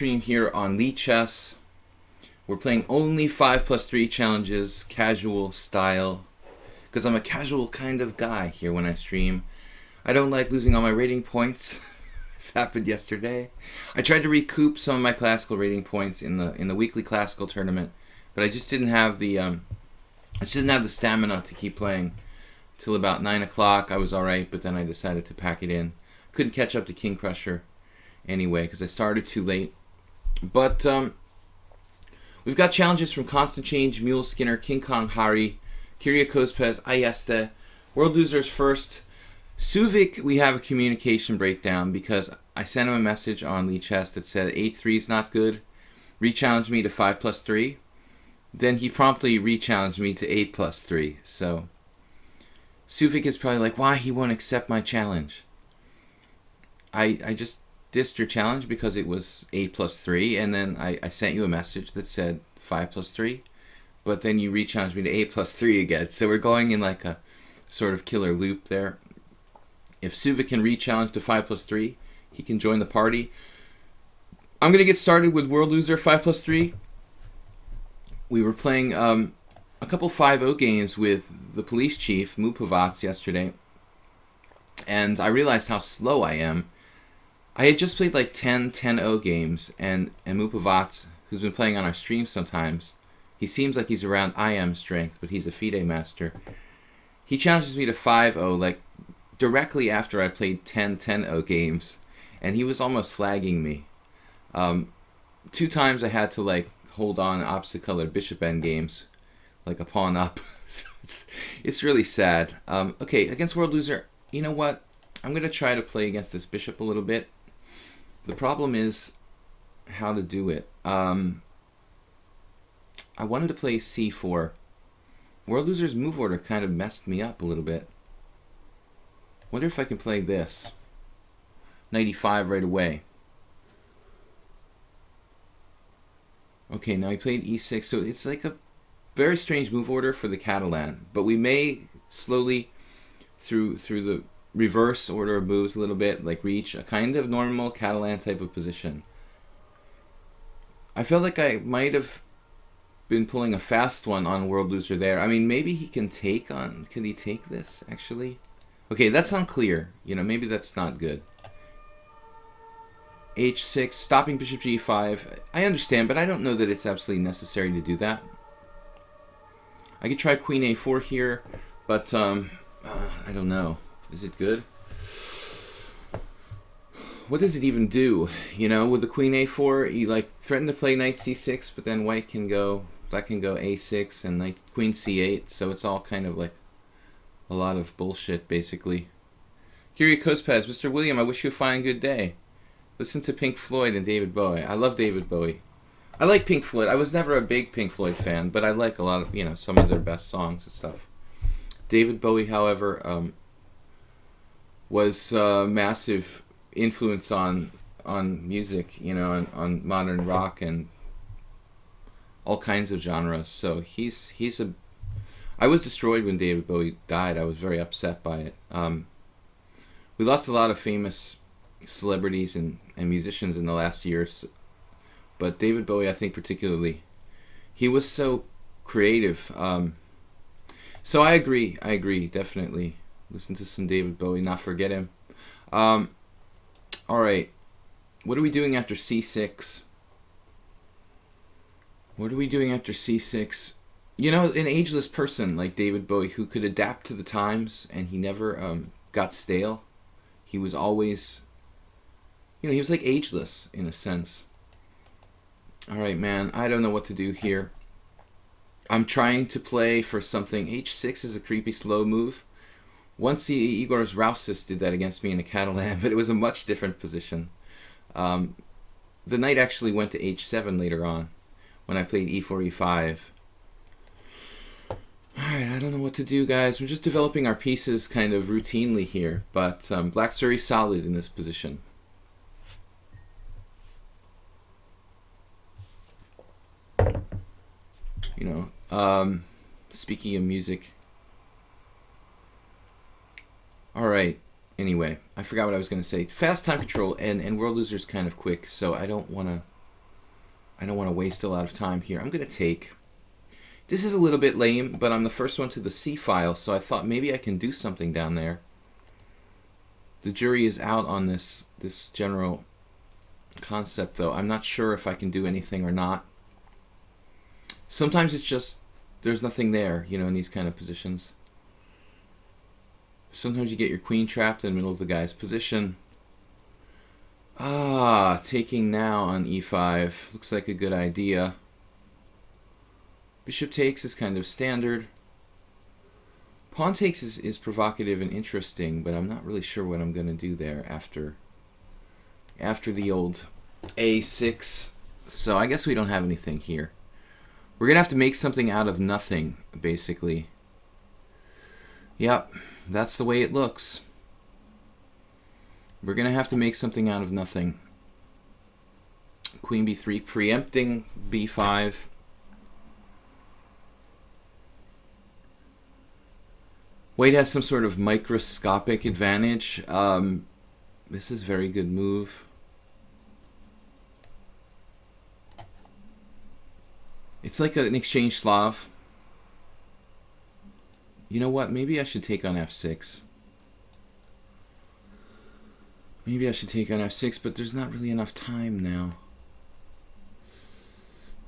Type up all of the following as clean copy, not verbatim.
Stream here on Lichess. We're playing only 5+3 challenges, casual style, because I'm a casual kind of guy here when I stream. I don't like losing all my rating points. This happened yesterday. I tried to recoup some of my classical rating points in the weekly classical tournament, but I just didn't have the stamina to keep playing till about 9 o'clock. I was alright, but then I decided to pack it in. Couldn't catch up to King Crusher anyway because I started too late. But we've got challenges from Constant Change, Mule Skinner, King Kong Hari, Kyriakos Pez, Ayeste. World Losers first. Suvik, we have a communication breakdown because I sent him a message on Lichess that said 8-3 is not good. Rechallenged me to 5+3. Then he promptly rechallenged me to 8+3. So Suvik is probably like, why he won't accept my challenge? I just dissed your challenge because it was 8+3, and then I sent you a message that said 5+3, but then you rechallenged me to 8+3 again. So we're going in like a sort of killer loop there. If Suvik can rechallenge to 5+3, he can join the party. I'm gonna get started with World Loser 5+3. We were playing a couple 5-0 games with the police chief Mupavats yesterday, and I realized how slow I am. I had just played like 10-0 games, and Mupavats, who's been playing on our stream sometimes, he seems like he's around IM strength, but he's a FIDE master. He challenges me to 5-0 like directly after I played 10-0 games, and he was almost flagging me. 2 times I had to like hold on opposite colored bishop end games, like a pawn up. So it's really sad. Okay, against World Loser, you know what? I'm going to try to play against this bishop a little bit. The problem is how to do it. I wanted to play c4. World Loser's move order kind of messed me up a little bit. Wonder if I can play this. Knight e5 right away. Okay, now he played e6, so it's like a very strange move order for the Catalan. But we may slowly, through the reverse order of moves a little bit, like reach a kind of normal Catalan type of position. I felt like I might have been pulling a fast one on World Loser there. I mean, maybe he can take on... Can he take this, actually? Okay, that's unclear. You know, maybe that's not good. h6, stopping bishop g5. I understand, but I don't know that it's absolutely necessary to do that. I could try queen a4 here, but I don't know. Is it good? What does it even do? You know, with the queen a4, you like threaten to play knight c6, but then black can go a6 and knight queen c8, so it's all kind of like a lot of bullshit, basically. Kyriakos Pez, Mr. William, I wish you a fine good day. Listen to Pink Floyd and David Bowie. I love David Bowie. I like Pink Floyd. I was never a big Pink Floyd fan, but I like a lot of, you know, some of their best songs and stuff. David Bowie, however, was a massive influence on music, you know, on modern rock and all kinds of genres. So he's a... I was destroyed when David Bowie died. I was very upset by it. We lost a lot of famous celebrities and musicians in the last years, but David Bowie, I think particularly, he was so creative. So I agree, definitely. Listen to some David Bowie, not forget him. Alright, what are we doing after c6? What are we doing after c6? You know, an ageless person like David Bowie who could adapt to the times, and he never got stale. He was always, you know, he was like ageless in a sense. Alright, man, I don't know what to do here. I'm trying to play for something. h6 is a creepy slow move. Once Igor Rousis did that against me in a Catalan, but it was a much different position. The knight actually went to h7 later on when I played e4, e5. Alright, I don't know what to do, guys. We're just developing our pieces kind of routinely here, but black's very solid in this position. You know, speaking of music... Alright, anyway, I forgot what I was going to say. Fast time control, and World Loser's kind of quick, so I don't want to I don't want to waste a lot of time here. I'm going to take. This is a little bit lame, but I'm the first one to the C file, so I thought maybe I can do something down there. The jury is out on this general concept, though. I'm not sure if I can do anything or not. Sometimes it's just there's nothing there, you know, in these kind of positions. Sometimes you get your queen trapped in the middle of the guy's position. Ah, taking now on e5 looks like a good idea. Bishop takes is kind of standard. Pawn takes is provocative and interesting, but I'm not really sure what I'm going to do there after the old a6. So I guess we don't have anything here. We're going to have to make something out of nothing, basically. Yep, that's the way it looks. We're going to have to make something out of nothing. Queen b3, preempting b5. White has some sort of microscopic advantage. This is a very good move. It's like an exchange Slav. You know what? Maybe I should take on f6. Maybe I should take on f6, but there's not really enough time now.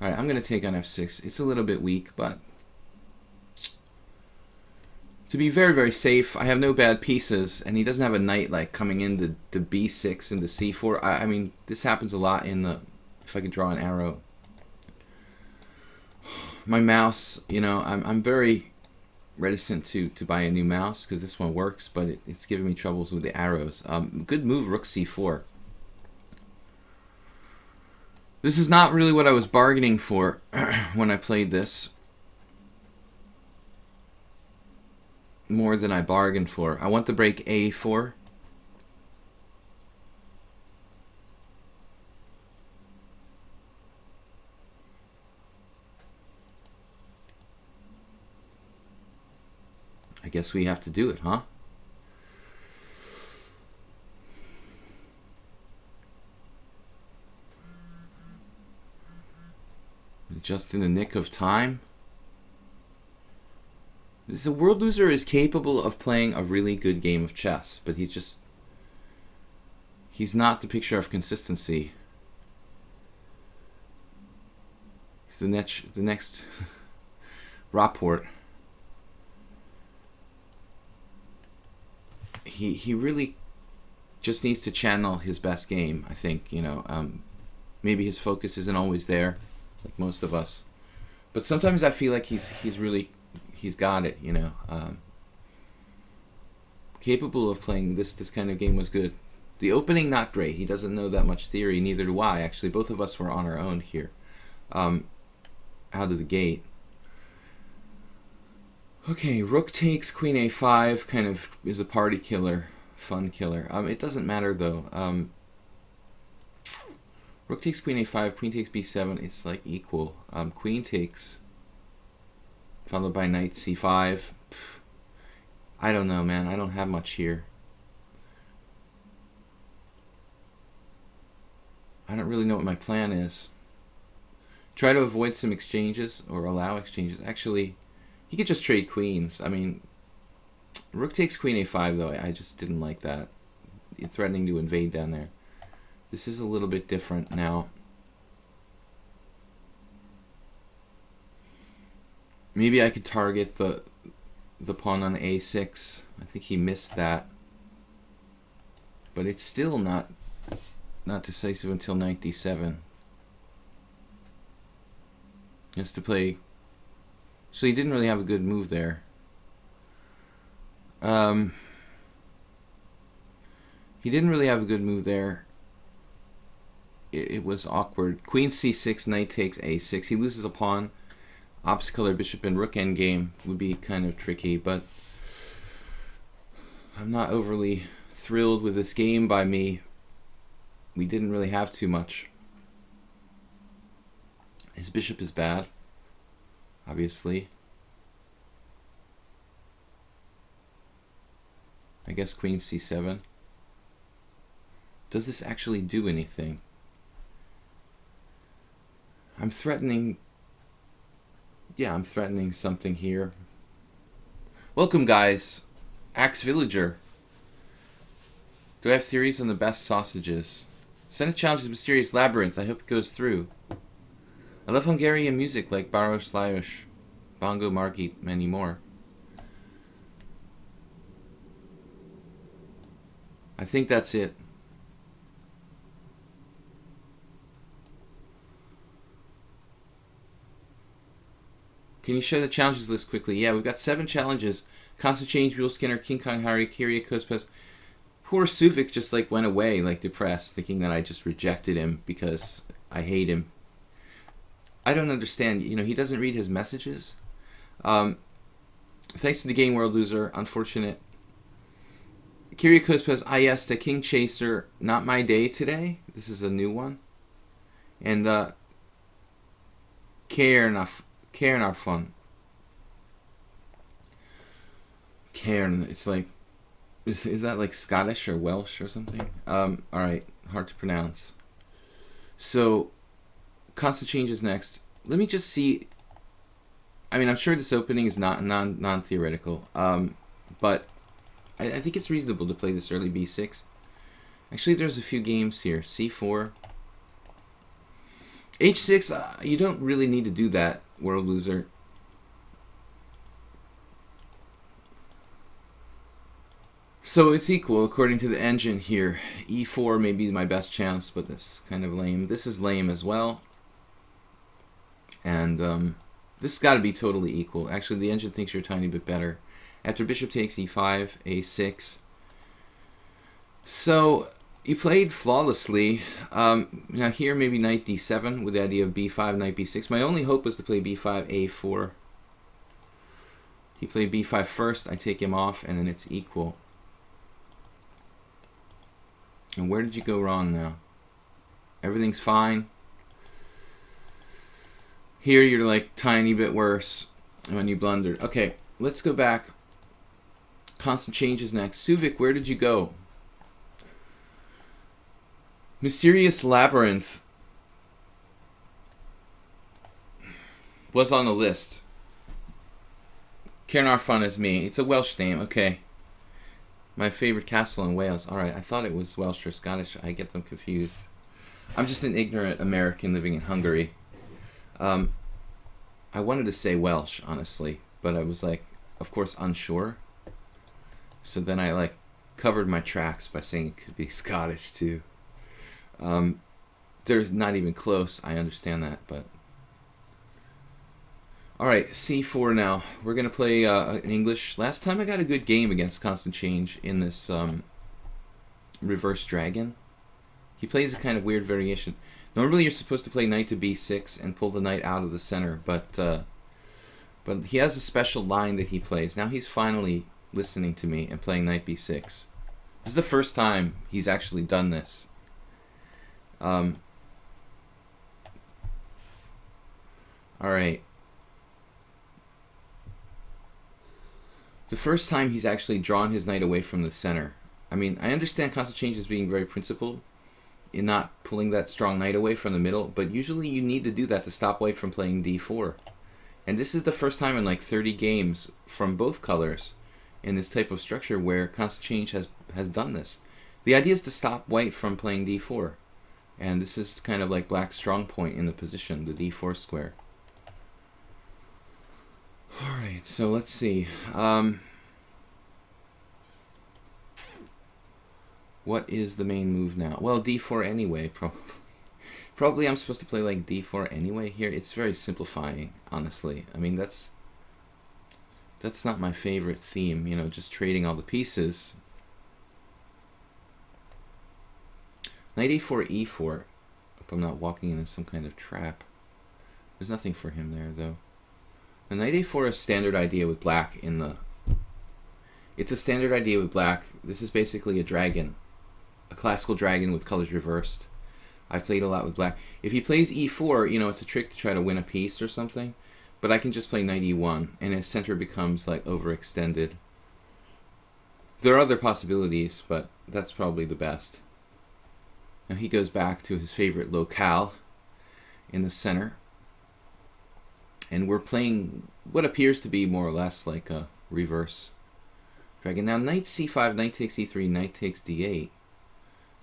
Alright, I'm going to take on f6. It's a little bit weak, but to be very, very safe, I have no bad pieces, and he doesn't have a knight like coming into the b6 and the c4. I mean, this happens a lot in the, if I could draw an arrow. My mouse, you know, I'm very reticent to buy a new mouse because this one works, but it's giving me troubles with the arrows. Good move, rook c4. This is not really what I was bargaining for when I played this. More than I bargained for. I want to break a4. I guess we have to do it, huh? Just in the nick of time. The world loser is capable of playing a really good game of chess, but he's not the picture of consistency. The next Rapport. He really just needs to channel his best game, I think, you know. Maybe his focus isn't always there, like most of us. But sometimes I feel like he's got it, you know. Capable of playing this kind of game was good. The opening, not great. He doesn't know that much theory, neither do I. Actually, both of us were on our own here. Out of the gate. Okay, rook takes queen a5 kind of is a party killer, fun killer. It doesn't matter though. Rook takes queen a5, queen takes b7, it's like equal. Queen takes, followed by knight c5. I don't know, man. I don't have much here. I don't really know what my plan is. Try to avoid some exchanges or allow exchanges. Actually, he could just trade queens. I mean, rook takes queen a5 though. I just didn't like that. It's threatening to invade down there. This is a little bit different now. Maybe I could target the pawn on a6. I think he missed that. But it's still not decisive until knight d7. He has to play. So he didn't really have a good move there. He didn't really have a good move there. It was awkward. Queen c6, knight takes a6. He loses a pawn. Opposite color bishop and rook endgame would be kind of tricky, but I'm not overly thrilled with this game by me. We didn't really have too much. His bishop is bad, obviously. I guess queen c7. Does this actually do anything? I'm threatening... Yeah, I'm threatening something here. Welcome, guys. Axe Villager. Do I have theories on the best sausages? Senate challenges Mysterious Labyrinth. I hope it goes through. I love Hungarian music like Baros Lajos, Bongo Margit, many more. I think that's it. Can you share the challenges list quickly? Yeah, we've got 7 challenges. Constant Change, Mule Skinner, King Kong Harry, Kyria Kospes. Poor Suvik just like went away, like depressed, thinking that I just rejected him because I hate him. I don't understand. You know, he doesn't read his messages. Thanks to the Game World Loser. Unfortunate. Kyria Kospes, yes, the King Chaser. Not my day today. This is a new one. And Cairn are fun. Cairn, it's like, is that like Scottish or Welsh or something? Alright, hard to pronounce. So, Constant Change is next. Let me just see. I mean, I'm sure this opening is not non-theoretical, but I think it's reasonable to play this early b6. Actually, there's a few games here. c4. h6, you don't really need to do that, World Loser. So it's equal according to the engine here. e4 may be my best chance, but that's kind of lame. This is lame as well. And this has got to be totally equal. Actually, the engine thinks you're a tiny bit better. After bishop takes e5, a6. So you played flawlessly. Now here maybe knight d7 with the idea of b5, knight b6. My only hope was to play b5, a4. He played b5 first. I take him off, and then it's equal. And where did you go wrong now? Everything's fine. Here you're like tiny bit worse when you blundered. Okay, let's go back. Constant Change is next. Suvik, where did you go? Mysterious Labyrinth was on the list. Cairn Fun is me. It's a Welsh name. Okay. My favorite castle in Wales. Alright, I thought it was Welsh or Scottish. I get them confused. I'm just an ignorant American living in Hungary. I wanted to say Welsh, honestly, but I was like, of course, unsure. So then I like covered my tracks by saying it could be Scottish too. They're not even close, I understand that, but... Alright, c4 now. We're going to play in English. Last time I got a good game against Constant Change in this reverse dragon. He plays a kind of weird variation. Normally you're supposed to play knight to b6 and pull the knight out of the center, but he has a special line that he plays. Now he's finally listening to me and playing knight b6. This is the first time he's actually done this. Alright. The first time he's actually drawn his knight away from the center. I mean, I understand Constant Change as being very principled in not pulling that strong knight away from the middle, but usually you need to do that to stop white from playing d4. And this is the first time in like 30 games from both colors in this type of structure where Constant Change has done this. The idea is to stop white from playing d4. And this is kind of like black's strong point in the position, the d4 square. Alright, so let's see. What is the main move now? Well, d4 anyway, probably. Probably I'm supposed to play like d4 anyway here. It's very simplifying, honestly. I mean, that's not my favorite theme, you know, just trading all the pieces. Knight a4, e4. Hope I'm not walking into some kind of trap. There's nothing for him there, though. The knight a4 is a standard idea with black in the... It's a standard idea with black. This is basically a dragon. A classical dragon with colors reversed. I've played a lot with black. If he plays e4, you know, it's a trick to try to win a piece or something. But I can just play knight e1, and his center becomes, like, overextended. There are other possibilities, but that's probably the best. Now he goes back to his favorite locale in the center. And we're playing what appears to be more or less like a reverse dragon. Now knight c5, knight takes e3, knight takes d8.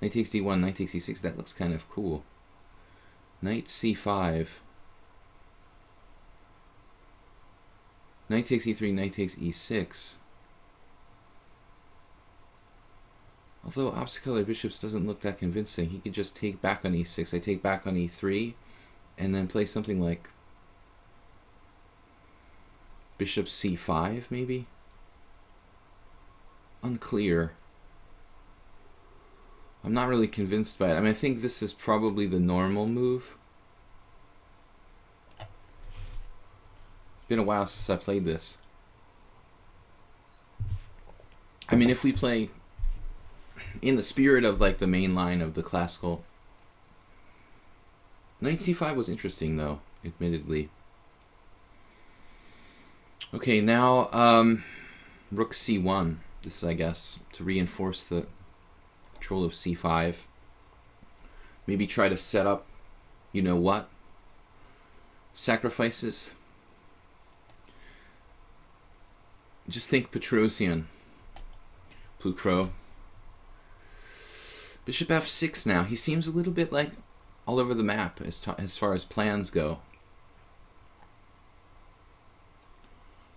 Knight takes d1, knight takes e6. That looks kind of cool. Knight c5. Knight takes e3, knight takes e6. Although opposite color bishops doesn't look that convincing. He could just take back on e6. I take back on e3, and then play something like bishop c5, maybe? Unclear. I'm not really convinced by it. I mean, I think this is probably the normal move. It's been a while since I played this. I mean, if we play in the spirit of like the main line of the classical, knight c5 was interesting though, admittedly. Okay, now rook c1. This is, I guess, to reinforce the control of c5. Maybe try to set up, you know what? Sacrifices. Just think Petrosian. Plucro. Bishop f6 now. He seems a little bit like all over the map as far as plans go.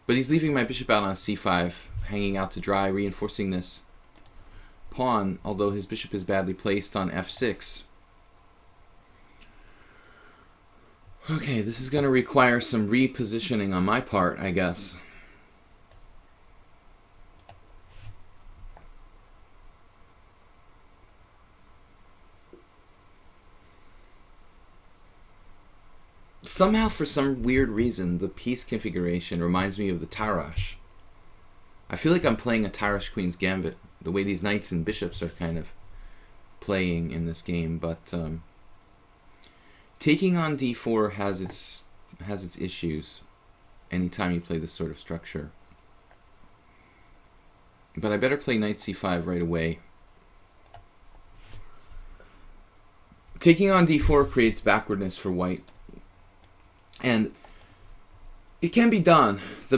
But he's leaving my bishop out on c5, hanging out to dry, reinforcing this pawn, although his bishop is badly placed on f6. Okay, this is going to require some repositioning on my part, I guess. Somehow, for some weird reason, the piece configuration reminds me of the Tarrasch. I feel like I'm playing a Tarrasch Queen's Gambit, the way these knights and bishops are kind of playing in this game. But taking on d4 has its issues anytime you play this sort of structure. But I better play knight c5 right away. Taking on d4 creates backwardness for white. And it can be done. You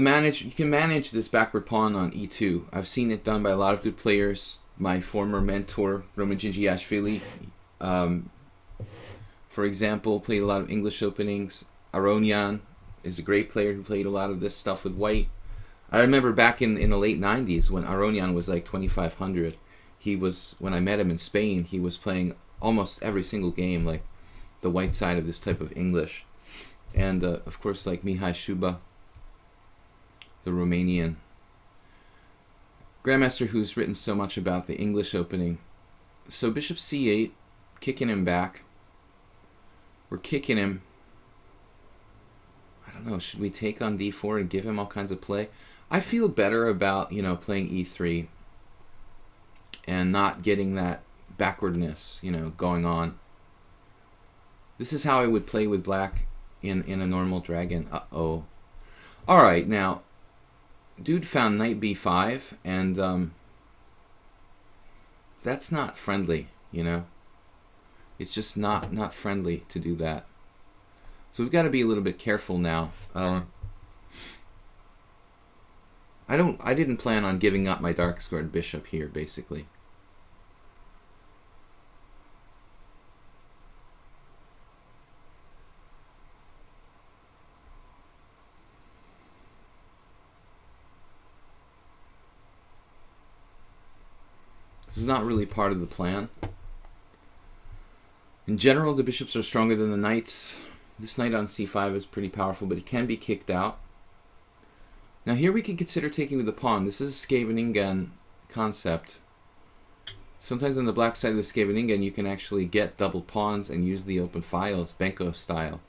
can manage this backward pawn on e2. I've seen it done by a lot of good players. My former mentor, Roman Gingiashvili, for example, played a lot of English openings. Aronian is a great player who played a lot of this stuff with white. I remember back in the late 90s when Aronian was like 2,500. When I met him in Spain, he was playing almost every single game, like the white side of this type of English. And, of course, like Mihai Shuba, the Romanian grandmaster who's written so much about the English opening. So bishop c8, kicking him back. We're kicking him. I don't know, should we take on d4 and give him all kinds of play? I feel better about, playing e3 and not getting that backwardness, going on. This is how I would play with black in a normal dragon. Uh-oh. Alright, now, dude found knight b5, and that's not friendly, It's just not friendly to do that. So we've got to be a little bit careful now. I didn't plan on giving up my dark-squared bishop here, basically. This is not really part of the plan. In general, the bishops are stronger than the knights. This knight on c5 is pretty powerful, but it can be kicked out. Now here we can consider taking with the pawn. This is a Scheveningen concept. Sometimes on the black side of the Scheveningen, you can actually get double pawns and use the open files, Benko style,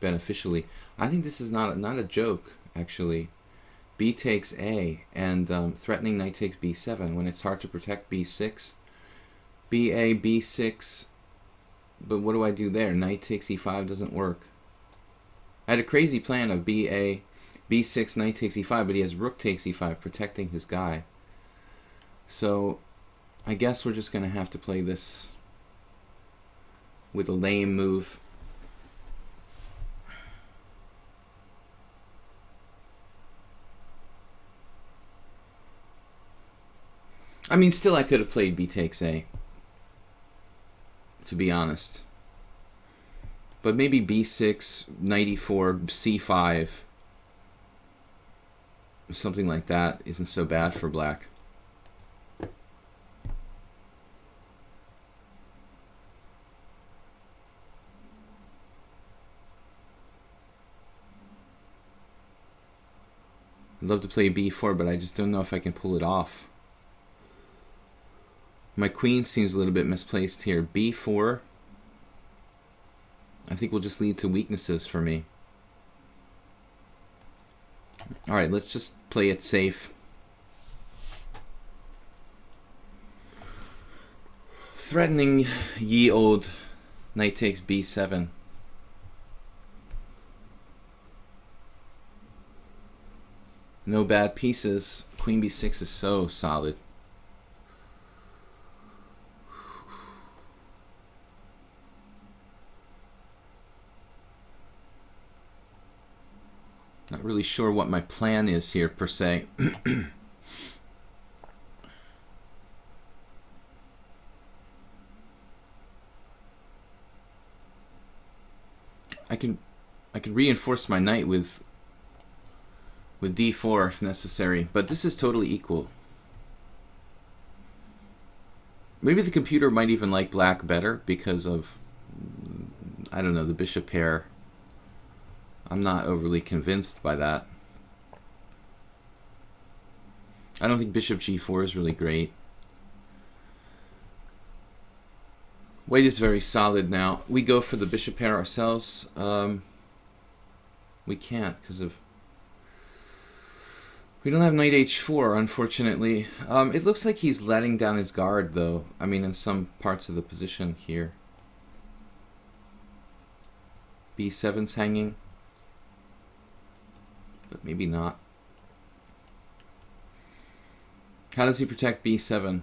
beneficially. I think this is not a joke, actually. B takes A, and threatening knight takes b7 when it's hard to protect b6. ba, b6, but what do I do there? Knight takes e5 doesn't work. I had a crazy plan of ba, b6, knight takes e5, but he has rook takes e5, protecting his guy. So I guess we're just going to have to play this with a lame move. I mean, still I could have played b takes a, to be honest. But maybe b6, knight e4, c5, something like that isn't so bad for black. I'd love to play b4, but I just don't know if I can pull it off. My queen seems a little bit misplaced here. b4, I think will just lead to weaknesses for me. Alright, let's just play it safe. Threatening ye old knight takes b7. No bad pieces. Queen b6 is so solid. Not really sure what my plan is here, per se. I can reinforce my knight with d4 if necessary, but this is totally equal. Maybe the computer might even like black better because of, I don't know, the bishop pair. I'm not overly convinced by that. I don't think bishop g4 is really great. White is very solid now. We go for the bishop pair ourselves. We can't because of... We don't have knight h4, unfortunately. It looks like he's letting down his guard, though. I mean, in some parts of the position here. b7's hanging. But maybe not. How does he protect b7?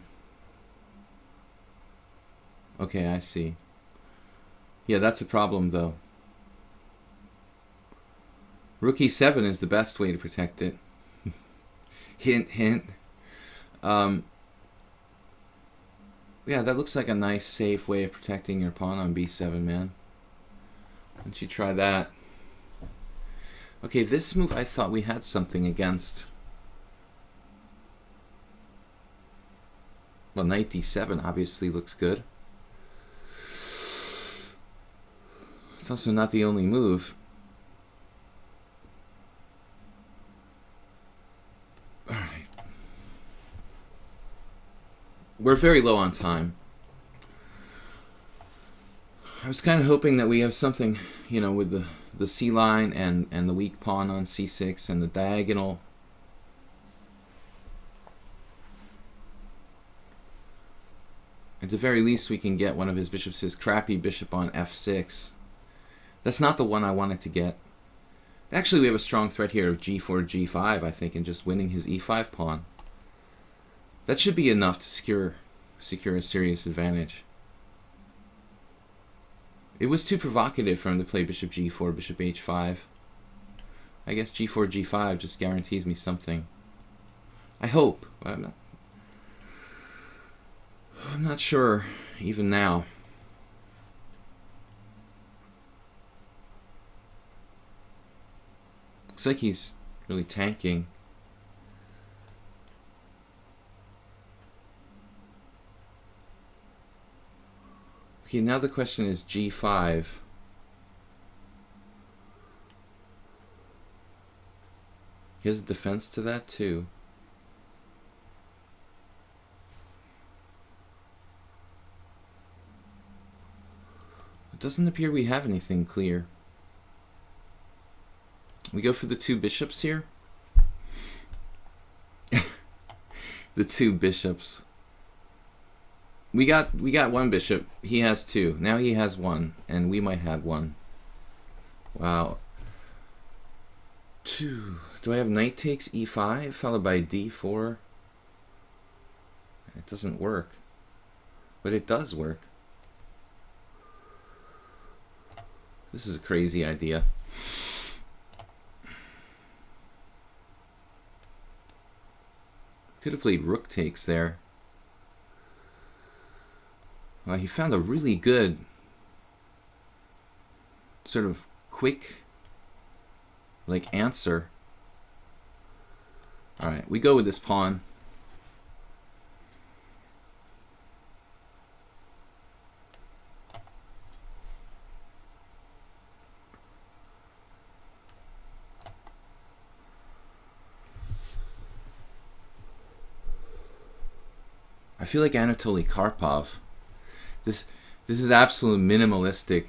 Okay, I see. Yeah, that's a problem, though. Rook e7 is the best way to protect it. Hint, hint. Yeah, that looks like a nice, safe way of protecting your pawn on b7, man. Why don't you try that? Okay, this move I thought we had something against. Well, knight d7 obviously looks good. It's also not the only move. Alright. We're very low on time. I was kind of hoping that we have something, you know, with the c line and the weak pawn on c6 and the diagonal. At the very least, we can get one of his bishops, his crappy bishop on f6. That's not the one I wanted to get. Actually, we have a strong threat here of g4, g5, I think, and just winning his e5 pawn. That should be enough to secure a serious advantage. It was too provocative for him to play bishop g4, bishop h5. I guess g4, g5 just guarantees me something. I hope. I'm not sure even now. Looks like he's really tanking. Okay, now the question is g5. He has a defense to that too. It doesn't appear we have anything clear. We go for the two bishops here. The two bishops. We got one bishop. He has two. Now he has one, and we might have one. Wow. Two. Do I have knight takes e5 followed by d4? It doesn't work. But it does work. This is a crazy idea. Could have played rook takes there. He found a really good, sort of quick, like, answer. Alright, we go with this pawn. I feel like Anatoly Karpov. This is absolute minimalistic.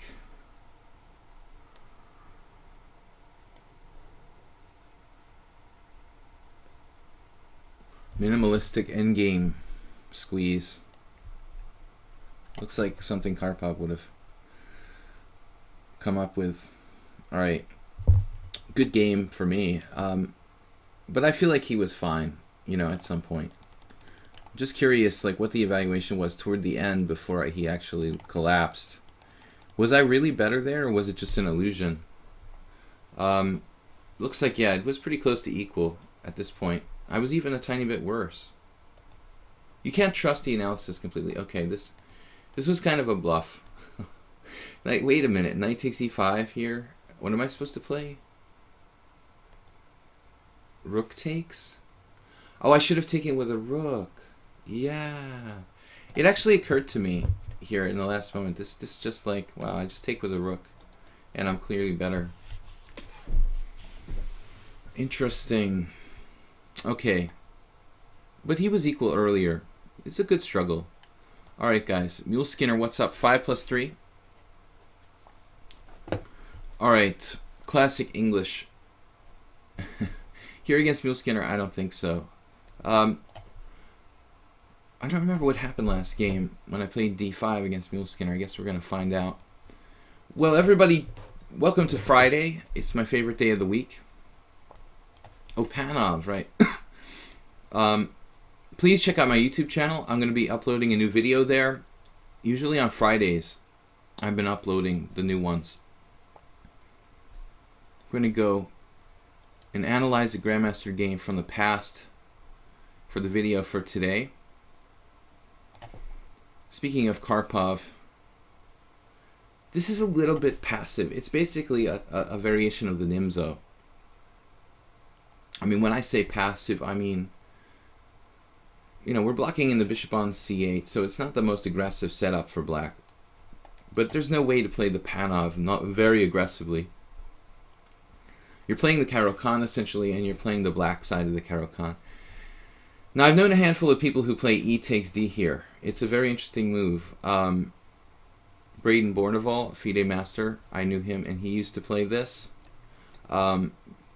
Minimalistic endgame squeeze. Looks like something Karpov would have come up with. Alright. Good game for me. But I feel like he was fine, you know, at some point. Just curious, like, what the evaluation was toward the end before he actually collapsed. Was I really better there, or was it just an illusion? Looks like, yeah, it was pretty close to equal at this point. I was even a tiny bit worse. You can't trust the analysis completely. Okay, this was kind of a bluff. Like, wait a minute, knight takes e5 here. What am I supposed to play? Rook takes? Oh, I should have taken with a rook. Yeah. It actually occurred to me here in the last moment. This just like, wow, I just take with a rook and I'm clearly better. Interesting. Okay. But he was equal earlier. It's a good struggle. Alright, guys. Mule Skinner, what's up? 5 plus 3. Alright. Classic English. Here against Mule Skinner, I don't think so. I don't remember what happened last game when I played d5 against Mule Skinner. I guess we're going to find out. Well, everybody, welcome to Friday. It's my favorite day of the week. Oh, Panov, right. Please check out my YouTube channel. I'm going to be uploading a new video there. Usually on Fridays, I've been uploading the new ones. We're going to go and analyze the Grandmaster game from the past for the video for today. Speaking of Karpov, this is a little bit passive. It's basically a variation of the Nimzo. I mean, when I say passive, I mean, you know, we're blocking in the bishop on c8, so it's not the most aggressive setup for black. But there's no way to play the Panov not very aggressively. You're playing the Caro-Kann, essentially, and you're playing the black side of the Caro-Kann. Now, I've known a handful of people who play e takes d here. It's a very interesting move. Braden Borneval, FIDE master, I knew him, and he used to play this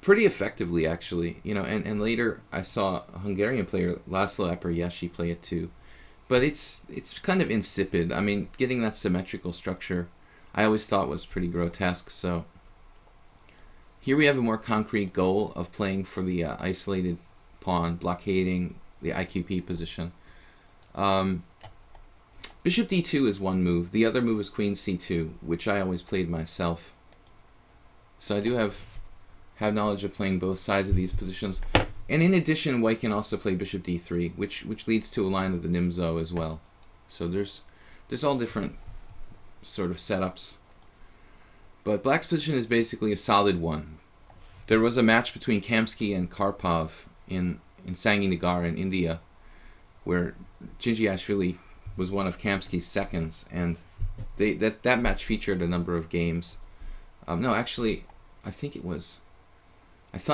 pretty effectively, actually. You know, and later I saw a Hungarian player, Laszlo Eperjeshi, play it too. But it's kind of insipid. I mean, getting that symmetrical structure, I always thought was pretty grotesque. So here we have a more concrete goal of playing for the isolated pawn, blockading the IQP position. Bishop d2 is one move. The other move is queen c2, which I always played myself. So I do have knowledge of playing both sides of these positions. And in addition, white can also play bishop d3, which leads to a line of the Nimzo as well. So there's all different sort of setups. But black's position is basically a solid one. There was a match between Kamsky and Karpov in Sanginagar in India, where Gingiashvili was one of Kamsky's seconds, and that match featured a number of games. No, actually, I thought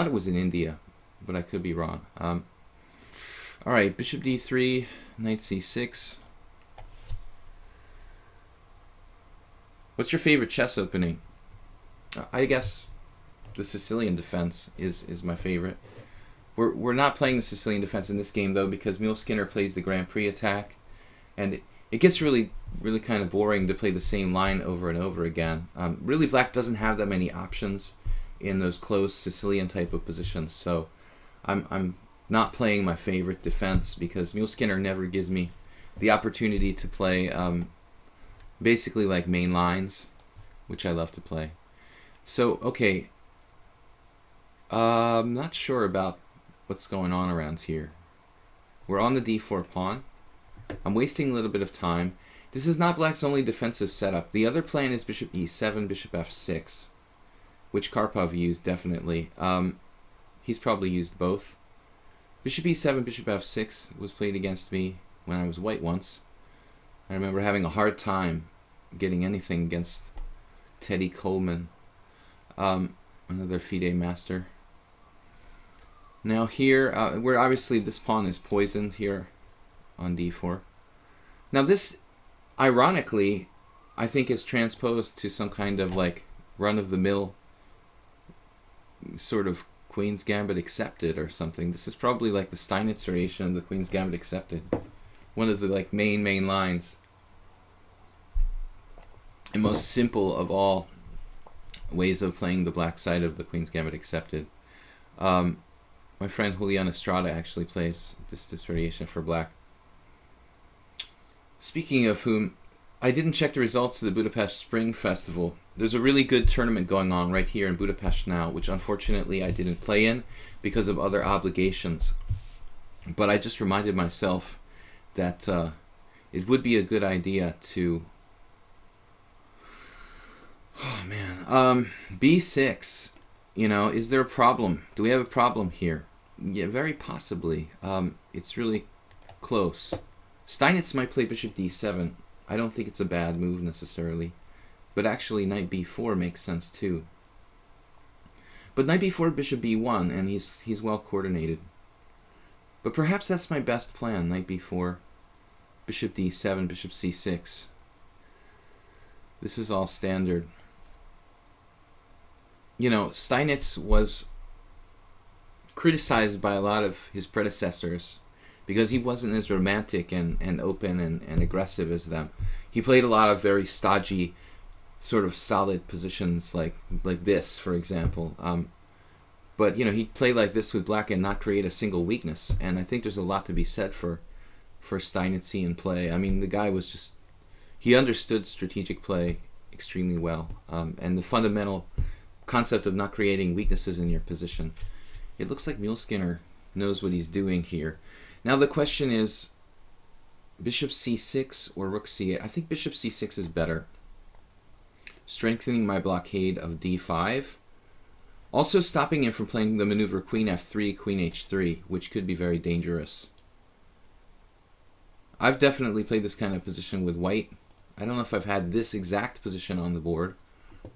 it was in India, but I could be wrong. All right, bishop d3, knight c6. What's your favorite chess opening? I guess the Sicilian defense is my favorite. We're not playing the Sicilian defense in this game, though, because Mule Skinner plays the Grand Prix attack, and it gets really kind of boring to play the same line over and over again. Really, black doesn't have that many options in those close Sicilian type of positions, so I'm not playing my favorite defense because Mule Skinner never gives me the opportunity to play basically like main lines, which I love to play. So, okay, I'm not sure about what's going on around here. We're on the d4 pawn. I'm wasting a little bit of time. This is not black's only defensive setup. The other plan is bishop e7, bishop f6, which Karpov used, definitely. He's probably used both. Bishop e7, bishop f6 was played against me when I was white once. I remember having a hard time getting anything against Teddy Coleman, another FIDE master. Now here, where obviously this pawn is poisoned here on d4. Now this, ironically, I think is transposed to some kind of like run-of-the-mill sort of Queen's Gambit accepted or something. This is probably like the Steinitz variation of the Queen's Gambit accepted. One of the like main lines. And most simple of all ways of playing the black side of the Queen's Gambit accepted. My friend Julian Estrada actually plays this variation for black. Speaking of whom, I didn't check the results of the Budapest Spring Festival. There's a really good tournament going on right here in Budapest now, which unfortunately I didn't play in because of other obligations. But I just reminded myself that it would be a good idea to... Oh man, b6, you know, is there a problem? Do we have a problem here? Yeah, very possibly. It's really close. Steinitz might play bishop d7. I don't think it's a bad move necessarily. But actually knight b4 makes sense too. But knight b4, bishop b1, and he's well coordinated. But perhaps that's my best plan, knight b4, bishop d7, bishop c6. This is all standard. You know, Steinitz was criticized by a lot of his predecessors because he wasn't as romantic and open and aggressive as them. He played a lot of very stodgy, sort of solid positions like this, for example. But, you know, he'd play like this with black and not create a single weakness. And I think there's a lot to be said for Steinitzian play. I mean, the guy was just... He understood strategic play extremely well. And the fundamental concept of not creating weaknesses in your position. It looks like Muleskinner knows what he's doing here. Now the question is, bishop c6 or rook c8? I think bishop c6 is better. Strengthening my blockade of d5. Also stopping him from playing the maneuver queen f3, queen h3, which could be very dangerous. I've definitely played this kind of position with white. I don't know if I've had this exact position on the board.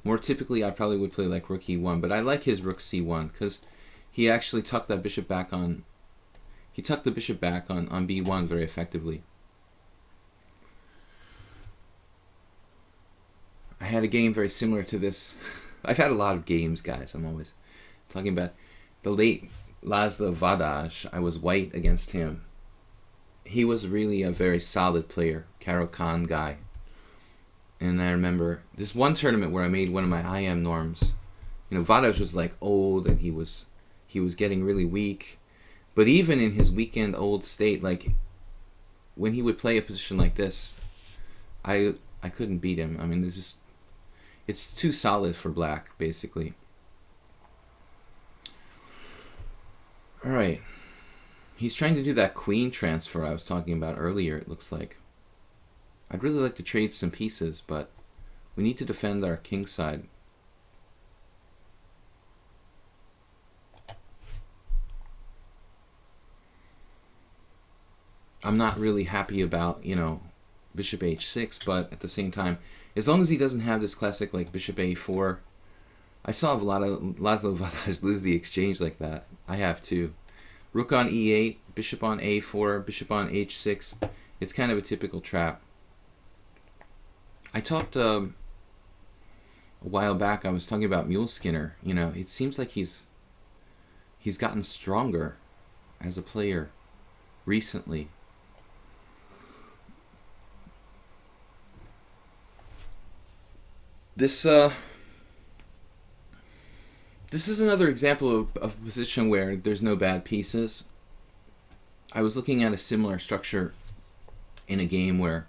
More typically, I probably would play like rook e1, but I like his rook c1 because he actually tucked that bishop back on. He tucked the bishop back on b1 very effectively. I had a game very similar to this. I've had a lot of games, guys. I'm always talking about the late Laszlo Vadaj. I was white against him. He was really a very solid player, Caro-Kann guy. And I remember this one tournament where I made one of my IM norms. You know, Vadaj was like old and he was getting really weak. But even in his weekend old state, like when he would play a position like this, I couldn't beat him. I mean, it's too solid for black, basically. All right. He's trying to do that queen transfer I was talking about earlier, it looks like. I'd really like to trade some pieces, but we need to defend our king side. I'm not really happy about, you know, bishop h6, but at the same time, as long as he doesn't have this classic like bishop a4, I saw a lot of Laszlo Vadaj lose the exchange like that. I have too. Rook on e8, bishop on a4, bishop on h6. It's kind of a typical trap. I talked a while back, I was talking about Muleskinner. You know, it seems like he's gotten stronger as a player recently. This is another example of a position where there's no bad pieces. I was looking at a similar structure in a game where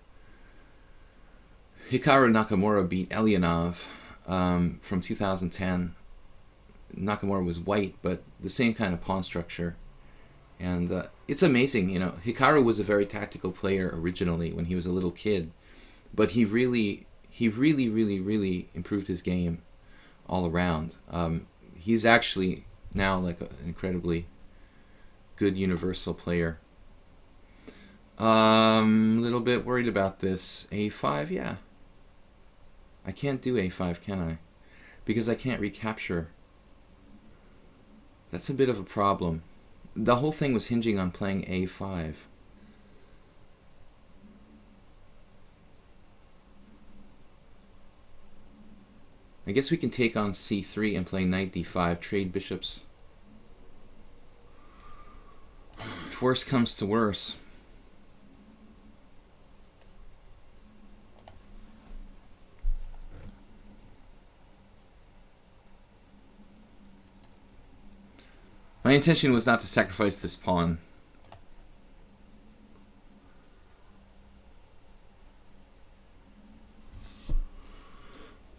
Hikaru Nakamura beat Elyanov from 2010. Nakamura was white, but the same kind of pawn structure. And it's amazing, you know. Hikaru was a very tactical player originally when he was a little kid. But he really improved his game all around. He's actually now like an incredibly good universal player. Little bit worried about this. A5, yeah. I can't do A5, can I? Because I can't recapture. That's a bit of a problem. The whole thing was hinging on playing A5. I guess we can take on C3 and play knight D5, trade bishops. If worse comes to worse. My intention was not to sacrifice this pawn.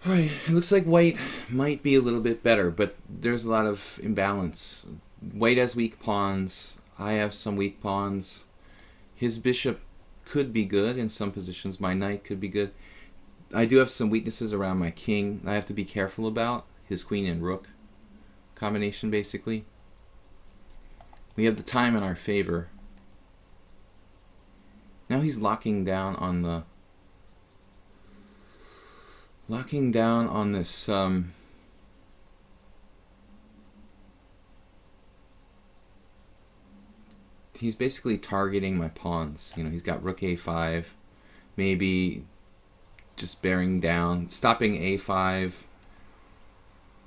Alright, it looks like white might be a little bit better, but there's a lot of imbalance. White has weak pawns. I have some weak pawns. His bishop could be good in some positions. My knight could be good. I do have some weaknesses around my king I have to be careful about. His queen and rook combination, basically. We have the time in our favor. Now he's locking down on the... Locking down on this... he's basically targeting my pawns. You know, he's got rook A5. Maybe just bearing down. Stopping A5.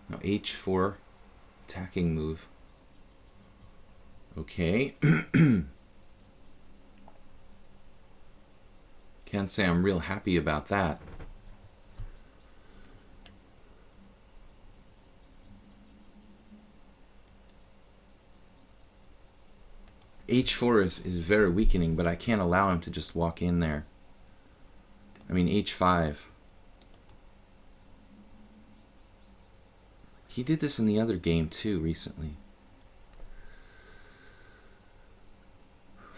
No, H4. Attacking move. Okay. Can't say I'm real happy about that. H4 is very weakening, but I can't allow him to just walk in there. I mean, H5. He did this in the other game too recently.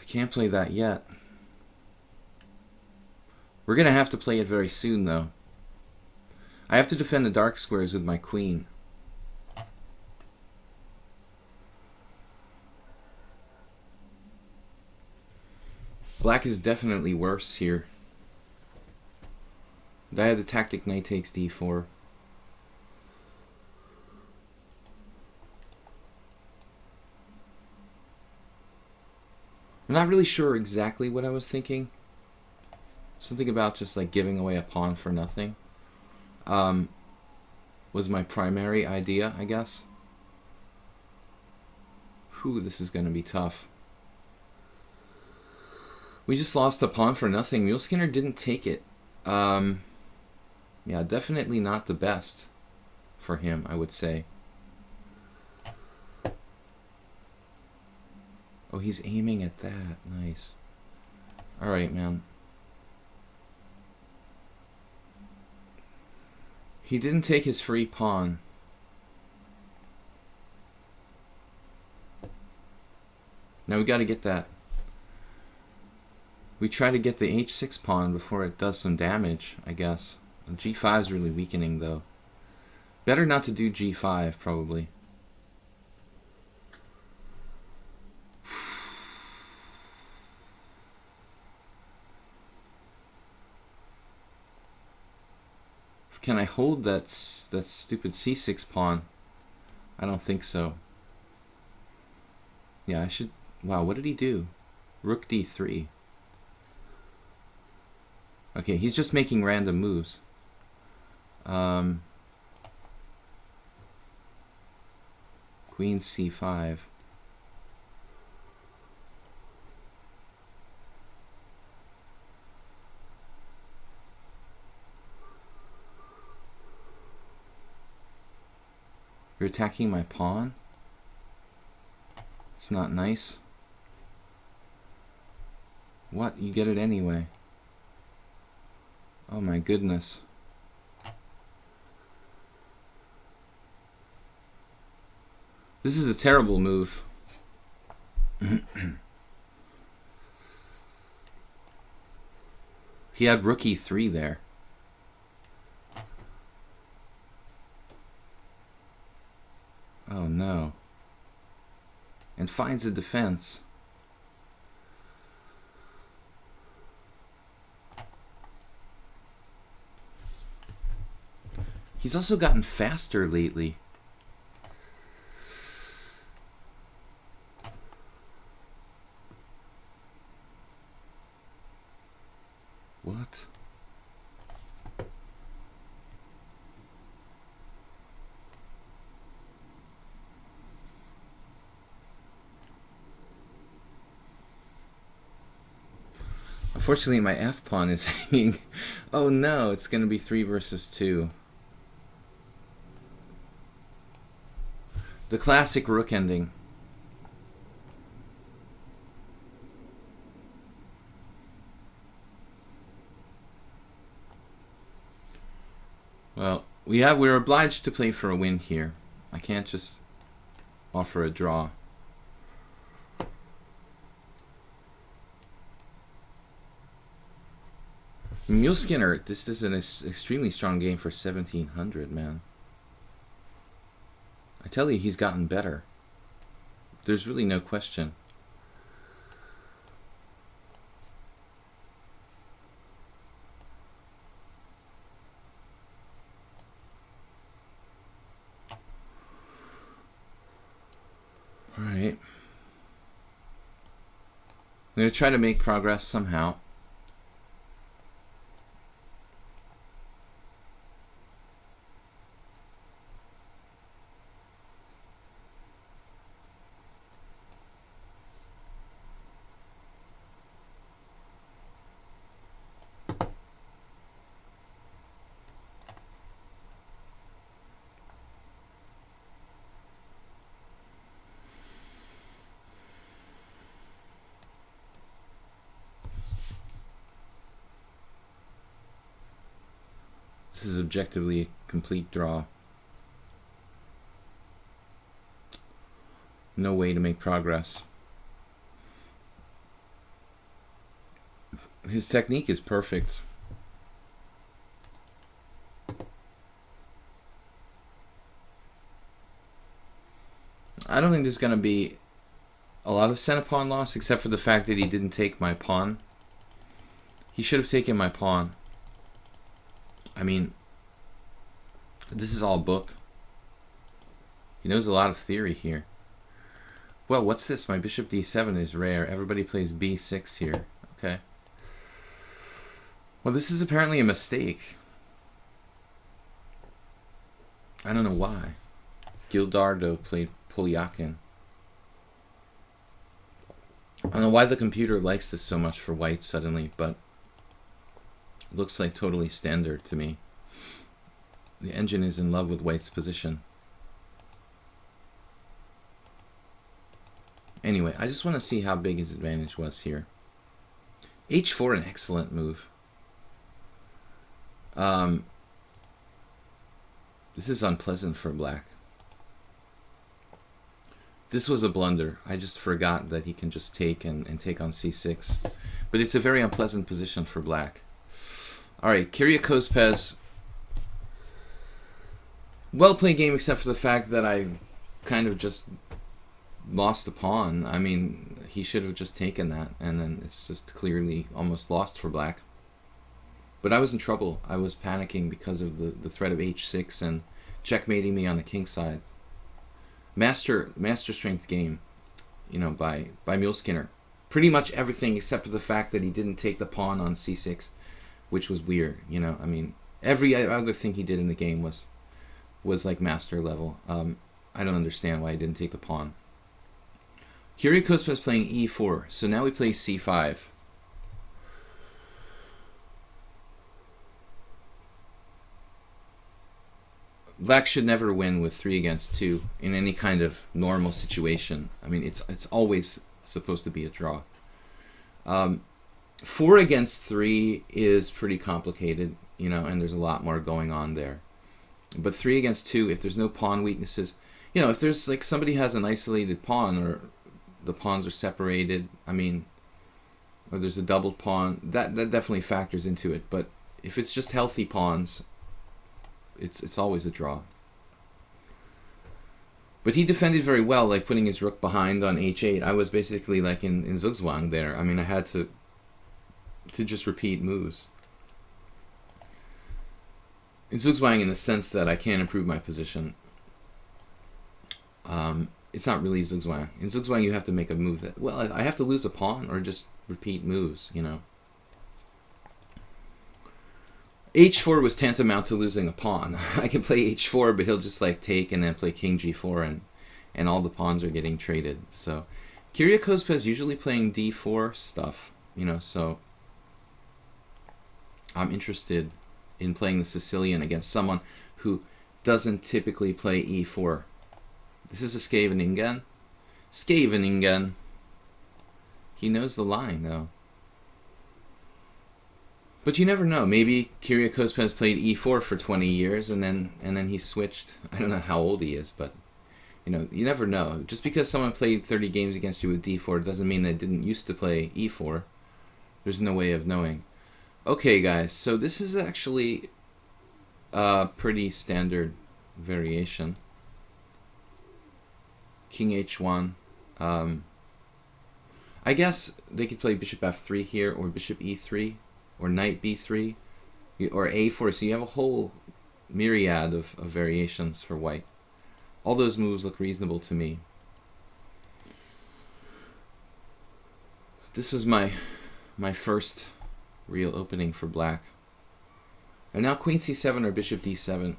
I can't play that yet. We're going to have to play it very soon, though. I have to defend the dark squares with my queen. Black is definitely worse here. I have the tactic knight takes d4. I'm not really sure exactly what I was thinking. Something about just like giving away a pawn for nothing was my primary idea, I guess. Whew, this is going to be tough. We just lost a pawn for nothing. Mule Skinner didn't take it. Yeah, definitely not the best for him, I would say. Oh, he's aiming at that. Nice. Alright, man. He didn't take his free pawn. Now we got to get that. We try to get the h6 pawn before it does some damage, I guess. G5 is really weakening, though. Better not to do G5, probably. Can I hold that stupid C6 pawn? I don't think so. Yeah, I should... Wow, what did he do? Rook D3. Okay, he's just making random moves. Queen C5. You're attacking my pawn? It's not nice. What? You get it anyway. Oh my goodness. This is a terrible move. He had rook e3 there. Oh no. And finds a defense. He's also gotten faster lately. What? Unfortunately, my f-pawn is hanging. Oh no, it's going to be 3 versus 2. The classic rook ending. Well, we're obliged to play for a win here. I can't just offer a draw. Mule Skinner, this is an extremely strong game for 1700, man. I tell you, he's gotten better. There's really no question. All right. I'm going to try to make progress somehow. This is objectively a complete draw. No way to make progress. His technique is perfect. I don't think there's going to be a lot of center pawn loss, except for the fact that he didn't take my pawn. He should have taken my pawn. I mean, this is all book. He knows a lot of theory here. Well, what's this? My bishop d7 is rare. Everybody plays b6 here. Okay. Well, this is apparently a mistake. I don't know why. Gildardo played Polyakin. I don't know why the computer likes this so much for white suddenly, but it looks like totally standard to me. The engine is in love with white's position. Anyway, I just want to see how big his advantage was here. h4, an excellent move. This is unpleasant for black. This was a blunder. I just forgot that he can just take and take on c6. But it's a very unpleasant position for black. Alright, Kyrgios-Pez. Well-played game, except for the fact that I kind of just lost the pawn. I mean, he should have just taken that, and then it's just clearly almost lost for black. But I was in trouble. I was panicking because of the threat of h6 and checkmating me on the king side. Master strength game, you know, by Mule Skinner. Pretty much everything except for the fact that he didn't take the pawn on c6, which was weird, you know. I mean, every other thing he did in the game was like master level. I don't understand why he didn't take the pawn. Kyrgios is playing e4, so now we play c5. Black should never win with 3 against 2 in any kind of normal situation. I mean, it's always supposed to be a draw. 4 against 3 is pretty complicated, you know, and there's a lot more going on there. But 3 against 2, if there's no pawn weaknesses, you know, if there's like somebody has an isolated pawn or the pawns are separated, I mean, or there's a doubled pawn, that definitely factors into it. But if it's just healthy pawns, it's always a draw. But he defended very well, like putting his rook behind on h8. I was basically like in zugzwang there. I mean, I had to just repeat moves. In zugzwang in the sense that I can't improve my position. It's not really zugzwang. In zugzwang you have to make a move that, well, I have to lose a pawn or just repeat moves, you know. h4 was tantamount to losing a pawn. I can play h4, but he'll just like take and then play king g4, and all the pawns are getting traded. So Kyrgios is usually playing d4 stuff, you know, so I'm interested in playing the Sicilian against someone who doesn't typically play e4. This is a Scheveningen. Scheveningen. He knows the line, though. But you never know. Maybe Kyrgios has played e4 for 20 years, and then he switched. I don't know how old he is, but you know, you never know. Just because someone played 30 games against you with d4 doesn't mean they didn't used to play e4. There's no way of knowing. Okay, guys. So this is actually a pretty standard variation. King h1. I guess they could play bishop f3 here, or bishop e3, or knight b3, or a4. So you have a whole myriad of variations for white. All those moves look reasonable to me. This is my first real opening for black. And now queen c7 or bishop d7.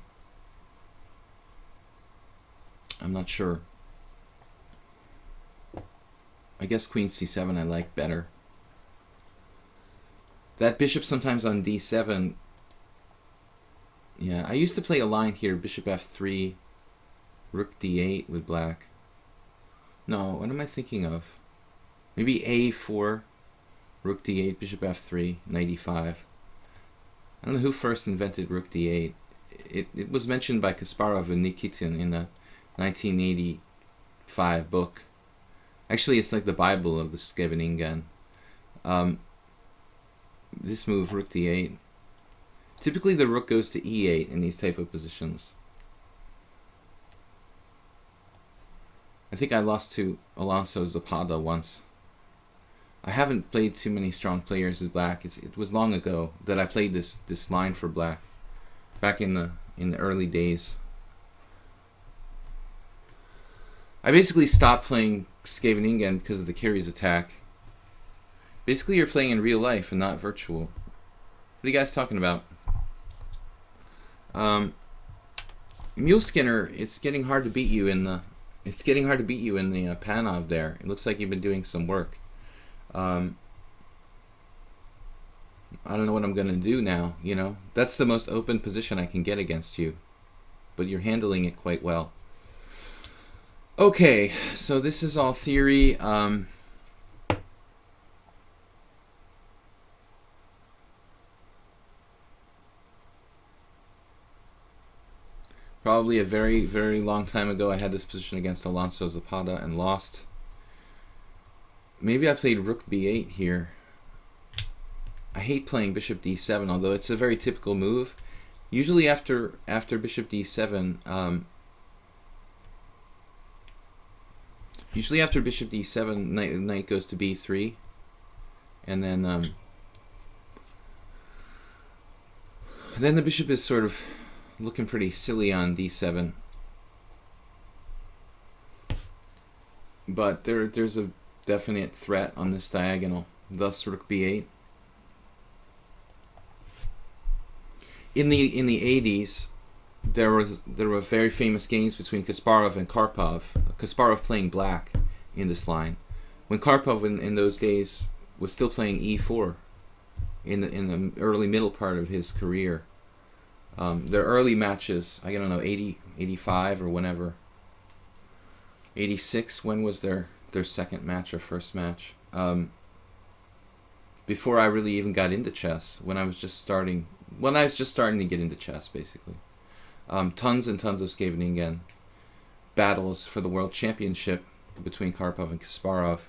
I'm not sure. I guess queen c7 I like better. That bishop sometimes on d7. Yeah, I used to play a line here, bishop f3, rook d8 with black. No, what am I thinking of? Maybe a4, rook d8, bishop f3, knight e5. I don't know who first invented rook d8. It was mentioned by Kasparov and Nikitin in a 1985 book. Actually, it's like the Bible of the Scheveningen. This move, rook d8. Typically, the rook goes to e8 in these type of positions. I think I lost to Alonso Zapata once. I haven't played too many strong players with black. It was long ago that I played this line for black, back in the early days. I basically stopped playing Scheveningen because of the Kyrgios attack. Basically, you're playing in real life and not virtual. What are you guys talking about? Mule Skinner, it's getting hard to beat you in the Panov there. It looks like you've been doing some work. I don't know what I'm gonna do now. You know, that's the most open position I can get against you, but you're handling it quite well. Okay, so this is all theory. Probably a very, very long time ago I had this position against Alonso Zapata and lost. Maybe I played rook b8 here. I hate playing bishop d7, although it's a very typical move. Usually after bishop d7, knight goes to b3, and then the bishop is sort of looking pretty silly on d7. But there's a definite threat on this diagonal, thus rook b8. In the 80s, there were very famous games between Kasparov and Karpov. Kasparov playing black in this line, when Karpov in those days was still playing e4 in the early middle part of his career. Their early matches, I don't know, 80, 85 or whenever. 86, when was their second match or first match? Before I really even got into chess, when I was just starting to get into chess, basically. Tons and tons of Scheveningen battles for the world championship between Karpov and Kasparov.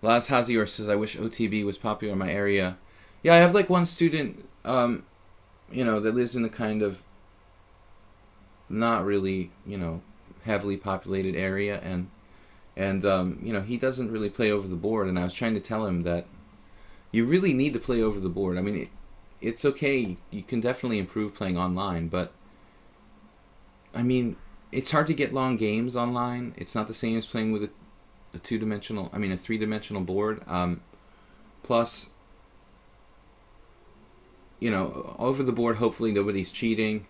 Laz Hazior says, I wish OTB was popular in my area. Yeah, I have like one student, you know, that lives in a kind of not really, you know, heavily populated area, and you know, he doesn't really play over the board, and I was trying to tell him that you really need to play over the board. I mean, it's okay, you can definitely improve playing online, but I mean, it's hard to get long games online. It's not the same as playing with a two-dimensional, I mean, a three-dimensional board. Plus, you know, over the board, hopefully nobody's cheating.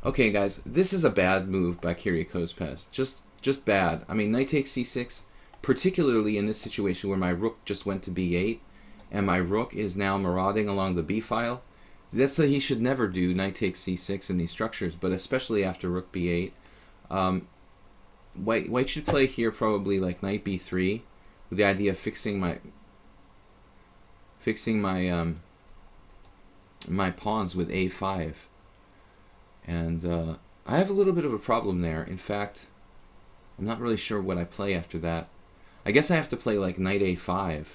Okay, guys, this is a bad move by Kyrgios Pez. Just bad. I mean, knight takes c6, particularly in this situation where my rook just went to b8, and my rook is now marauding along the b file. That's what he should never do, knight takes c6 in these structures, but especially after rook b8. White should play here probably like knight b3, with the idea of fixing my my pawns with a5. And I have a little bit of a problem there. In fact, I'm not really sure what I play after that. I guess I have to play like knight a5.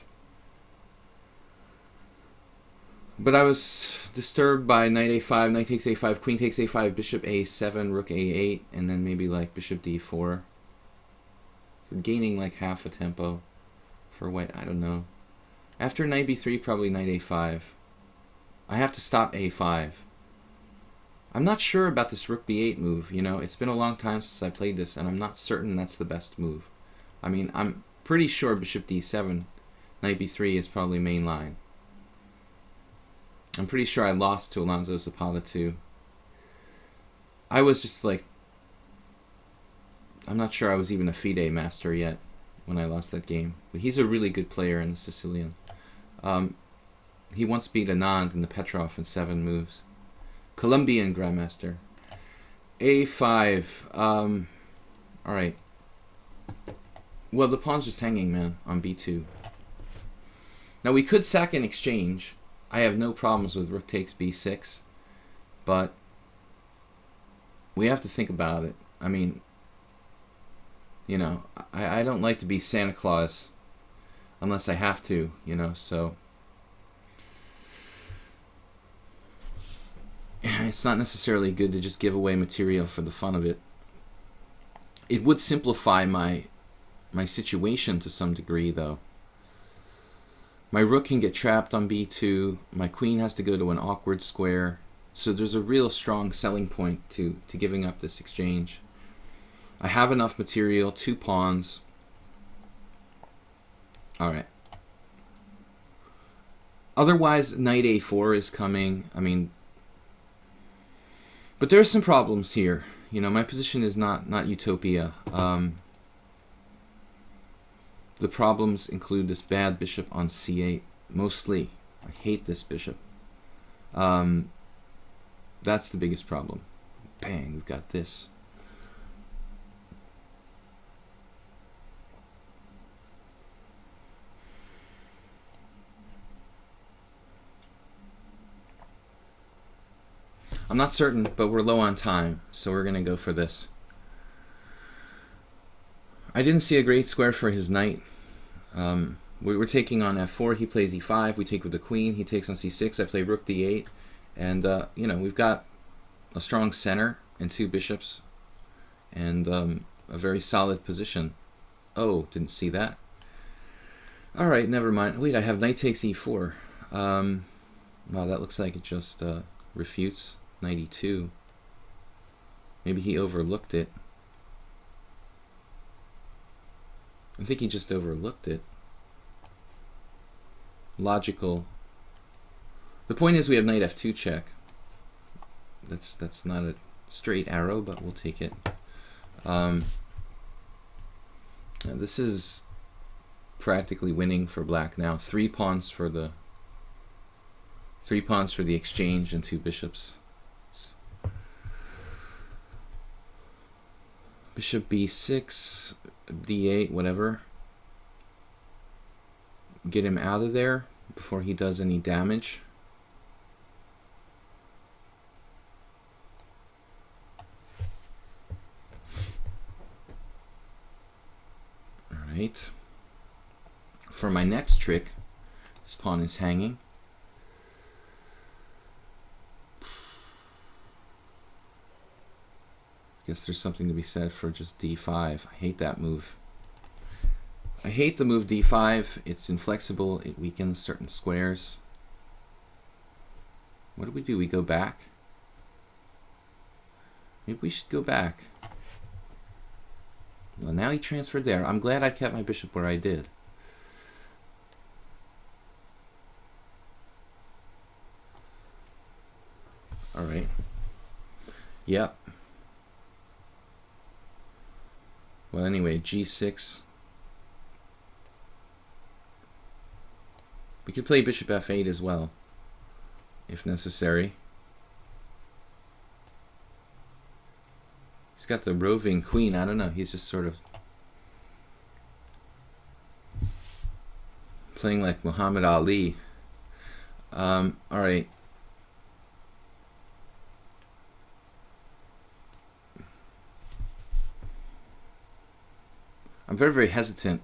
But I was disturbed by knight a5, knight takes a5, queen takes a5, bishop a7, rook a8, and then maybe like bishop d4. Gaining like half a tempo for white, I don't know. After knight b3, probably knight a5. I have to stop a5. I'm not sure about this rook b8 move, you know. It's been a long time since I played this, and I'm not certain that's the best move. I mean, I'm pretty sure bishop d7, knight b3 is probably main line. I'm pretty sure I lost to Alonso Zapata too. I was just like, I'm not sure I was even a FIDE master yet when I lost that game. But he's a really good player in the Sicilian. He once beat Anand in the Petrov in 7 moves. Colombian Grandmaster. a5. Alright. Well, the pawn's just hanging, man, on b2. Now, we could sack an exchange. I have no problems with rook takes b6. But we have to think about it. I mean, you know, I don't like to be Santa Claus unless I have to, you know, so it's not necessarily good to just give away material for the fun of it. It would simplify my situation to some degree, though. My rook can get trapped on b2. My queen has to go to an awkward square. So there's a real strong selling point to giving up this exchange. I have enough material, 2 pawns. Alright. Otherwise, knight a4 is coming. I mean, but there are some problems here. You know, my position is not utopia. The problems include this bad bishop on c8. Mostly. I hate this bishop. That's the biggest problem. Bang, we've got this. I'm not certain, but we're low on time, so we're going to go for this. I didn't see a great square for his knight. We're taking on f4, he plays e5, we take with the queen, he takes on c6, I play rook d8, and, you know, we've got a strong center and 2 bishops, and a very solid position. Oh, didn't see that. Alright, never mind. Wait, I have knight takes e4. Wow, that looks like it just refutes. Knight e2. Maybe he overlooked it. I think he just overlooked it. Logical. The point is we have knight f2 check. That's not a straight arrow, but we'll take it. This is practically winning for black now. 3 pawns for the exchange and 2 bishops. Bishop b6, d8, whatever. Get him out of there before he does any damage. Alright. for my next trick. This pawn is hanging. Guess there's something to be said for just d5. I hate that move. I hate the move d5. It's inflexible. It weakens certain squares. What do? We go back? Maybe we should go back. Well, now he transferred there. I'm glad I kept my bishop where I did. All right. Yep. Well, anyway, g6. We could play bishop f8 as well, if necessary. He's got the roving queen. I don't know. He's just sort of playing like Muhammad Ali. All right. I'm very, very hesitant.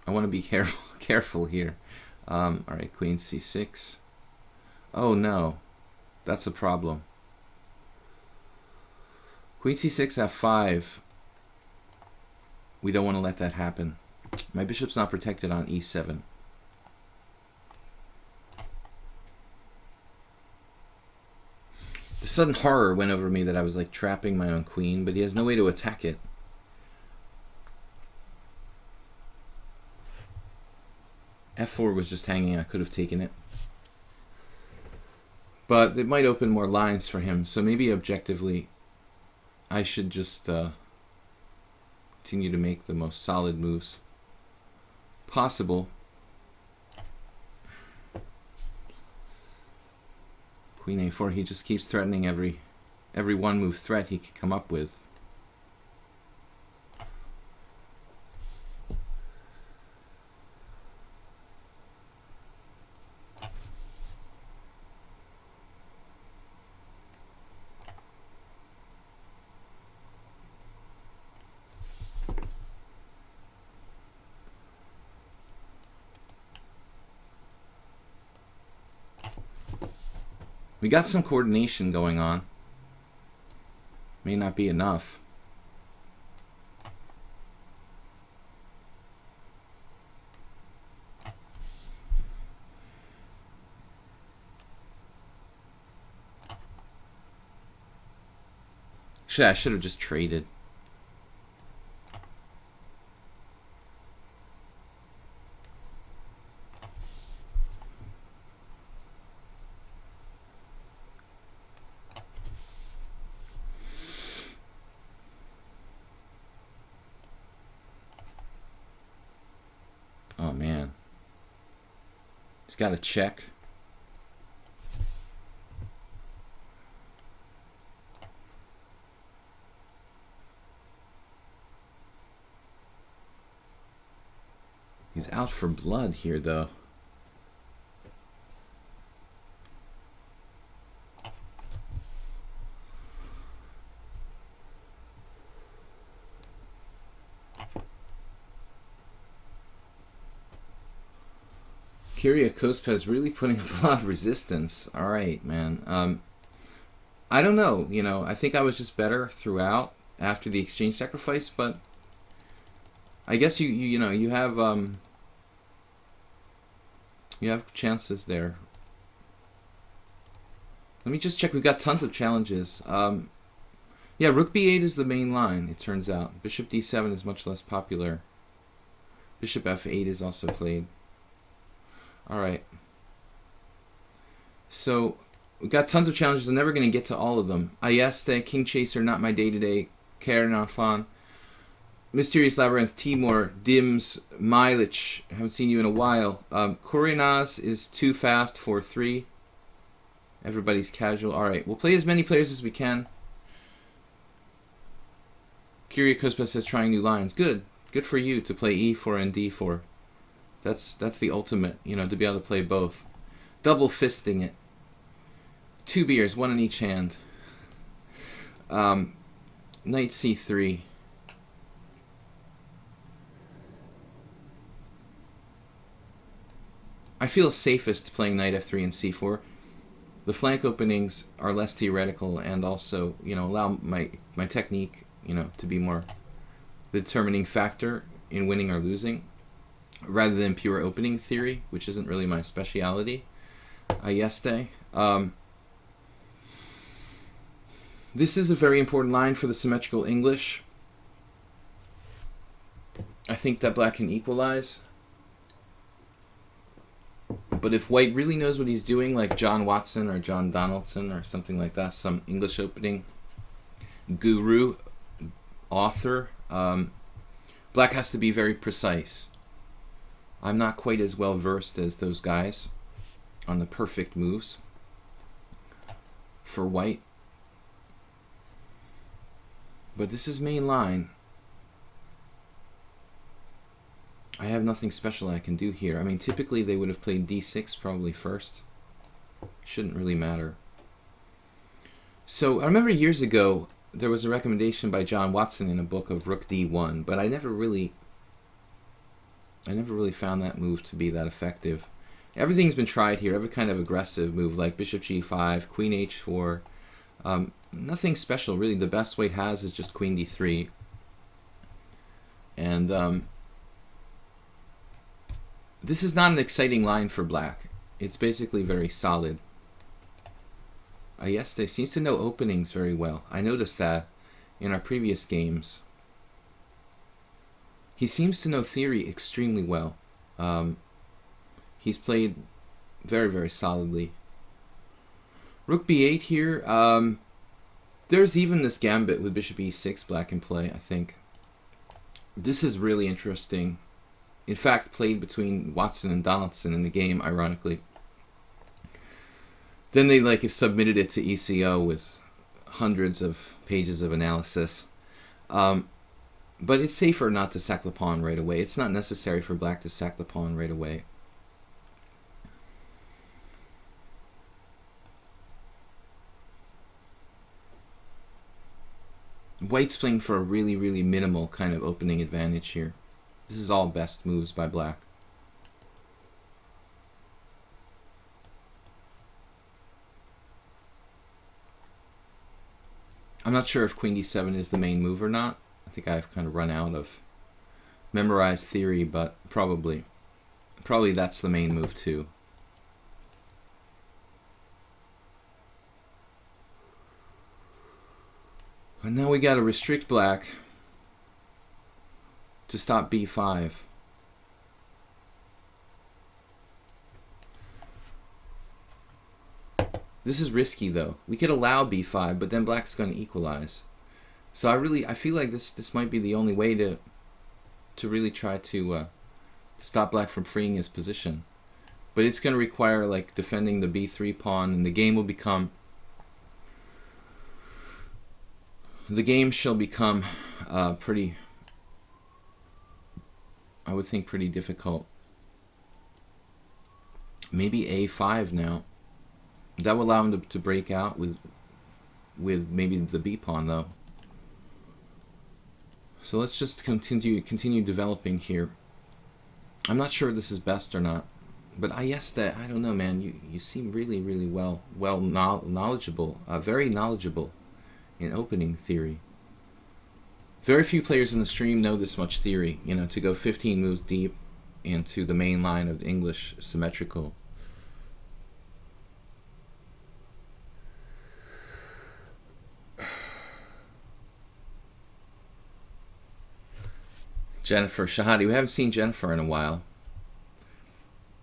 I want to be careful here. All right, queen c6. Oh no, that's a problem. Queen c6, f5. We don't want to let that happen. My bishop's not protected on e7. The sudden horror went over me that I was like trapping my own queen, but he has no way to attack it. f4 was just hanging. I could have taken it. But it might open more lines for him, so maybe objectively I should just continue to make the most solid moves possible. Queen a4, he just keeps threatening every one move threat he can come up with. We got some coordination going on. May not be enough. I should have just traded. Oh man. He's got a check. He's out for blood here, though. Kyrgios really putting up a lot of resistance. All right, man. I don't know. You know, I think I was just better throughout after the exchange sacrifice, but I guess you know you have chances there. Let me just check. We've got tons of challenges. Yeah, rook b8 is the main line, it turns out. Bishop d7 is much less popular. Bishop f8 is also played. Alright. So, we've got tons of challenges. I'm never going to get to all of them. Ayeste, King Chaser, Not My Day Today, Karen Alfan, Mysterious Labyrinth, Timur, Dims, Milich, haven't seen you in a while. Korinaz is too fast for 3. Everybody's casual. Alright, we'll play as many players as we can. Kyrgios says trying new lines. Good. Good for you to play e4 and d4. That's the ultimate, you know, to be able to play both. Double fisting it. 2 beers, 1 in each hand. Knight c3. I feel safest playing knight f3 and c4. The flank openings are less theoretical and also, allow my technique, to be more the determining factor in winning or losing, rather than pure opening theory, which isn't really my speciality. This is a very important line for the symmetrical English. I think that black can equalize. But if white really knows what he's doing, like John Watson or John Donaldson or something like that, some English opening guru, author, black has to be very precise. I'm not quite as well versed as those guys on the perfect moves for white. But this is main line. I have nothing special I can do here. I mean, typically they would have played d6 probably first. Shouldn't really matter. So I remember years ago there was a recommendation by John Watson in a book of rook d1, but I never really found that move to be that effective. Everything's been tried here, every kind of aggressive move like bishop g5, queen h4. Nothing special really. The best white has is just queen d3. And this is not an exciting line for black. It's basically very solid. Ayeste seems to know openings very well. I noticed that in our previous games. He seems to know theory extremely well. He's played very, very solidly. Rook b8 here. There's even this gambit with bishop e6 black in play, I think. This is really interesting. In fact, played between Watson and Donaldson in the game, ironically. Then they submitted it to ECO with hundreds of pages of analysis. But it's safer not to sack the pawn right away. It's not necessary for black to sack the pawn right away. White's playing for a really, really minimal kind of opening advantage here. This is all best moves by black. I'm not sure if queen d7 is the main move or not. I think I've kind of run out of memorized theory, but probably that's the main move too. And now we got to restrict black to stop b5. This is risky though. We could allow b5, but then black's going to equalize. So I feel like this might be the only way to really try to stop black from freeing his position. But it's going to require defending the b3 pawn, and the game shall become pretty, I would think, pretty difficult. Maybe a5 now. That will allow him to break out with maybe the b pawn though. So let's just continue developing here. I'm not sure this is best or not, but I don't know, man. You seem really, really knowledgeable, very knowledgeable in opening theory. Very few players in the stream know this much theory, to go 15 moves deep into the main line of the English symmetrical. Jennifer Shahadi. We haven't seen Jennifer in a while.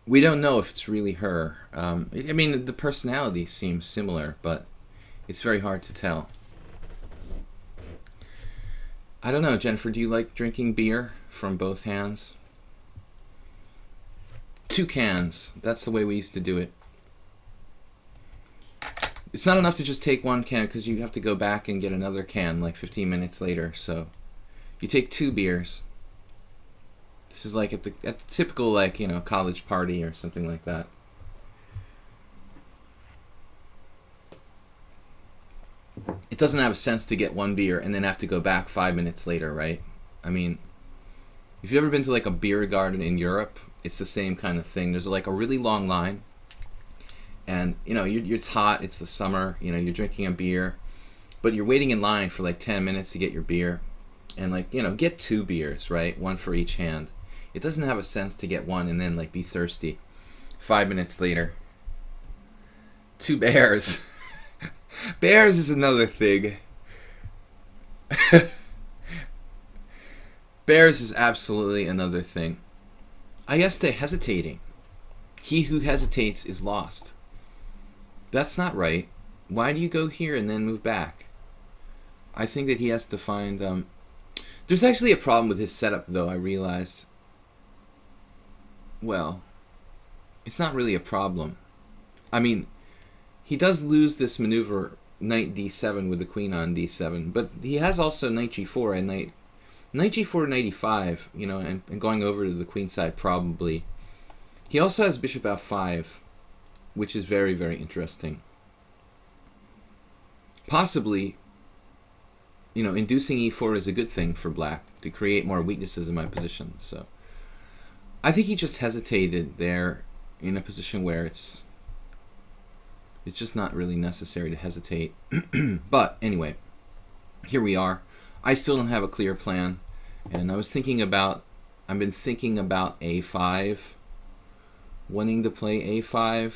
We don't know if it's really her. I mean, the personality seems similar, but it's very hard to tell. I don't know, Jennifer, do you like drinking beer from both hands? 2 cans. That's the way we used to do it. It's not enough to just take 1 can because you have to go back and get another can 15 minutes later. So you take 2 beers. This is at the typical college party or something like that. It doesn't have a sense to get 1 beer and then have to go back 5 minutes later, right? I mean, if you've ever been to a beer garden in Europe It's the same kind of thing. There's like a really long line, and you know, it's hot. It's the summer. You know, you're drinking a beer, but you're waiting in line for like 10 minutes to get your beer, and like, you know, get 2 beers, right? One for each hand. It doesn't have a sense to get one and then like be thirsty 5 minutes later. 2 bears. Bears is another thing. Bears is absolutely another thing. I guess they're hesitating. He who hesitates is lost. That's not right. Why do you go here and then move back? I think that he has to find... There's actually a problem with his setup, though, I realized. Well, it's not really a problem. I mean, he does lose this maneuver, knight d7 with the queen on d7, but he has also knight g4 and knight g4, knight e5, you know, and going over to the queen side probably. He also has bishop f5, which is very, very interesting. Possibly, you know, inducing e4 is a good thing for black to create more weaknesses in my position. So I think he just hesitated there in a position where it's just not really necessary to hesitate. But anyway, here we are. I still don't have a clear plan, and I've been thinking about a5, wanting to play a5,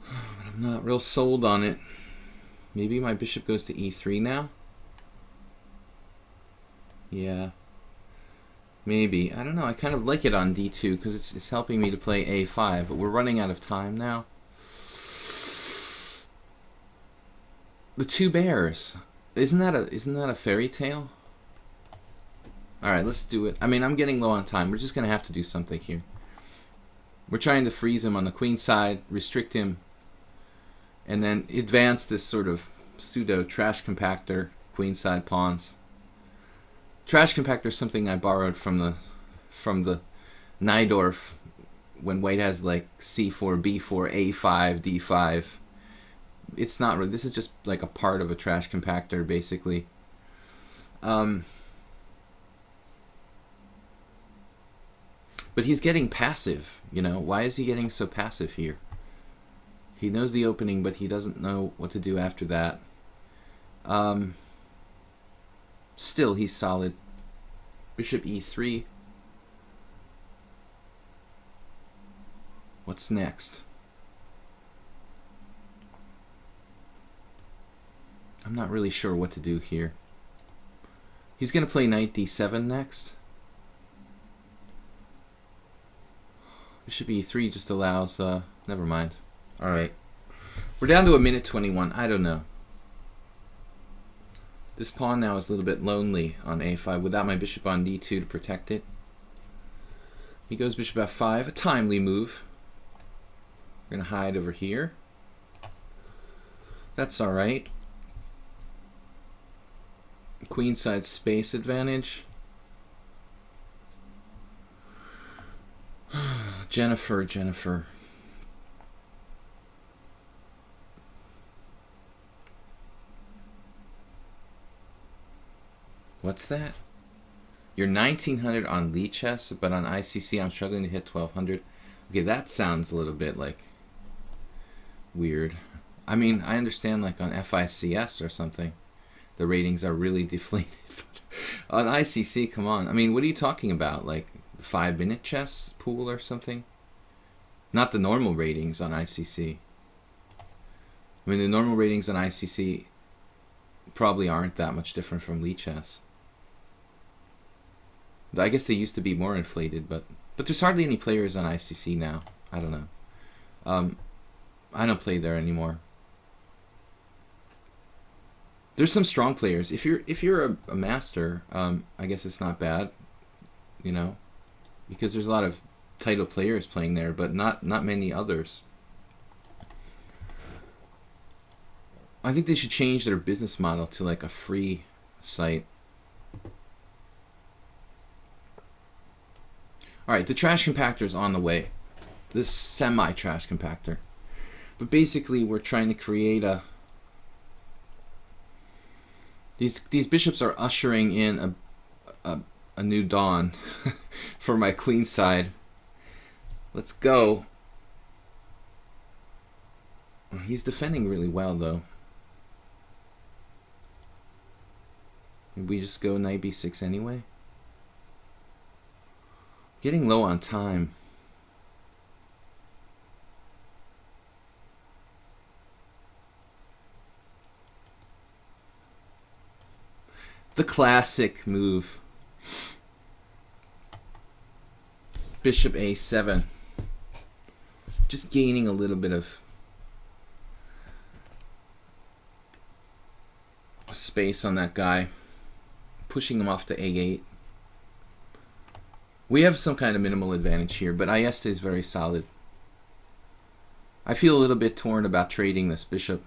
but I'm not real sold on it. Maybe my bishop goes to e3 now? Yeah. Maybe. I don't know. I kind of like it on d2 because it's helping me to play a5, but we're running out of time now. The 2 bears. Isn't that a fairy tale? All right, let's do it. I mean, I'm getting low on time. We're just going to have to do something here. We're trying to freeze him on the queen side, restrict him, and then advance this sort of pseudo trash compactor queen side pawns. Trash compactor is something I borrowed from the Najdorf when white has like c4, b4, a5, d5. It's not really. This is just like a part of a trash compactor, basically. But he's getting passive, you know. Why is he getting so passive here? He knows the opening, but he doesn't know what to do after that. Still, he's solid. Bishop e3. What's next? I'm not really sure what to do here. He's going to play knight d7 next. Bishop e3 just allows... never mind. Alright. We're down to 1:21. I don't know. This pawn now is a little bit lonely on a5 without my bishop on d2 to protect it. He goes bishop f5, a timely move. We're going to hide over here. That's alright. Queenside space advantage. Jennifer. What's that? You're 1900 on Lichess, but on ICC I'm struggling to hit 1200. Okay, that sounds a little bit like weird. I mean, I understand like on FICS or something, the ratings are really deflated. On ICC, come on. I mean, what are you talking about? Like the 5-minute chess pool or something? Not the normal ratings on ICC. I mean, the normal ratings on ICC probably aren't that much different from Lichess. I guess they used to be more inflated, but there's hardly any players on ICC now. I don't know. I don't play there anymore. There's some strong players. If you're a master, I guess it's not bad, you know, because there's a lot of title players playing there, but not many others. I think they should change their business model to like a free site. Alright, the trash compactor is on the way. This semi-trash compactor. But basically we're trying to create a... These bishops are ushering in a a new dawn for my queen side. Let's go. He's defending really well, though. We just go knight b6 anyway. Getting low on time. The classic move. Bishop a7. Just gaining a little bit of space on that guy. Pushing him off to a8. We have some kind of minimal advantage here, but Ayeste is very solid. I feel a little bit torn about trading this bishop.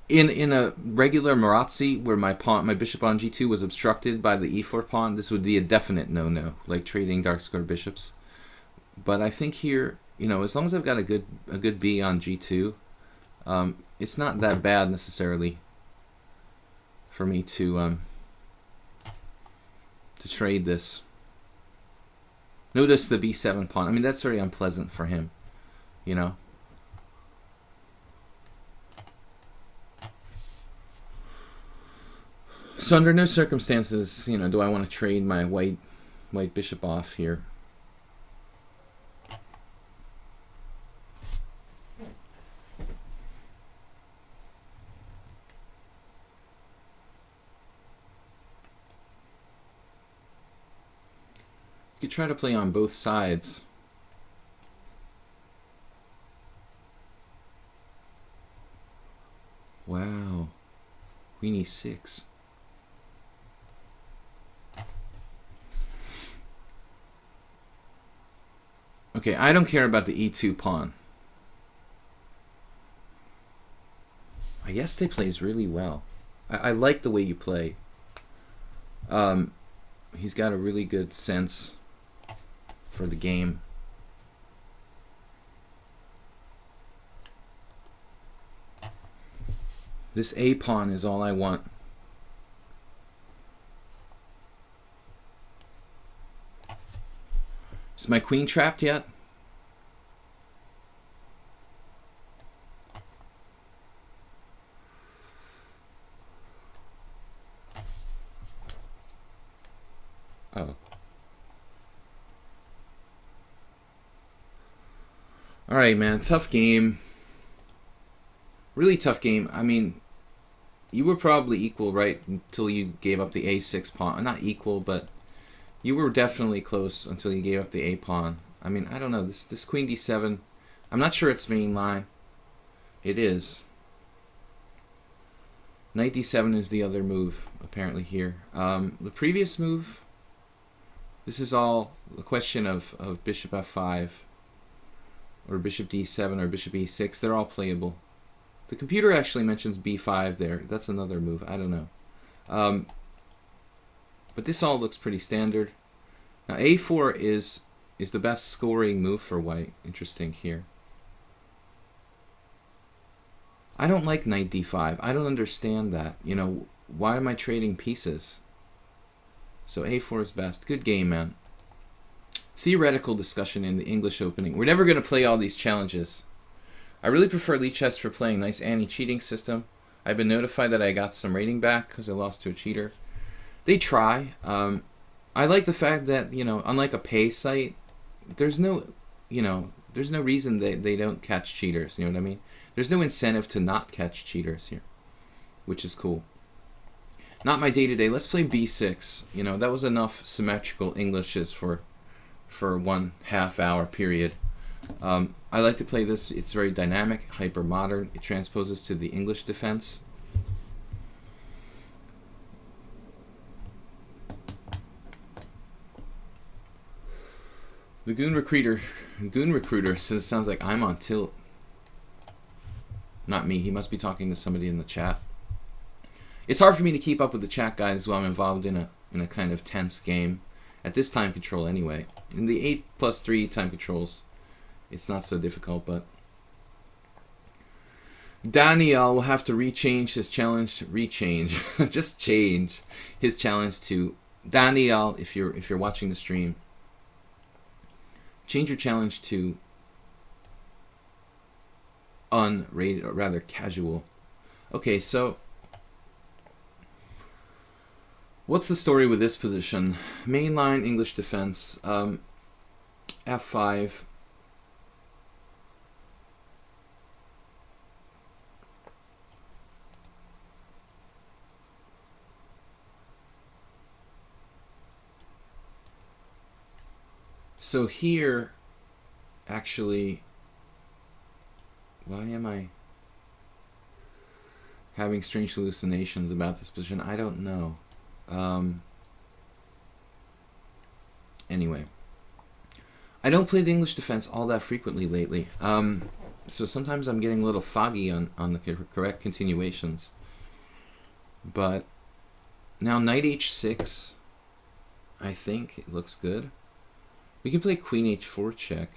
In a regular Marazzi, where my bishop on g2 was obstructed by the e4 pawn, this would be a definite no-no, like trading dark square bishops. But I think here, you know, as long as I've got a good b on g2, it's not that bad necessarily for me to trade this. Notice the b7 pawn. I mean, that's very unpleasant for him, you know. So under no circumstances, you know, do I want to trade my white bishop off here. You could try to play on both sides. Wow. Queen e6. Okay, I don't care about the e2 pawn. Ayeste plays really well. I like the way you play. He's got a really good sense for the game. This a pawn is all I want. Is my queen trapped yet? Oh. Alright, man. Tough game. Really tough game. I mean, you were probably equal, right? Until you gave up the a6 pawn. Not equal, but you were definitely close until you gave up the a pawn. I mean, I don't know. This queen d7, I'm not sure it's main line. It is. Knight d7 is the other move, apparently, here. The previous move, this is all a question of bishop f5, or bishop d7, or bishop e6. They're all playable. The computer actually mentions b5 there. That's another move. I don't know. But this all looks pretty standard. Now a4 is the best scoring move for white. Interesting here. I don't like knight d5. I don't understand that. You know, why am I trading pieces? So a4 is best. Good game, man. Theoretical discussion in the English opening. We're never going to play all these challenges. I really prefer Lichess for playing nice anti-cheating system. I've been notified that I got some rating back because I lost to a cheater. They try. I like the fact that, you know, unlike a pay site, there's no, you know, there's no reason they don't catch cheaters. You know what I mean? There's no incentive to not catch cheaters here, which is cool. Not my day-to-day. Let's play b6. You know, that was enough symmetrical Englishes for 1/2 hour period. I like to play this. It's very dynamic, hyper modern. It transposes to the English defense. The Goon Recruiter says, sounds like I'm on tilt. Not me. He must be talking to somebody in the chat. It's hard for me to keep up with the chat guys while I'm involved in a kind of tense game. At this time control anyway. In the 8+3 time controls, it's not so difficult, but Daniel will have to rechange his challenge. Just change his challenge to Daniel. If you're watching the stream, change your challenge to unrated, or rather casual. Okay, so what's the story with this position? Mainline English defense. F5. So here, actually, why am I having strange hallucinations about this position? I don't know. Anyway, I don't play the English defense all that frequently lately. So sometimes I'm getting a little foggy on the correct continuations. But now knight h6, I think it looks good. We can play queen h4 check,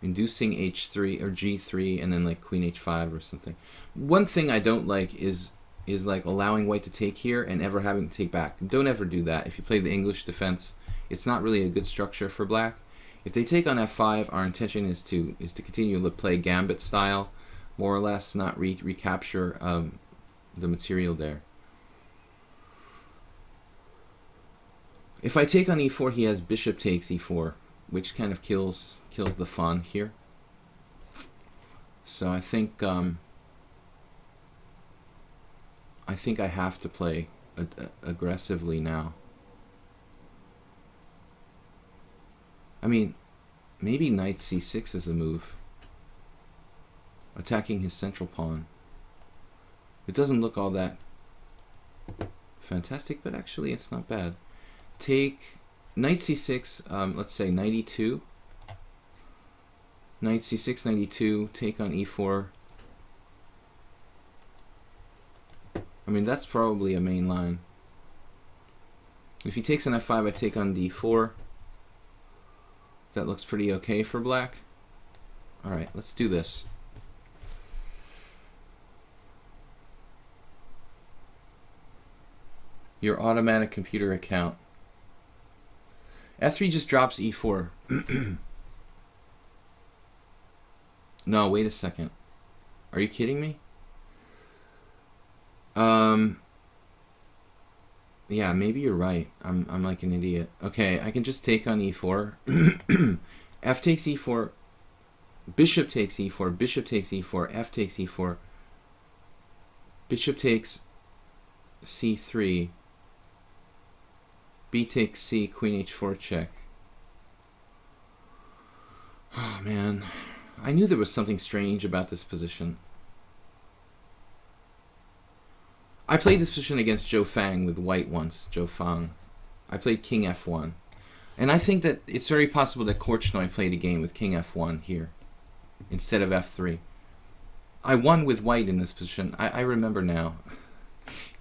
inducing h3 or g3, and then like queen h5 or something. One thing I don't like is like allowing white to take here and ever having to take back. Don't ever do that. If you play the English defense, it's not really a good structure for black. If they take on f5, our intention is to continue to play gambit style, more or less, not recapture the material there. If I take on e4, he has bishop takes e4, which kind of kills the fun here. So I think I have to play aggressively now. I mean, maybe knight c6 is a move, attacking his central pawn. It doesn't look all that fantastic, but actually it's not bad. Take knight c6, let's say knight e2. Knight c6, knight e2, take on e4. I mean, that's probably a main line. If he takes on f5, I take on d4. That looks pretty okay for black. Alright, let's do this. Your automatic computer account. F3 just drops e4. No, wait a second. Are you kidding me? Yeah, maybe you're right. I'm like an idiot. Okay, I can just take on e4. F takes e4. Bishop takes e4. Bishop takes e4. F takes e4. Bishop takes c3. B takes c. Queen h4 check. Oh man, I knew there was something strange about this position. I played this position against Zhou Fang with white once, Zhou Fang. I played king f1. And I think that it's very possible that Korchnoi played a game with king f1 here instead of f3. I won with white in this position. I remember now.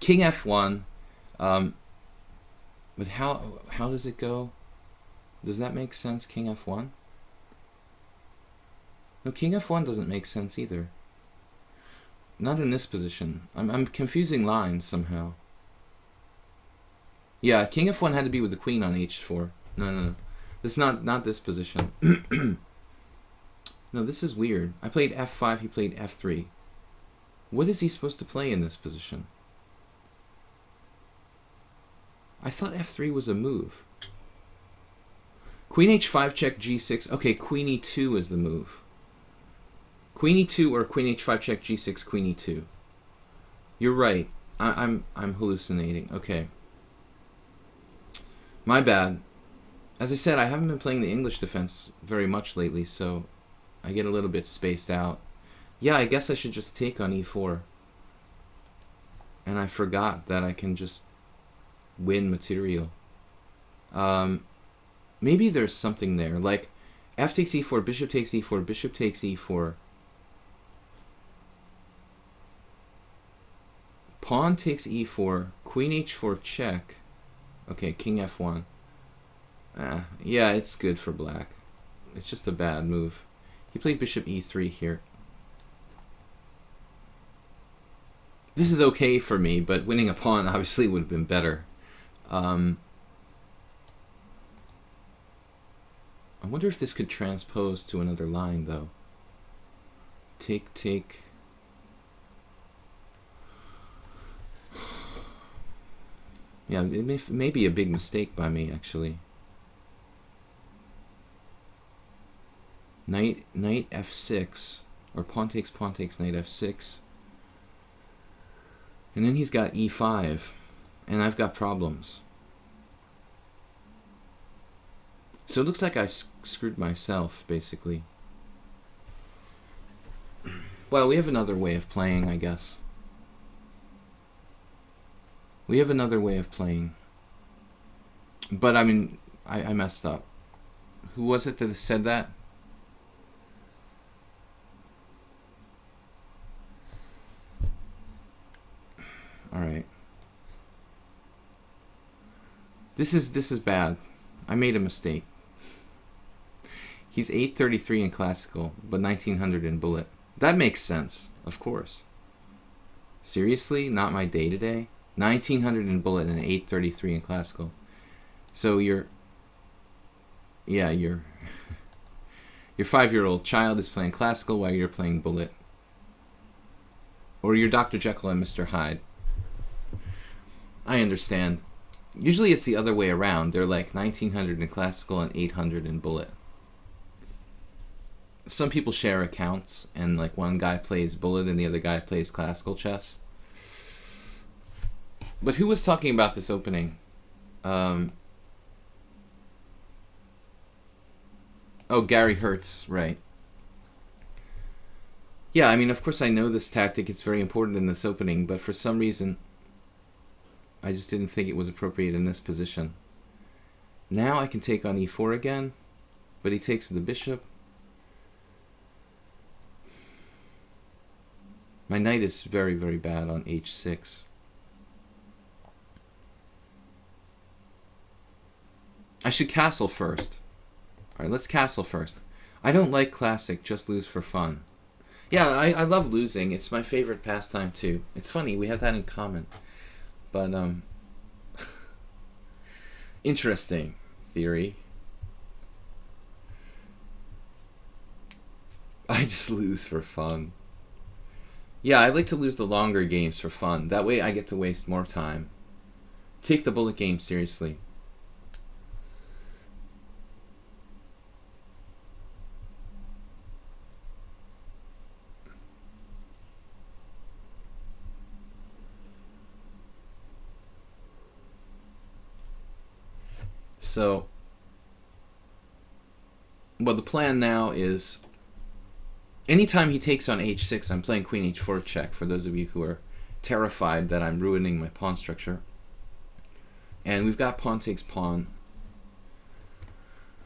King f1. But how does it go? Does that make sense, king f1? No, king f1 doesn't make sense either. Not in this position. I'm confusing lines somehow. Yeah, king f1 had to be with the queen on h4. No. This is not this position. No, this is weird. I played f5, he played f3. What is he supposed to play in this position? I thought f3 was a move. Queen h5 check g6. Okay, queen e2 is the move. Queen e2 or queen h5 check g6, queen e2. You're right. I'm hallucinating. Okay. My bad. As I said, I haven't been playing the English defense very much lately, so I get a little bit spaced out. Yeah, I guess I should just take on e4. And I forgot that I can just win material. Maybe there's something there. Like, f takes e4, bishop takes e4, bishop takes e4. Pawn takes e4, queen h4 check. Okay, king f1. Yeah, it's good for black. It's just a bad move. He played bishop e3 here. This is okay for me, but winning a pawn obviously would have been better. I wonder if this could transpose to another line, though. Take, take. Yeah, it may be a big mistake by me, actually. Knight f6, or pawn takes, knight f6. And then he's got e5, and I've got problems. So it looks like I screwed myself, basically. Well, we have another way of playing, I guess. We have another way of playing. But, I mean, I messed up. Who was it that said that? Alright. This is bad. I made a mistake. He's 833 in classical, but 1900 in bullet. That makes sense, of course. Seriously? Not my day-to-day? 1900 in bullet and 833 in classical. So your 5-year-old child is playing classical while you're playing bullet. Or you're Dr. Jekyll and Mr. Hyde. I understand. Usually it's the other way around. They're like 1900 in classical and 800 in bullet. Some people share accounts, and like one guy plays bullet and the other guy plays classical chess. But who was talking about this opening? Oh, Gary Hertz, right. Yeah, I mean, of course I know this tactic. It's very important in this opening, but for some reason, I just didn't think it was appropriate in this position. Now I can take on e4 again, but he takes with the bishop. My knight is very, very bad on h6. I should castle first. Alright, let's castle first. I don't like classic, just lose for fun. Yeah, I love losing. It's my favorite pastime too. It's funny, we have that in common. But, interesting theory. I just lose for fun. Yeah, I like to lose the longer games for fun. That way I get to waste more time. Take the bullet game seriously. So, well, the plan now is, anytime he takes on h6, I'm playing queen h4 check, for those of you who are terrified that I'm ruining my pawn structure. And we've got pawn takes pawn,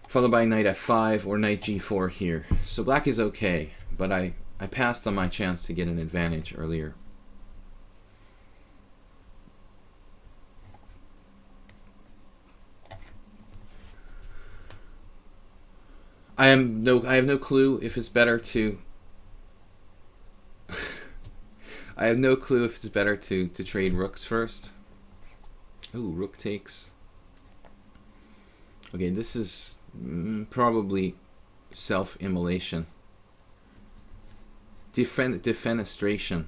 followed by knight f5 or knight g4 here. So black is okay, but I passed on my chance to get an advantage earlier. I have no clue if it's better to I have no clue if it's better to trade rooks first. Ooh, rook takes. Okay, this is probably self-immolation. Defenestration.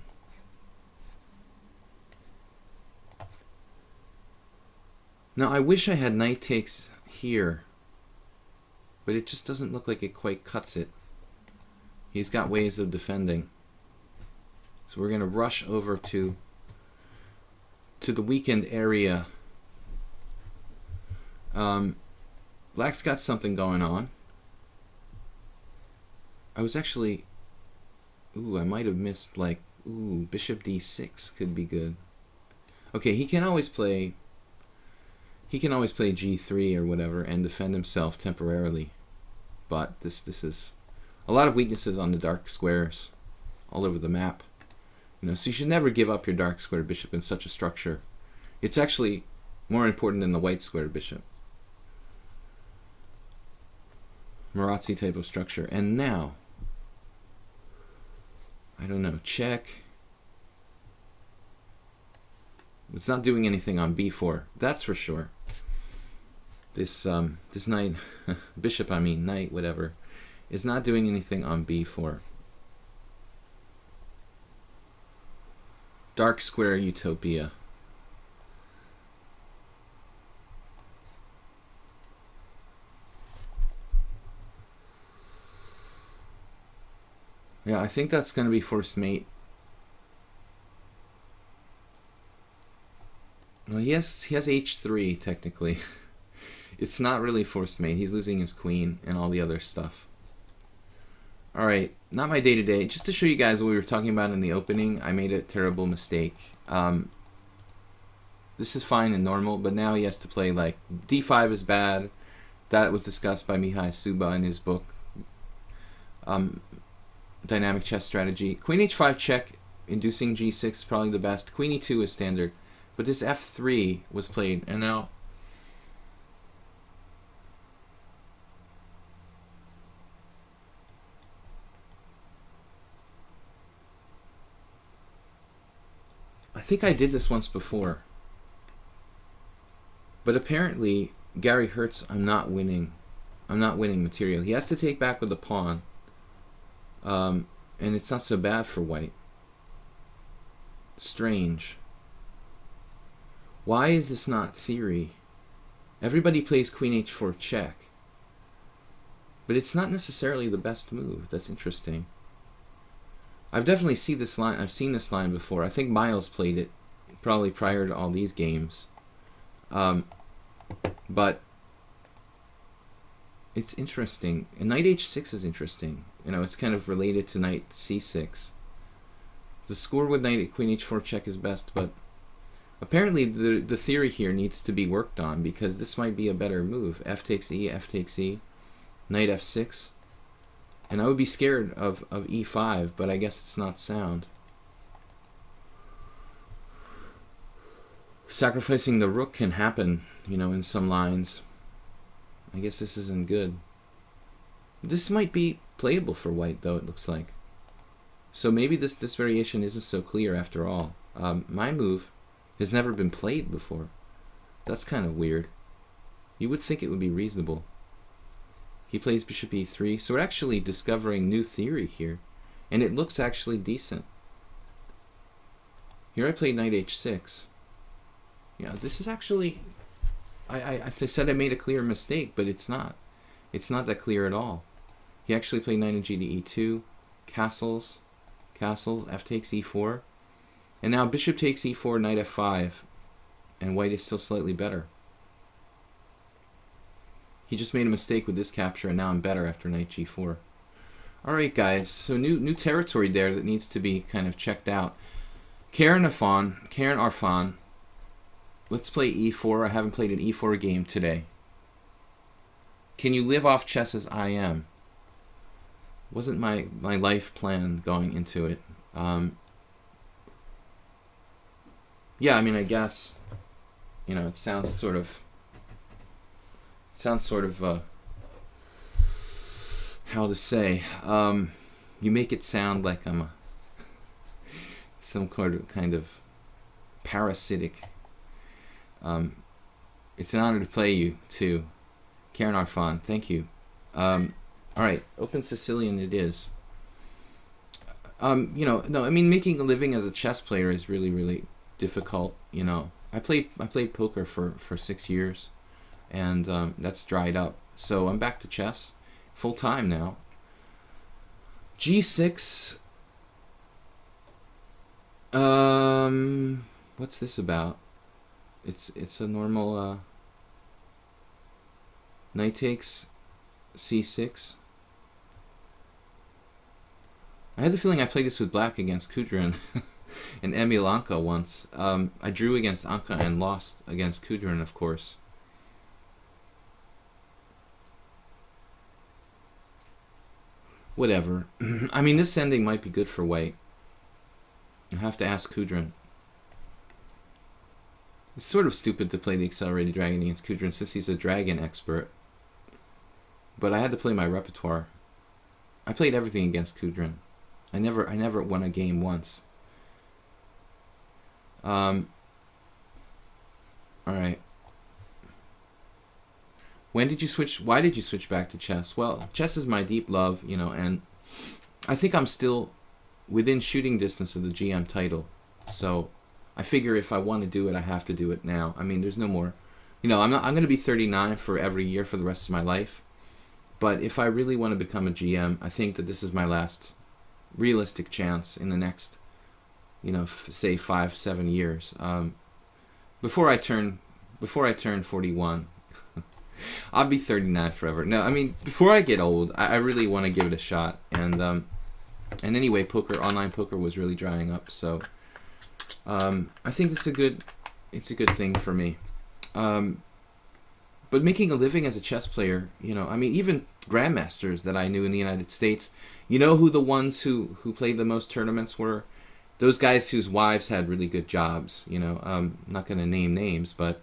Now, I wish I had knight takes here, but it just doesn't look like it quite cuts it. He's got ways of defending. So we're going to rush over to the weakened area. Black's got something going on. I was actually... Ooh, I might have missed, like... Ooh, bishop d6 could be good. Okay, he can always play g3 or whatever and defend himself temporarily. But this is a lot of weaknesses on the dark squares all over the map. You know, so you should never give up your dark square bishop in such a structure. It's actually more important than the white square bishop. Marazzi type of structure. And now, I don't know, check. It's not doing anything on b4. That's for sure. This knight, bishop, I mean, knight, whatever, is not doing anything on b4. Dark square utopia. Yeah, I think that's going to be forced mate. Well, he has h3 technically. It's not really forced mate. He's losing his queen and all the other stuff. Alright, not my day-to-day. Just to show you guys what we were talking about in the opening, I made a terrible mistake. This is fine and normal, but now he has to play like d5 is bad. That was discussed by Mihai Suba in his book, Dynamic Chess Strategy. Queen h5 check, inducing g6 is probably the best. Queen e2 is standard. But this f3 was played, and now I think I did this once before. But apparently, Gary Hertz, I'm not winning. I'm not winning material. He has to take back with the pawn. And it's not so bad for white. Strange. Why is this not theory? Everybody plays queen h4 check. But it's not necessarily the best move. That's interesting. I've definitely seen this line. I've seen this line before. I think Miles played it probably prior to all these games. But it's interesting. And knight h6 is interesting. You know, it's kind of related to knight c6. The score with knight at queen h4 check is best, but apparently the theory here needs to be worked on, because this might be a better move. F takes e, knight f6. And I would be scared of e5, but I guess it's not sound. Sacrificing the rook can happen, you know, in some lines. I guess this isn't good. This might be playable for white, though, it looks like. So maybe this variation isn't so clear after all. My move has never been played before. That's kind of weird. You would think it would be reasonable. He plays bishop e3, so we're actually discovering new theory here. And it looks actually decent. Here I played knight h6. Yeah, this is actually... I said I made a clear mistake, but it's not. It's not that clear at all. He actually played knight and g to e2, castles, f takes e4, and now bishop takes e4, knight f5, and white is still slightly better. He just made a mistake with this capture, and now I'm better after knight g4. Alright guys, so new territory there that needs to be kind of checked out. Karen Arfan, let's play e4. I haven't played an e4 game today. Can you live off chess as I am? Wasn't my life plan going into it. Yeah, I mean, I guess, you know, it sounds sort of how to say, you make it sound like I'm some kind of parasitic. It's an honor to play you too, Karen Arfan. Thank you. All right, Open Sicilian it is. You know, no, I mean, making a living as a chess player is really difficult. You know, I played poker for 6 years, and that's dried up. So I'm back to chess, full time now. G6. What's this about? It's a normal knight takes c6. I had the feeling I played this with black against Kudrin and Emil Anka once. I drew against Anka and lost against Kudrin, of course. Whatever. I mean, this ending might be good for white. I have to ask Kudrin. It's sort of stupid to play the Accelerated Dragon against Kudrin since he's a dragon expert. But I had to play my repertoire. I played everything against Kudrin. I never won a game once. All right. When did you switch? Why did you switch back to chess? Well, chess is my deep love, you know, and I think I'm still within shooting distance of the GM title. So I figure if I want to do it, I have to do it now. I mean, there's no more, you know, I'm going to be 39 for every year for the rest of my life. But if I really want to become a GM, I think that this is my last realistic chance in the next, you know, say 5-7 years. Before I turn 41, I'll be 39 forever. No, I mean, before I get old, I really want to give it a shot. And anyway, online poker was really drying up, so I think it's a good thing for me. But making a living as a chess player, you know, I mean, even grandmasters that I knew in the United States, you know who the ones who played the most tournaments were? Those guys whose wives had really good jobs, you know. I'm not going to name names, but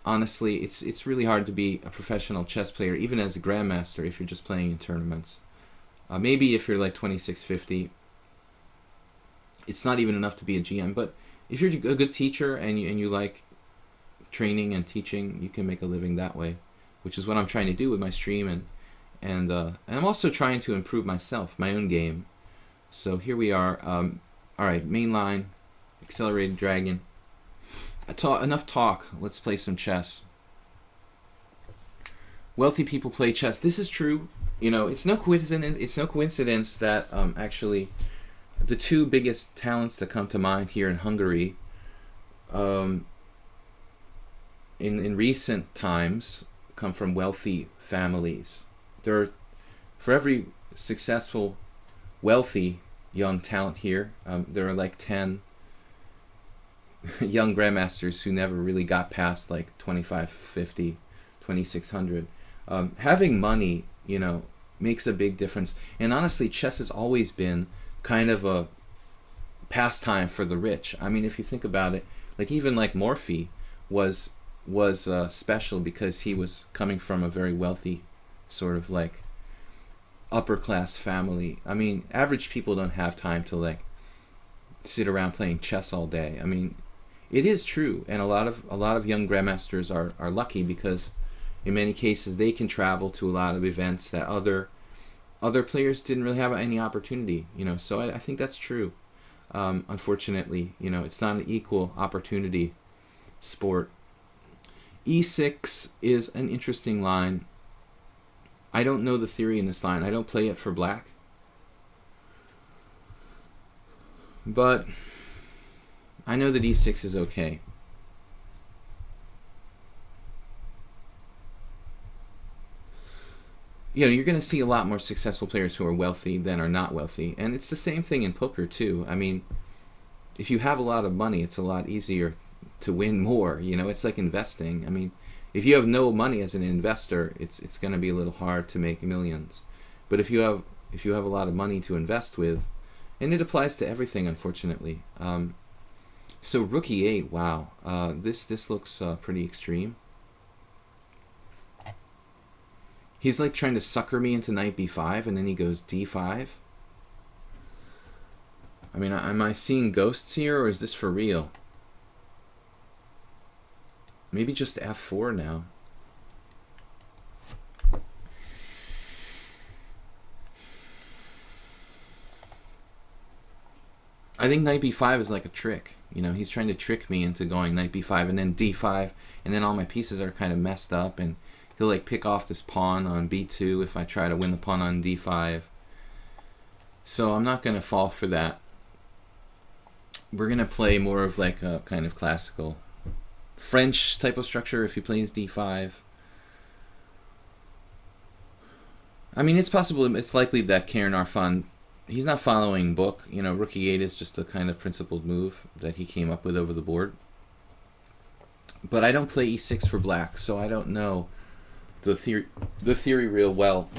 honestly, it's really hard to be a professional chess player, even as a grandmaster, if you're just playing in tournaments. Maybe if you're like 2650, it's not even enough to be a GM. But if you're a good teacher and you like training and teaching, you can make a living that way, which is what I'm trying to do with my stream, and I'm also trying to improve myself, my own game. So here we are. All right, main line, accelerated dragon. Enough talk. Let's play some chess. Wealthy people play chess. This is true. You know, it's no coincidence that actually the two biggest talents that come to mind here in Hungary in recent times come from wealthy families. For every successful, wealthy young talent here, there are like 10 young grandmasters who never really got past like 2550, 2600. Having money, you know, makes a big difference. And honestly, chess has always been kind of a pastime for the rich. I mean, if you think about it, like even like Morphy was special because he was coming from a very wealthy sort of like upper class family. I mean, average people don't have time to like sit around playing chess all day. I mean, it is true, and a lot of young grandmasters are lucky because in many cases they can travel to a lot of events that other players didn't really have any opportunity, you know. So I think that's true. Unfortunately, you know, it's not an equal opportunity sport. E6 is an interesting line. I don't know the theory in this line. I don't play it for black. But I know that E6 is okay. You know, you're going to see a lot more successful players who are wealthy than are not wealthy. And it's the same thing in poker, too. I mean, if you have a lot of money, it's a lot easier to win more. You know, it's like investing. I mean, if you have no money as an investor, it's going to be a little hard to make millions. But if you have a lot of money to invest with, and it applies to everything, unfortunately. So rook e8, wow. This looks pretty extreme. He's like trying to sucker me into knight b5, and then he goes d5. I mean, am I seeing ghosts here, or is this for real? Maybe just f4 now. I think knight b5 is like a trick. You know, he's trying to trick me into going knight b5 and then d5, and then all my pieces are kind of messed up, and he'll like pick off this pawn on b2 if I try to win the pawn on d5. So I'm not going to fall for that. We're going to play more of like a kind of classical French type of structure if he plays d5. I mean, it's possible, it's likely that Karen Arfan, he's not following book. You know, rook e8 is just a kind of principled move that he came up with over the board. But I don't play e6 for black, so I don't know the theory real well.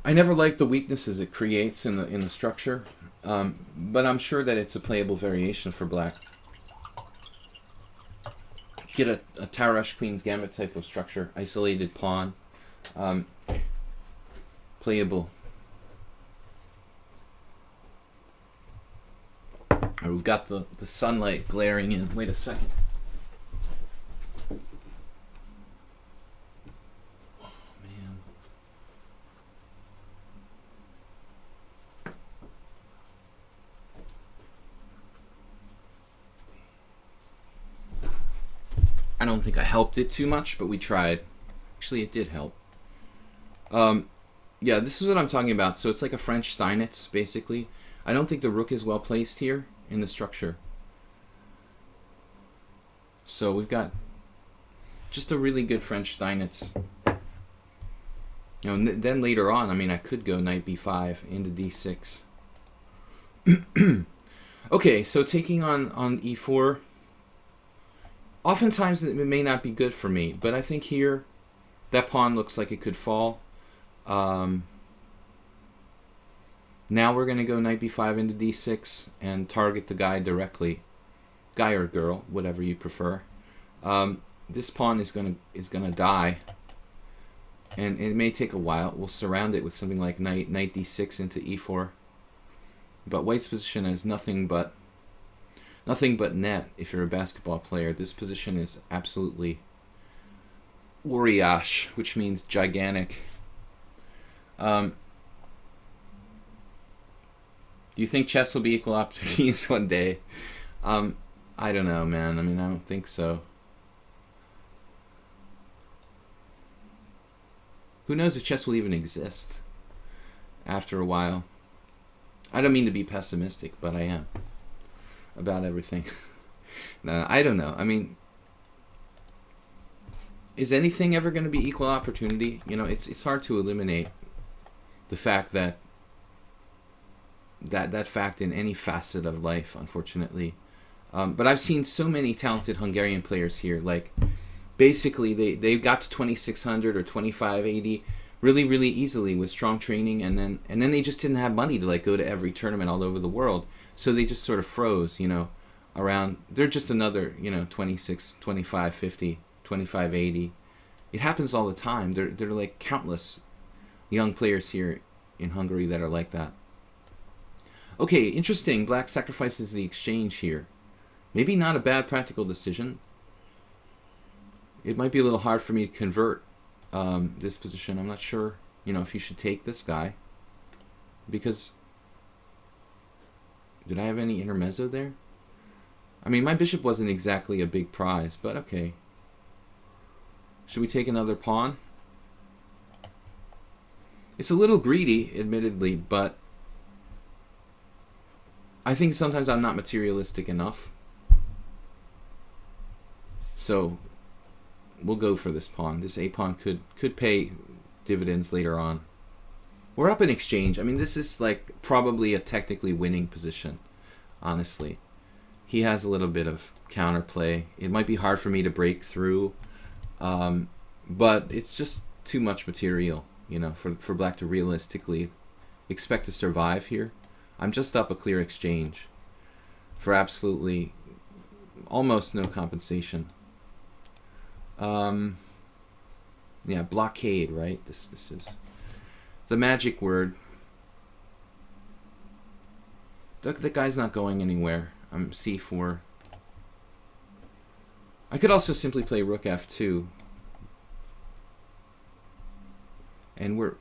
I never liked the weaknesses it creates in the structure, but I'm sure that it's a playable variation for black. Get a Tarash Queen's Gambit type of structure, isolated pawn, playable. We've got the sunlight glaring in. Wait a second. Oh, man. I don't think I helped it too much, but we tried. Actually, it did help. Yeah, this is what I'm talking about. So it's like a French Steinitz, basically. I don't think the rook is well placed here in the structure. So we've got just a really good French Steinitz. You know, then later on, I mean, I could go knight b5 into d6. Okay, so taking on e4. Oftentimes it may not be good for me, but I think here that pawn looks like it could fall. Now we're going to go knight b5 into d6 and target the guy directly. Guy or girl, whatever you prefer. This pawn is going to die, and it may take a while. We'll surround it with something like knight d6 into e4. But white's position is nothing but net. If you're a basketball player, this position is absolutely Uriash, which means gigantic. Do you think chess will be equal opportunities one day? I don't know, man. I mean, I don't think so. Who knows if chess will even exist after a while? I don't mean to be pessimistic, but I am about everything. No, I don't know. I mean, is anything ever going to be equal opportunity? You know, it's hard to eliminate the fact that fact in any facet of life, unfortunately. But I've seen so many talented Hungarian players here. Like, basically, they got to 2600 or 2580 really easily with strong training, and then they just didn't have money to like go to every tournament all over the world. So they just sort of froze, you know, around. They're just another, you know, 26, 2550, 2580. It happens all the time. There are like countless young players here in Hungary that are like that. Okay, interesting. Black sacrifices the exchange here. Maybe not a bad practical decision. It might be a little hard for me to convert this position. I'm not sure, you know, if you should take this guy. Because, did I have any intermezzo there? I mean, my bishop wasn't exactly a big prize, but okay. Should we take another pawn? It's a little greedy, admittedly, but I think sometimes I'm not materialistic enough. So we'll go for this pawn. This a pawn could pay dividends later on. We're up in exchange. I mean, this is like probably a technically winning position, honestly. He has a little bit of counterplay. It might be hard for me to break through, but it's just too much material, you know, for black to realistically expect to survive here. I'm just up a clear exchange for absolutely almost no compensation. Yeah, blockade, right? This is the magic word. The guy's not going anywhere. I'm c4. I could also simply play rook f2. And we're...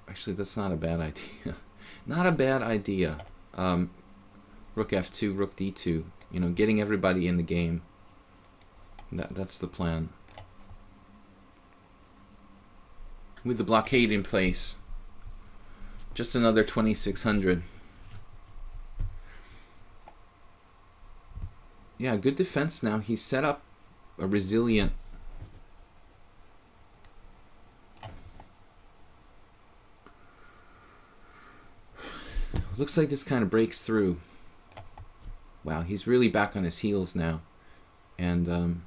Actually, that's not a bad idea. Not a bad idea. Rook f2, rook d2. You know, getting everybody in the game. That's the plan. With the blockade in place. Just another 2600. Yeah, good defense now. He's set up a resilient... Looks like this kind of breaks through. Wow, he's really back on his heels now. And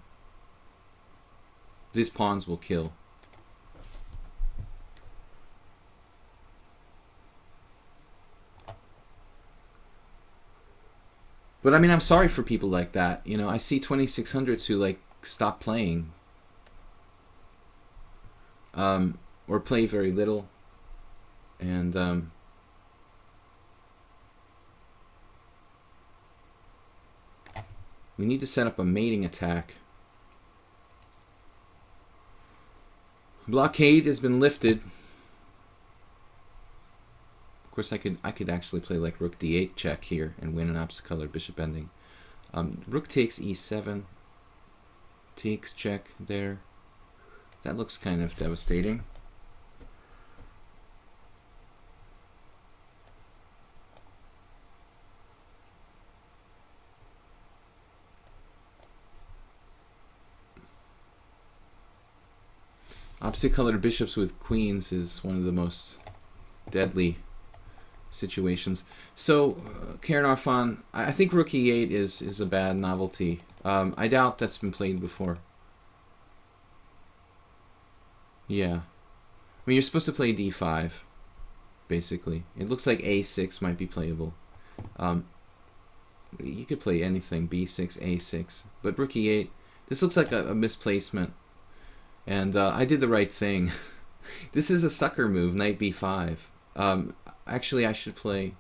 these pawns will kill. But I mean, I'm sorry for people like that. You know, I see 2600s who like stop playing. Or play very little. And We need to set up a mating attack. Blockade has been lifted. Of course, I could actually play like rook d8 check here and win an opposite color bishop ending. Rook takes e7. Takes check there. That looks kind of devastating. Opposite colored bishops with queens is one of the most deadly situations. So, Karen Arfan, I think rook e8 is a bad novelty. I doubt that's been played before. Yeah. I mean, you're supposed to play d5, basically. It looks like a6 might be playable. You could play anything, b6, a6. But rook e8, this looks like a misplacement. And I did the right thing. This is a sucker move, knight b5. Actually, I should play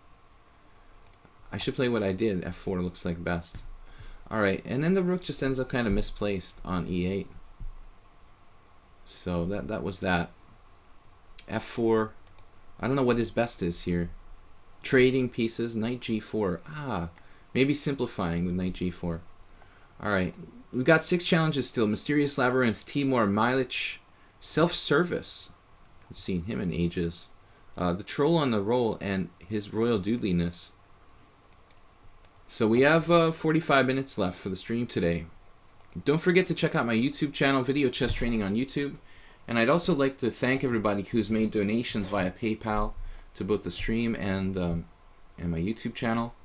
what I did. f4 looks like best. All right, and then the rook just ends up kind of misplaced on e8. So that was that. f4. I don't know what his best is here. Trading pieces, knight g4. Maybe simplifying with knight g4. All right. We've got 6 challenges still. Mysterious Labyrinth, Timur Milic, Self-Service. Haven't seen him in ages. The Troll on the Roll, and his Royal Doodliness. So we have 45 minutes left for the stream today. Don't forget to check out my YouTube channel, Video Chess Training on YouTube. And I'd also like to thank everybody who's made donations via PayPal to both the stream and my YouTube channel.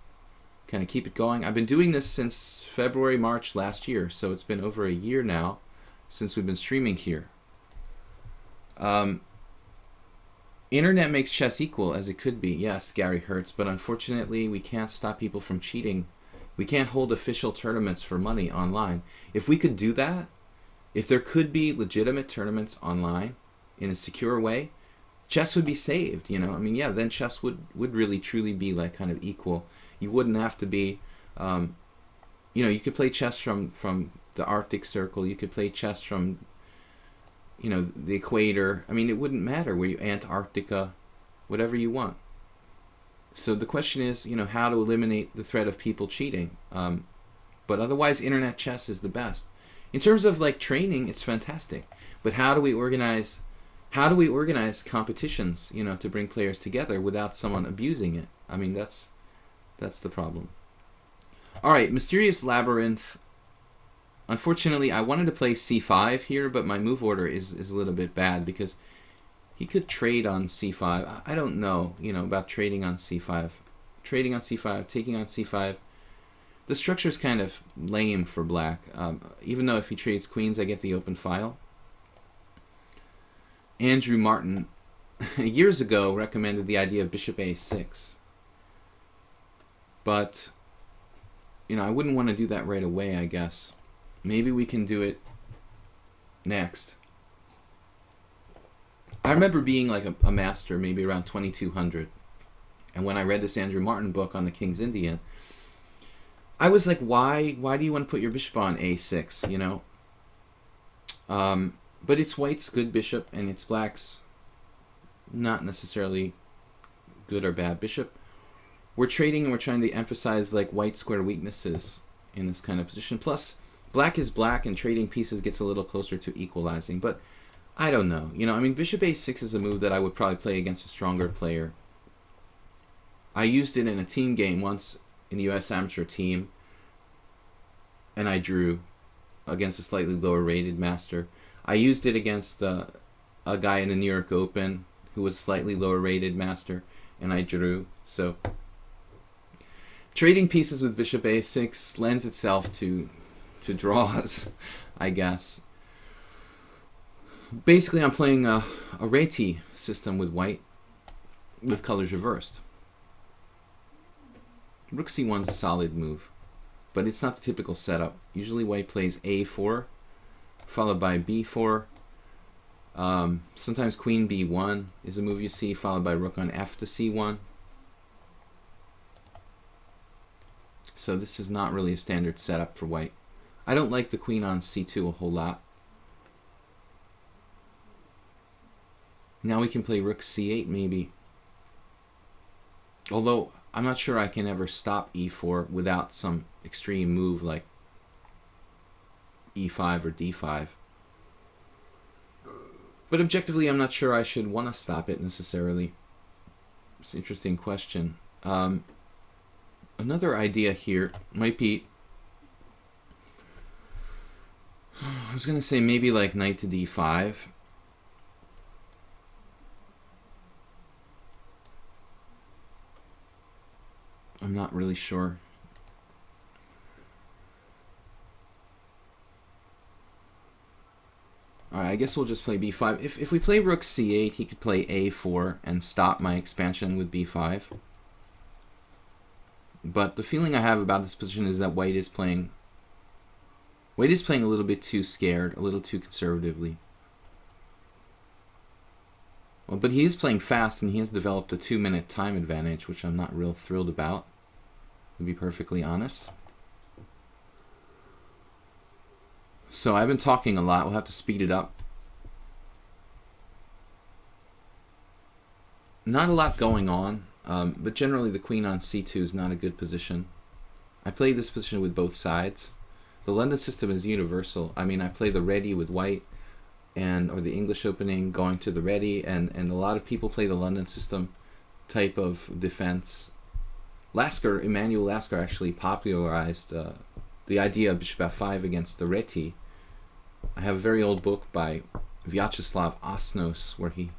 Kind of keep it going. I've been doing this since February, March last year, so it's been over a year now since we've been streaming here. Internet makes chess equal as it could be. Yes, Gary Hertz, but unfortunately we can't stop people from cheating. We can't hold official tournaments for money online. If we could do that, if there could be legitimate tournaments online in a secure way, chess would be saved, you know? I mean, yeah, then chess would really truly be like kind of equal. You wouldn't have to be, you could play chess from the Arctic Circle. You could play chess from, the equator. I mean, it wouldn't matter where you, Antarctica, whatever you want. So the question is, how to eliminate the threat of people cheating. But otherwise, internet chess is the best. In terms of like training, it's fantastic. But how do we organize competitions, to bring players together without someone abusing it? I mean, that's the problem. All right, Mysterious Labyrinth. Unfortunately, I wanted to play c5 here, but my move order is a little bit bad because he could trade on c5. I don't know, about trading on c5. Trading on c5, taking on c5. The structure is kind of lame for black. Even though if he trades queens, I get the open file. Andrew Martin, years ago, recommended the idea of bishop a6. But, I wouldn't want to do that right away, I guess. Maybe we can do it next. I remember being like a master, maybe around 2200. And when I read this Andrew Martin book on the King's Indian, I was like, why do you want to put your bishop on a6, But it's white's good bishop, and it's black's not necessarily good or bad bishop. We're trading and we're trying to emphasize like white square weaknesses in this kind of position. Plus, black is black and trading pieces gets a little closer to equalizing. But I don't know. I mean, bishop a6 is a move that I would probably play against a stronger player. I used it in a team game once in the U.S. amateur team, and I drew against a slightly lower rated master. I used it against a guy in the New York Open who was slightly lower rated master, and I drew. So trading pieces with bishop a6 lends itself to draws, I guess. Basically, I'm playing a Reti system with white, with colors reversed. Rook c1 is a solid move, but it's not the typical setup. Usually white plays a4, followed by b4. Sometimes queen b1 is a move you see, followed by rook on f to c1. So this is not really a standard setup for white. I don't like the queen on c2 a whole lot. Now we can play rook c8 maybe. Although I'm not sure I can ever stop e4 without some extreme move like e5 or d5. But objectively, I'm not sure I should want to stop it necessarily. It's an interesting question. Another idea here might be, I was going to say maybe like knight to d5. I'm not really sure. Alright, I guess we'll just play b5. If we play rook c8, he could play a4 and stop my expansion with b5. But the feeling I have about this position is that white is playing a little bit too scared, a little too conservatively. Well, but he is playing fast, and he has developed a 2-minute time advantage, which I'm not real thrilled about, to be perfectly honest. So I've been talking a lot. We'll have to speed it up. Not a lot going on, but generally the queen on c2 is not a good position. I play this position with both sides. The London system is universal. I mean, I play the ready with white, or the English opening going to the ready, and a lot of people play the London system type of defense. Emanuel Lasker actually popularized the idea of bishop f5 against the reti. I have a very old book by Vyacheslav Osnos where he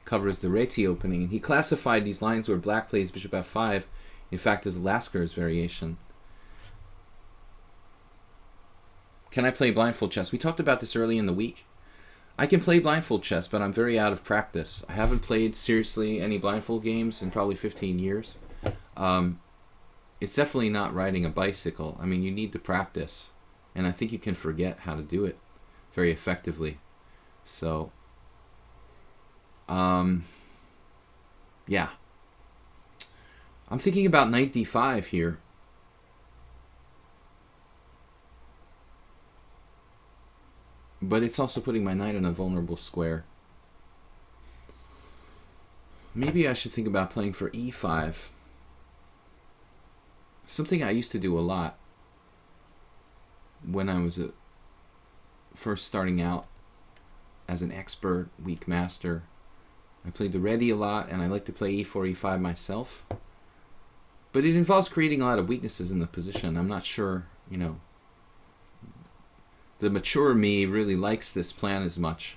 covers the reti opening, and he classified these lines where black plays bishop f5 in fact as Lasker's variation. Can I play blindfold chess? We talked about this early in the week. I can play blindfold chess, but I'm very out of practice. I haven't played seriously any blindfold games in probably 15 years. It's definitely not riding a bicycle. I mean, you need to practice, and I think you can forget how to do it very effectively. So, yeah. I'm thinking about knight d5 here. But it's also putting my knight in a vulnerable square. Maybe I should think about playing for e5. Something I used to do a lot when I was first starting out as an expert weak master. I played the ready a lot, and I like to play e4, e5 myself. But it involves creating a lot of weaknesses in the position. I'm not sure, you know, the mature me really likes this plan as much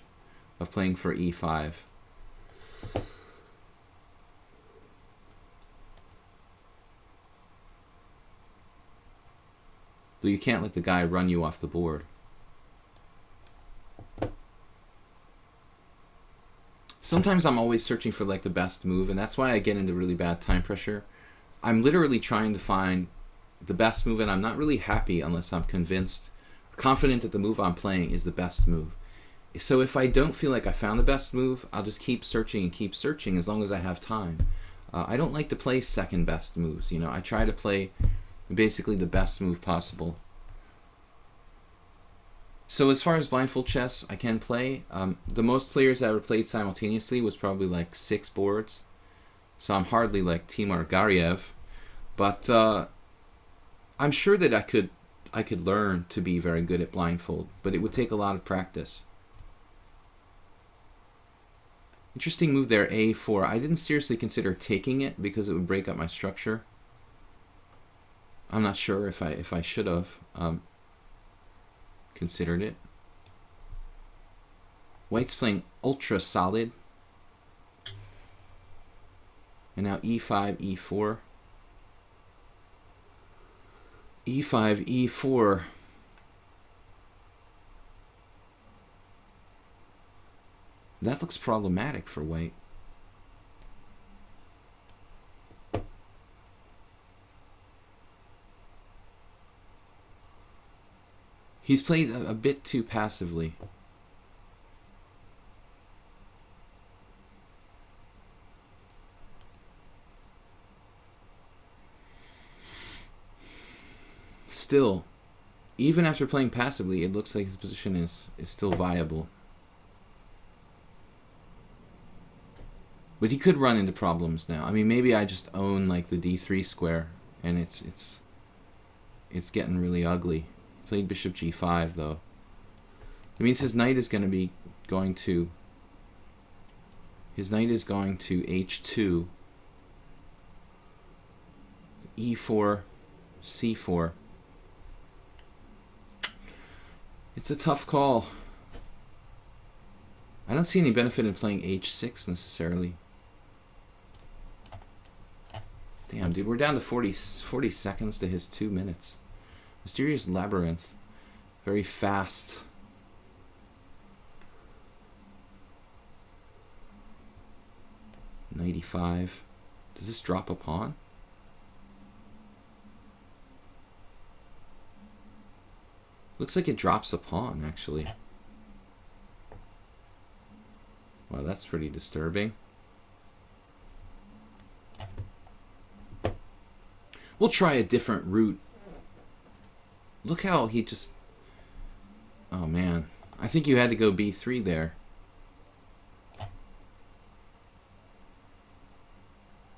of playing for e5. Though you can't let the guy run you off the board. Sometimes I'm always searching for like the best move, and that's why I get into really bad time pressure. I'm literally trying to find the best move, and I'm not really happy unless I'm confident that the move I'm playing is the best move. So if I don't feel like I found the best move, I'll just keep searching as long as I have time. I don't like to play second best moves. You know, I try to play basically the best move possible. So as far as blindfold chess, I can play. The most players that ever played simultaneously was probably like 6 boards. So I'm hardly like Timur Gariev, but I'm sure that I could learn to be very good at blindfold, but it would take a lot of practice. Interesting move there, a4. I didn't seriously consider taking it because it would break up my structure. I'm not sure if I should have considered it. White's playing ultra solid. And now e5, e4. e5, e4. That looks problematic for white. He's played a bit too passively. still, even after playing passively, it looks like his position is still viable. But he could run into problems now. I mean, maybe I just own like the d3 square, and it's getting really ugly. Played bishop g5 though. That means his knight is going to be going to. His knight is going to h2, e4, c4. It's a tough call. I don't see any benefit in playing h6 necessarily. Damn, dude, we're down to 40 seconds to his 2 minutes. Mysterious Labyrinth. Very fast. Knight e5. Does this drop a pawn? Looks like it drops a pawn, actually. Wow, that's pretty disturbing. We'll try a different route. Look how he just... Oh, man. I think you had to go b3 there.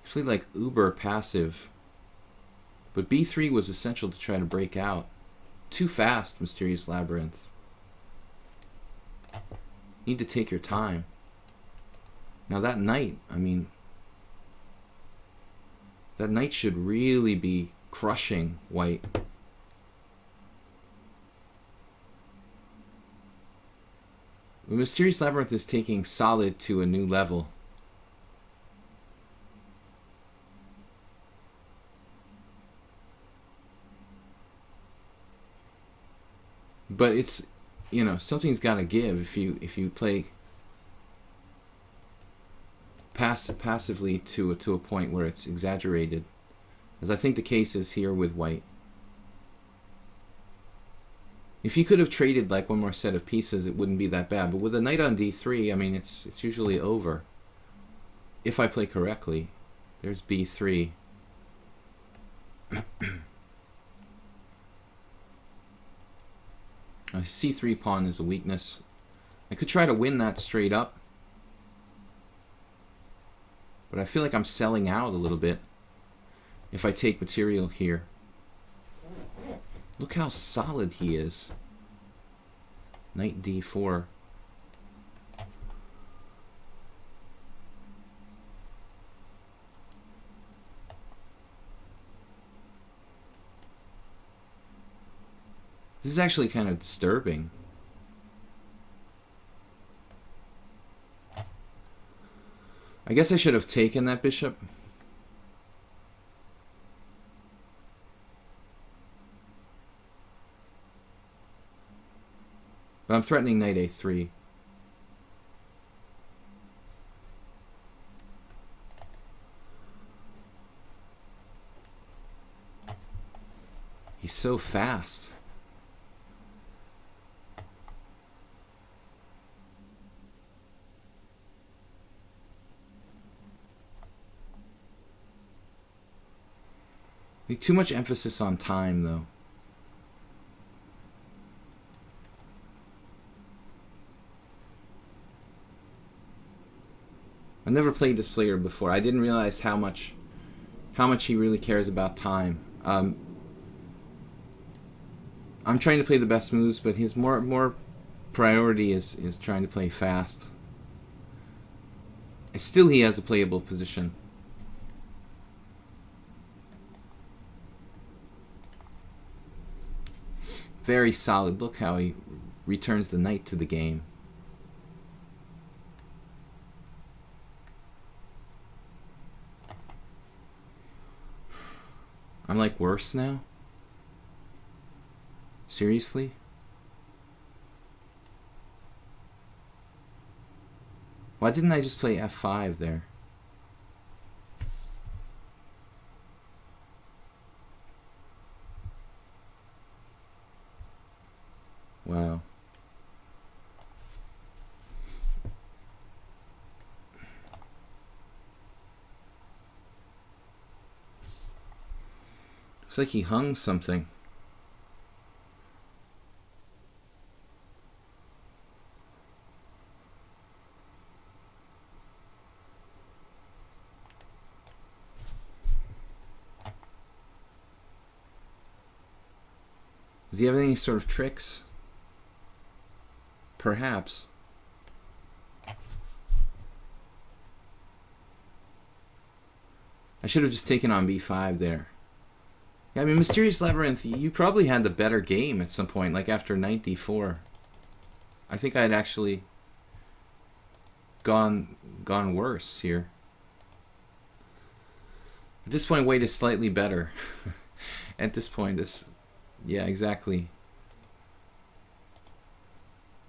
He played like uber passive. But b3 was essential to try to break out. Too fast, Mysterious Labyrinth. Need to take your time. Now that knight, I mean... That knight should really be crushing white. The Mysterious Labyrinth is taking solid to a new level. But it's, you know, something's got to give if you play passively to a point where it's exaggerated, as I think the case is here with white. If he could have traded like one more set of pieces, it wouldn't be that bad. But with a knight on d3, I mean, it's usually over. If I play correctly. There's b3. c3 pawn is a weakness. I could try to win that straight up. But I feel like I'm selling out a little bit if I take material here. Look how solid he is. Knight d4. This is actually kind of disturbing. I guess I should have taken that bishop. But I'm threatening knight a3. He's so fast. Too much emphasis on time, though. I've never played this player before. I didn't realize how much he really cares about time. I'm trying to play the best moves, but his more priority is trying to play fast. Still, he has a playable position. Very solid. Look how he returns the knight to the game. I'm like worse now? Seriously? Why didn't I just play f5 there? Wow. Looks like he hung something. Does he have any sort of tricks? Perhaps. I should have just taken on b5 there. Yeah, I mean, Mysterious Labyrinth, you probably had the better game at some point, like after knight d4. I think I'd actually gone worse here. At this point, white is slightly better. At this point, yeah, exactly.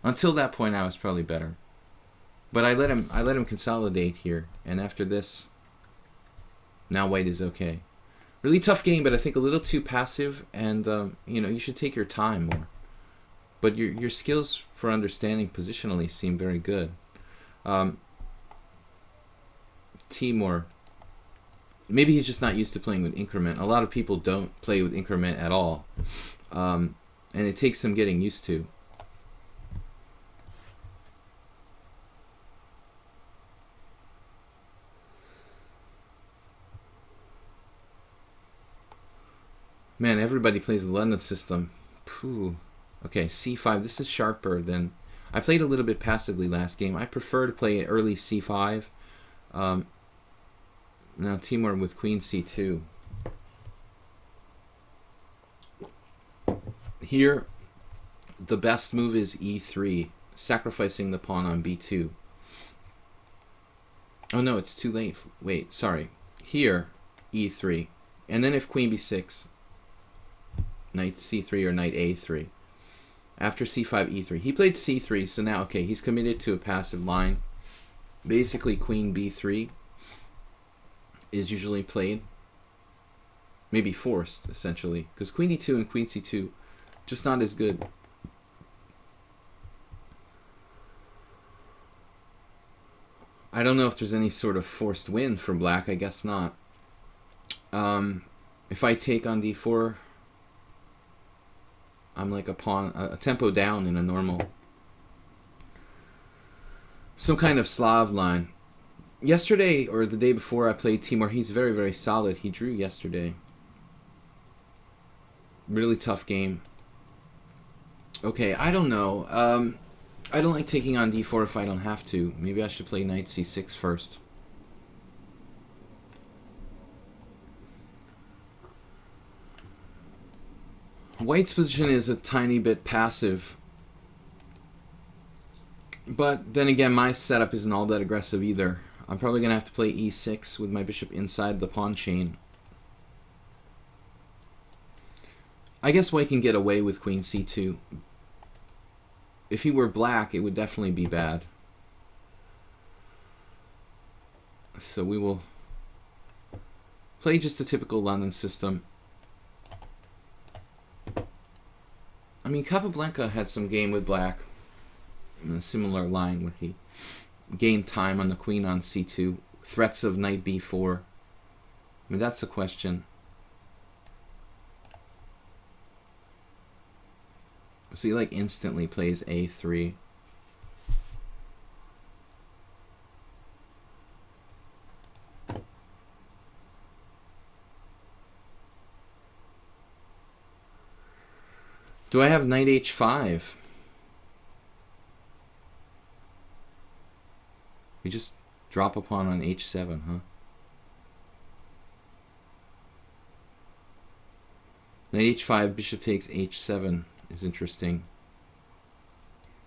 Until that point, I was probably better. But I let him consolidate here, and after this, now white is okay. Really tough game, but I think a little too passive, and you know, you should take your time more. But your skills for understanding positionally seem very good. Timur, maybe he's just not used to playing with increment. A lot of people don't play with increment at all, and it takes some getting used to. Man, everybody plays the London system. Phew. Okay, c5. This is sharper than... I played a little bit passively last game. I prefer to play early c5. Now Timur with queen c2. Here, the best move is e3, sacrificing the pawn on b2. Oh no, it's too late. Wait, sorry. Here, e3. And then if queen b6, knight c3 or knight a3. After c5, e3. He played c3, so now, okay, he's committed to a passive line. Basically, queen b3 is usually played. Maybe forced, essentially. Because queen e2 and queen c2, just not as good. I don't know if there's any sort of forced win for black. I guess not. If I take on d4... I'm like a pawn, a tempo down in a normal, some kind of Slav line. Yesterday or the day before I played Timur. He's very, very solid. He drew yesterday. Really tough game. Okay, I don't know. I don't like taking on d4 if I don't have to. Maybe I should play knight c6 first. White's position is a tiny bit passive, but then again, my setup isn't all that aggressive either. I'm probably going to have to play e6 with my bishop inside the pawn chain. I guess white can get away with queen c2. If he were black, it would definitely be bad. So we will play just a typical London system. I mean, Capablanca had some game with black in a similar line where he gained time on the queen on c2, threats of knight b4. I mean, that's the question. So he like instantly plays a3. Do I have knight h5? We just drop a pawn on h7, huh? Knight h5, bishop takes h7 is interesting.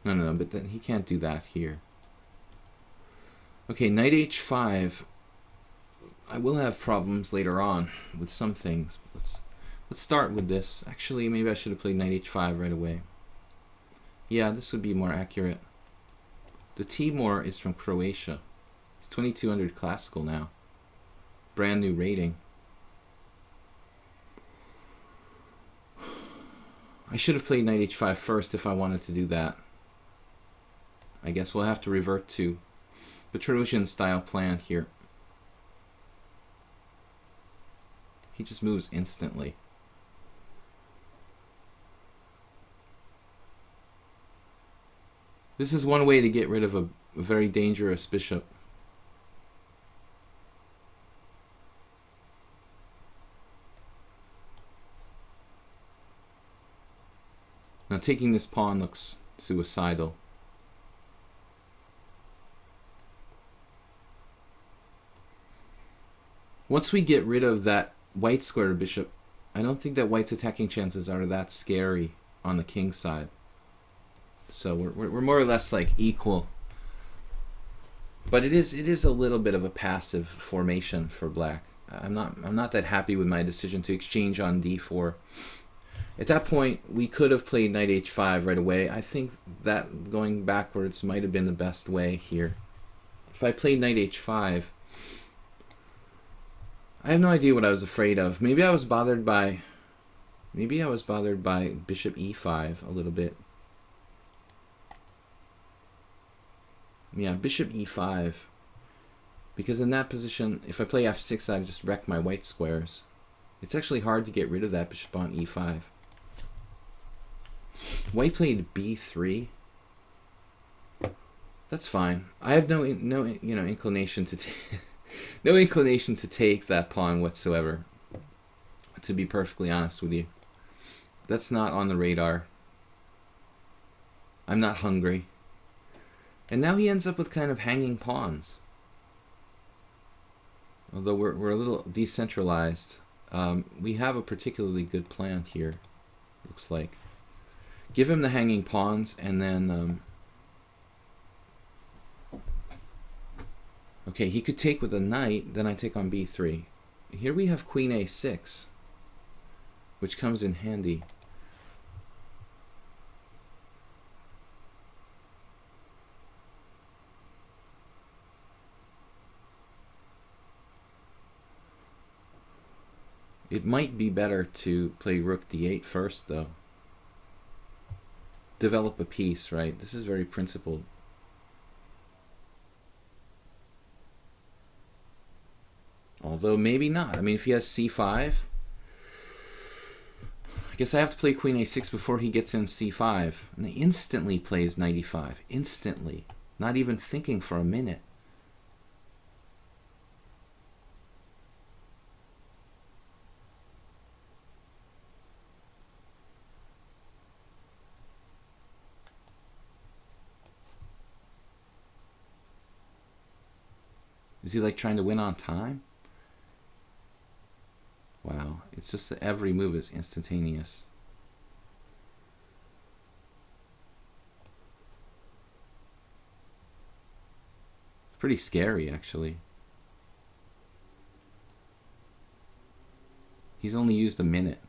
No, but then he can't do that here. Okay, knight h5. I will have problems later on with some things. Let's start with this. Actually, maybe I should have played knight h5 right away. Yeah, this would be more accurate. The Timur is from Croatia. He's 2200 classical now. Brand new rating. I should have played knight h5 first if I wanted to do that. I guess we'll have to revert to Petrosian style plan here. He just moves instantly. This is one way to get rid of a very dangerous bishop. Now taking this pawn looks suicidal. Once we get rid of that white square bishop, I don't think that white's attacking chances are that scary on the king side. So we're more or less like equal. But it is a little bit of a passive formation for black. I'm not that happy with my decision to exchange on d4. At that point, we could have played knight h5 right away. I think that going backwards might have been the best way here. If I played knight h5, I have no idea what I was afraid of. Maybe I was bothered by bishop e5 a little bit. Yeah, bishop e5. Because in that position, if I play f6, I just wreck my white squares. It's actually hard to get rid of that bishop on e5. White played b3. That's fine. I have no inclination to no inclination to take that pawn whatsoever. To be perfectly honest with you, that's not on the radar. I'm not hungry. And now he ends up with kind of hanging pawns. Although we're a little decentralized, we have a particularly good plan here. Looks like. Give him the hanging pawns, and then okay, he could take with a knight, then I take on b3. Here we have queen a6, which comes in handy. It might be better to play rook d8 first, though. Develop a piece, right? This is very principled. Although maybe not. I mean, if he has c5, I guess I have to play queen a6 before he gets in c5. And he instantly plays knight e5. Instantly. Not even thinking for a minute. Is he like trying to win on time? Wow, it's just that every move is instantaneous. It's pretty scary, actually. He's only used a minute.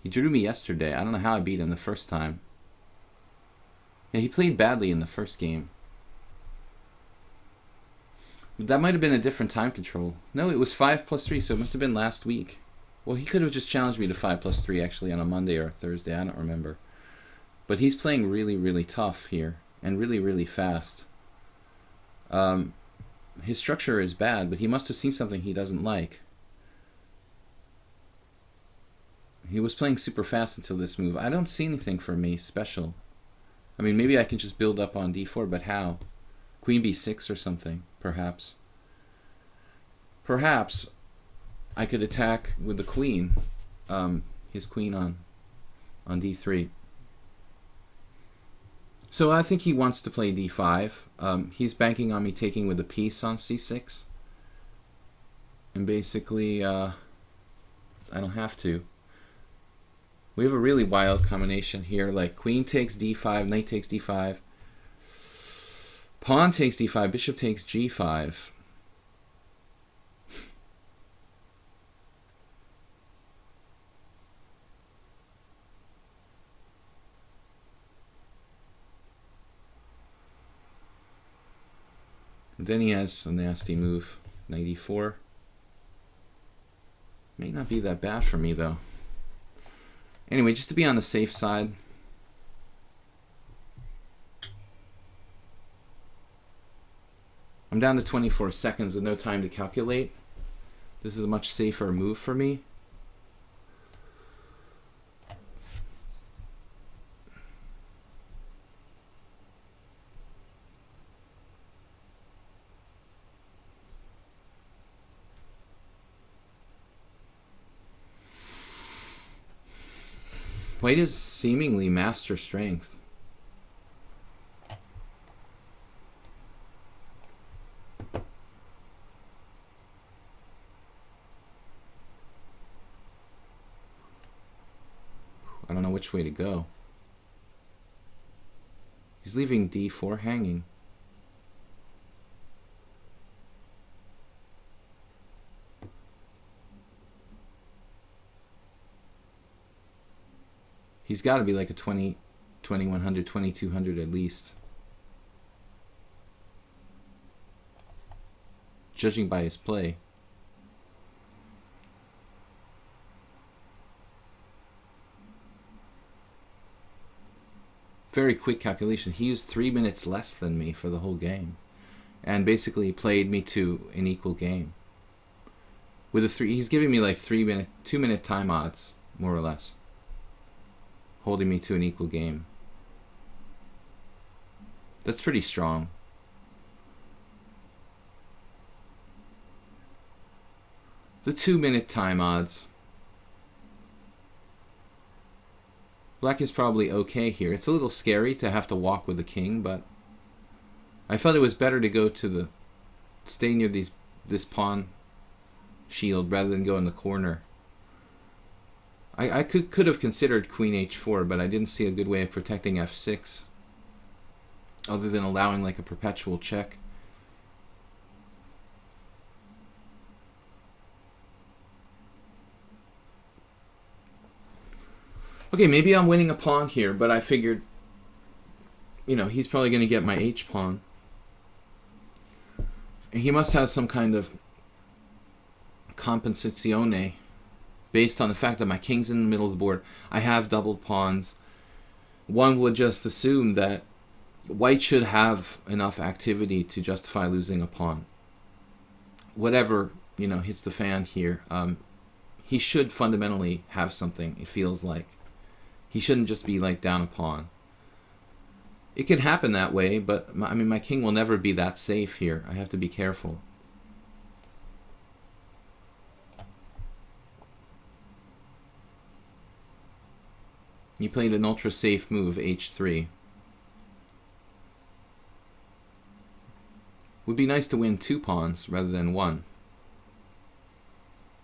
He drew me yesterday. I don't know how I beat him the first time. Yeah, he played badly in the first game. That might have been a different time control. No, it was 5+3, so it must have been last week. Well, he could have just challenged me to 5+3 actually on a Monday or a Thursday. I don't remember. But he's playing really, really tough here and really, really fast. His structure is bad, but he must have seen something he doesn't like. He was playing super fast until this move. I don't see anything for me special. I mean, maybe I can just build up on d4, but how? Queen b6 or something, perhaps. Perhaps I could attack with the queen, his queen on d3. So I think he wants to play d5. He's banking on me taking with a piece on c6. And basically, I don't have to. We have a really wild combination here, like queen takes d5, knight takes d5. Pawn takes d5, bishop takes g5. And then he has a nasty move, knight e4. May not be that bad for me, though. Anyway, just to be on the safe side, I'm down to 24 seconds with no time to calculate. This is a much safer move for me. White is seemingly master strength. I don't know which way to go. He's leaving d4 hanging. He's got to be like a 20, 2100, 2200 at least. Judging by his play. Very quick calculation. He used 3 minutes less than me for the whole game, and basically played me to an equal game. With a he's giving me like 2-minute time odds, more or less, holding me to an equal game. That's pretty strong. The 2-minute time odds. Black is probably okay here. It's a little scary to have to walk with the king, but I felt it was better to go to stay near this pawn shield rather than go in the corner. I could have considered queen h4, but I didn't see a good way of protecting f6 other than allowing like a perpetual check. Okay, maybe I'm winning a pawn here, but I figured, you know, he's probably going to get my h-pawn. He must have some kind of compensazione based on the fact that my king's in the middle of the board. I have doubled pawns. One would just assume that white should have enough activity to justify losing a pawn. Whatever, you know, hits the fan here, he should fundamentally have something, it feels like. He shouldn't just be like down a pawn. It can happen that way, but I mean, my king will never be that safe here. I have to be careful. He played an ultra safe move, h3. Would be nice to win 2 pawns rather than 1.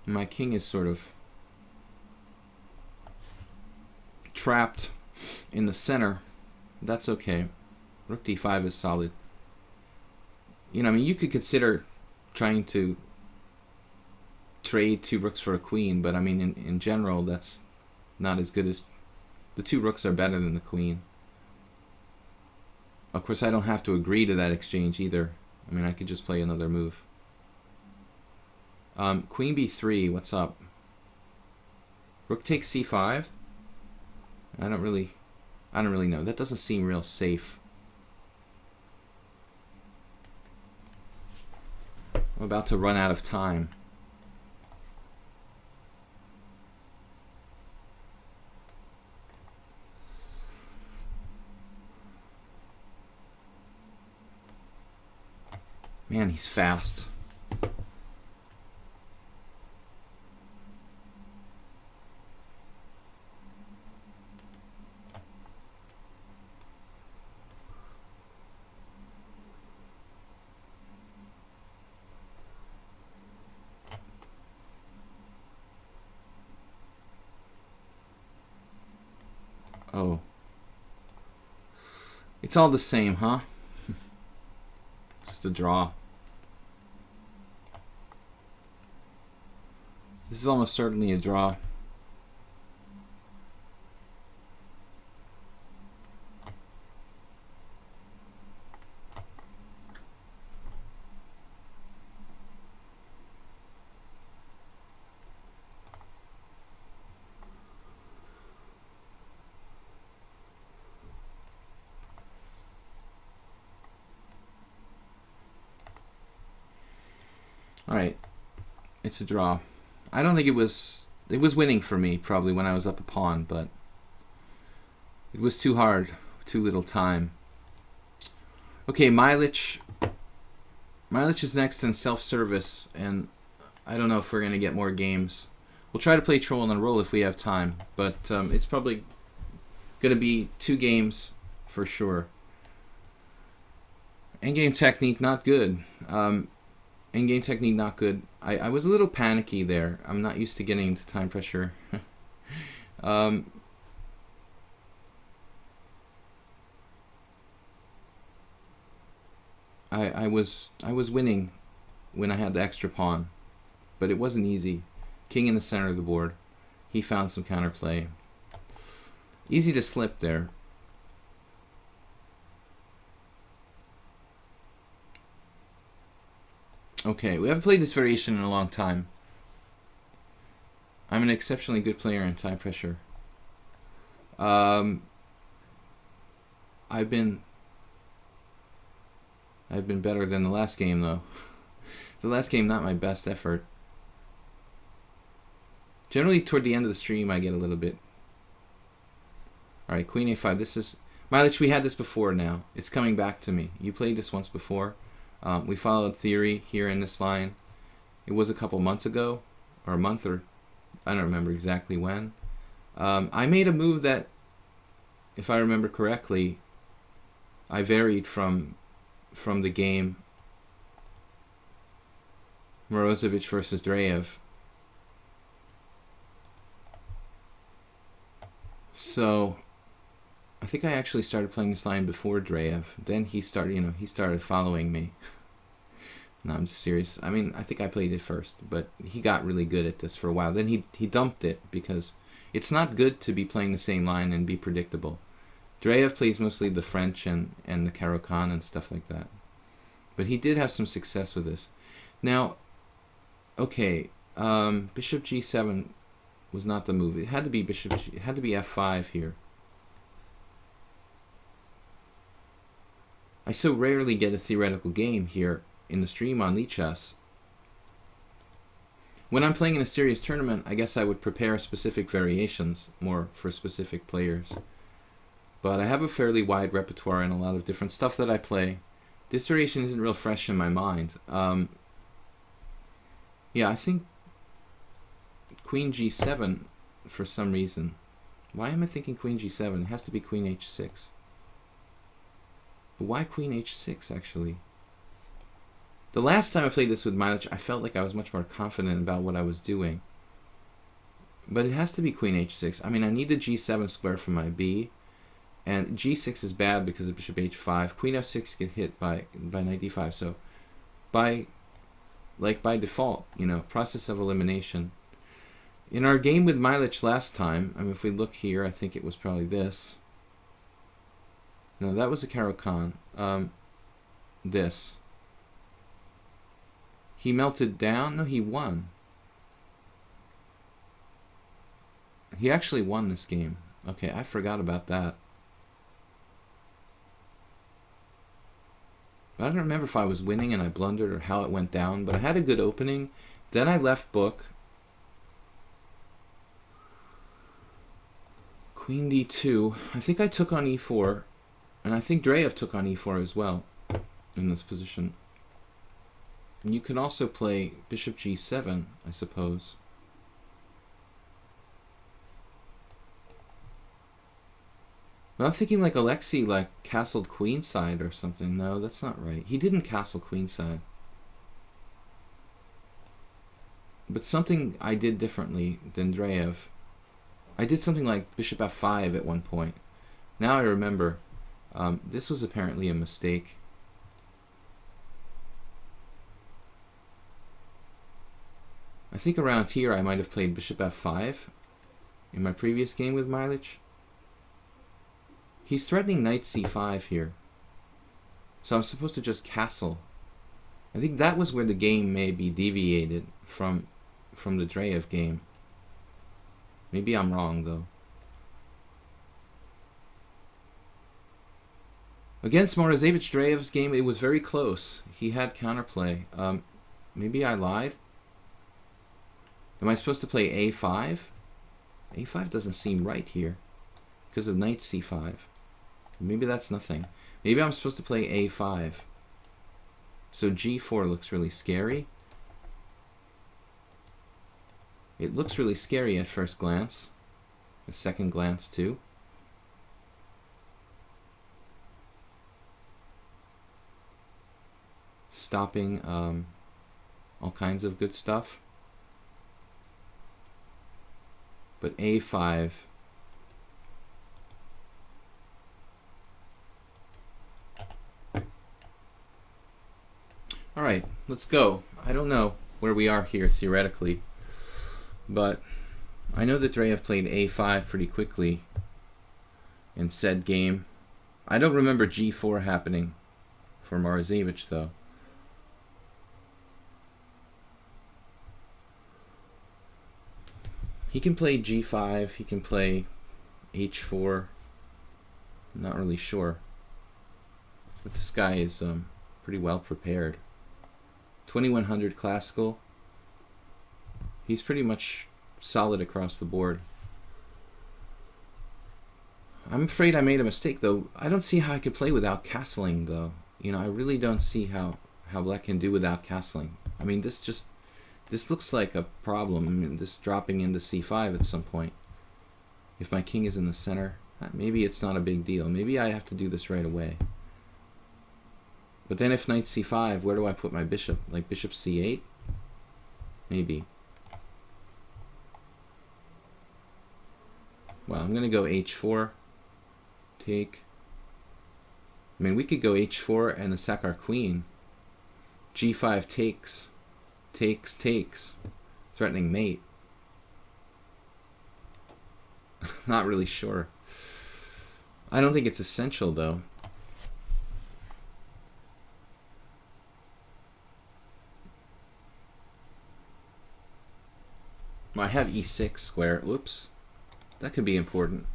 My king is sort of trapped in the center. That's okay. Rook d5 is solid. You know, I mean, you could consider trying to trade 2 rooks for a queen, but I mean, in general, that's not as good as... The 2 rooks are better than the queen. Of course, I don't have to agree to that exchange either. I mean, I could just play another move. Queen b3, what's up? Rook takes c5? I don't really know. That doesn't seem real safe. I'm about to run out of time. Man, he's fast. Oh. It's all the same, huh? Just a draw. This is almost certainly a draw. All right, it's a draw. I don't think it was winning for me probably when I was up a pawn, but it was too hard, too little time. Okay, Milich is next in self-service, and I don't know if we're going to get more games. We'll try to play Troll on a Roll if we have time, but it's probably Gonna be 2 games for sure. Endgame technique not good. Endgame technique not good. I was a little panicky there. I'm not used to getting into time pressure. I was winning when I had the extra pawn, but it wasn't easy. King in the center of the board. He found some counterplay. Easy to slip there. Okay, we haven't played this variation in a long time. I'm an exceptionally good player in time pressure. I've been better than the last game though. The last game not my best effort. Generally toward the end of the stream I get a little bit. Alright, Queen A5. This is Mileage, we had this before now. It's coming back to me. You played this once before. We followed theory here in this line. It was a couple months ago, or a month, or I don't remember exactly when. I made a move that, if I remember correctly, I varied from the game Morozevich versus Dreyev. So I think I actually started playing this line before Dreyev. Then he started, he started following me. No, I'm just serious. I mean, I think I played it first, but he got really good at this for a while. Then he dumped it because it's not good to be playing the same line and be predictable. Dreyev plays mostly the French and the Caro-Kann and stuff like that. But he did have some success with this. Now, okay, Bishop G7 was not the move. It had to be it had to be F5 here. I so rarely get a theoretical game here in the stream on Lichess. When I'm playing in a serious tournament, I guess I would prepare specific variations more for specific players. But I have a fairly wide repertoire and a lot of different stuff that I play. This variation isn't real fresh in my mind. Yeah, I think Queen G7 for some reason. Why am I thinking Queen G7? It has to be Queen H6. But why Queen H6 actually? The last time I played this with Mileage, I felt like I was much more confident about what I was doing. But it has to be Queen H6. I mean, I need the G7 square for my B. And G6 is bad because of Bishop H5. Queen F6 get hit by Knight D5. So by default, process of elimination. In our game with Mileage last time, I mean, if we look here, I think it was probably this. No, that was a Caro-Kann. This. He melted down? No, he won. He actually won this game. Okay, I forgot about that. I don't remember if I was winning and I blundered or how it went down, but I had a good opening. Then I left book. Queen D2. I think I took on E4. And I think Dreyev took on E4 as well in this position. And you can also play Bishop G7, I suppose. But I'm thinking like Alexei castled queenside or something. No, that's not right. He didn't castle queenside. But something I did differently than Dreyev. I did something like Bishop F5 at one point. Now I remember. This was apparently a mistake. I think around here I might have played Bishop F5 in my previous game with Mileage. He's threatening Knight C5 here. So I'm supposed to just castle. I think that was where the game may be deviated from the Dreyev game. Maybe I'm wrong though. Against Morozevich Dreyev's game, it was very close. He had counterplay. Maybe I lied? Am I supposed to play A5? A5 doesn't seem right here because of Knight C5. Maybe that's nothing. Maybe I'm supposed to play A5. So G4 looks really scary. It looks really scary at first glance. At second glance too. stopping all kinds of good stuff. But a5, all right, let's go. I don't know where we are here theoretically, but I know that Dreyev played a5 pretty quickly in said game. I don't remember g4 happening for Morozevich though. He can play g5, he can play h4. I'm not really sure. But this guy is pretty well prepared. 2100 classical. He's pretty much solid across the board. I'm afraid I made a mistake though. I don't see how I could play without castling though. You know, I really don't see how Black can do without castling. I mean, this looks like a problem. I mean, this dropping into c5 at some point. If my king is in the center, maybe it's not a big deal. Maybe I have to do this right away. But then if knight c5, where do I put my bishop? Like bishop c8? Maybe. Well, I'm going to go h4. Take. I mean, we could go h4 and sack our queen. g5 takes. Takes. Threatening mate. Not really sure. I don't think it's essential though. I have e6 square. Whoops. That could be important.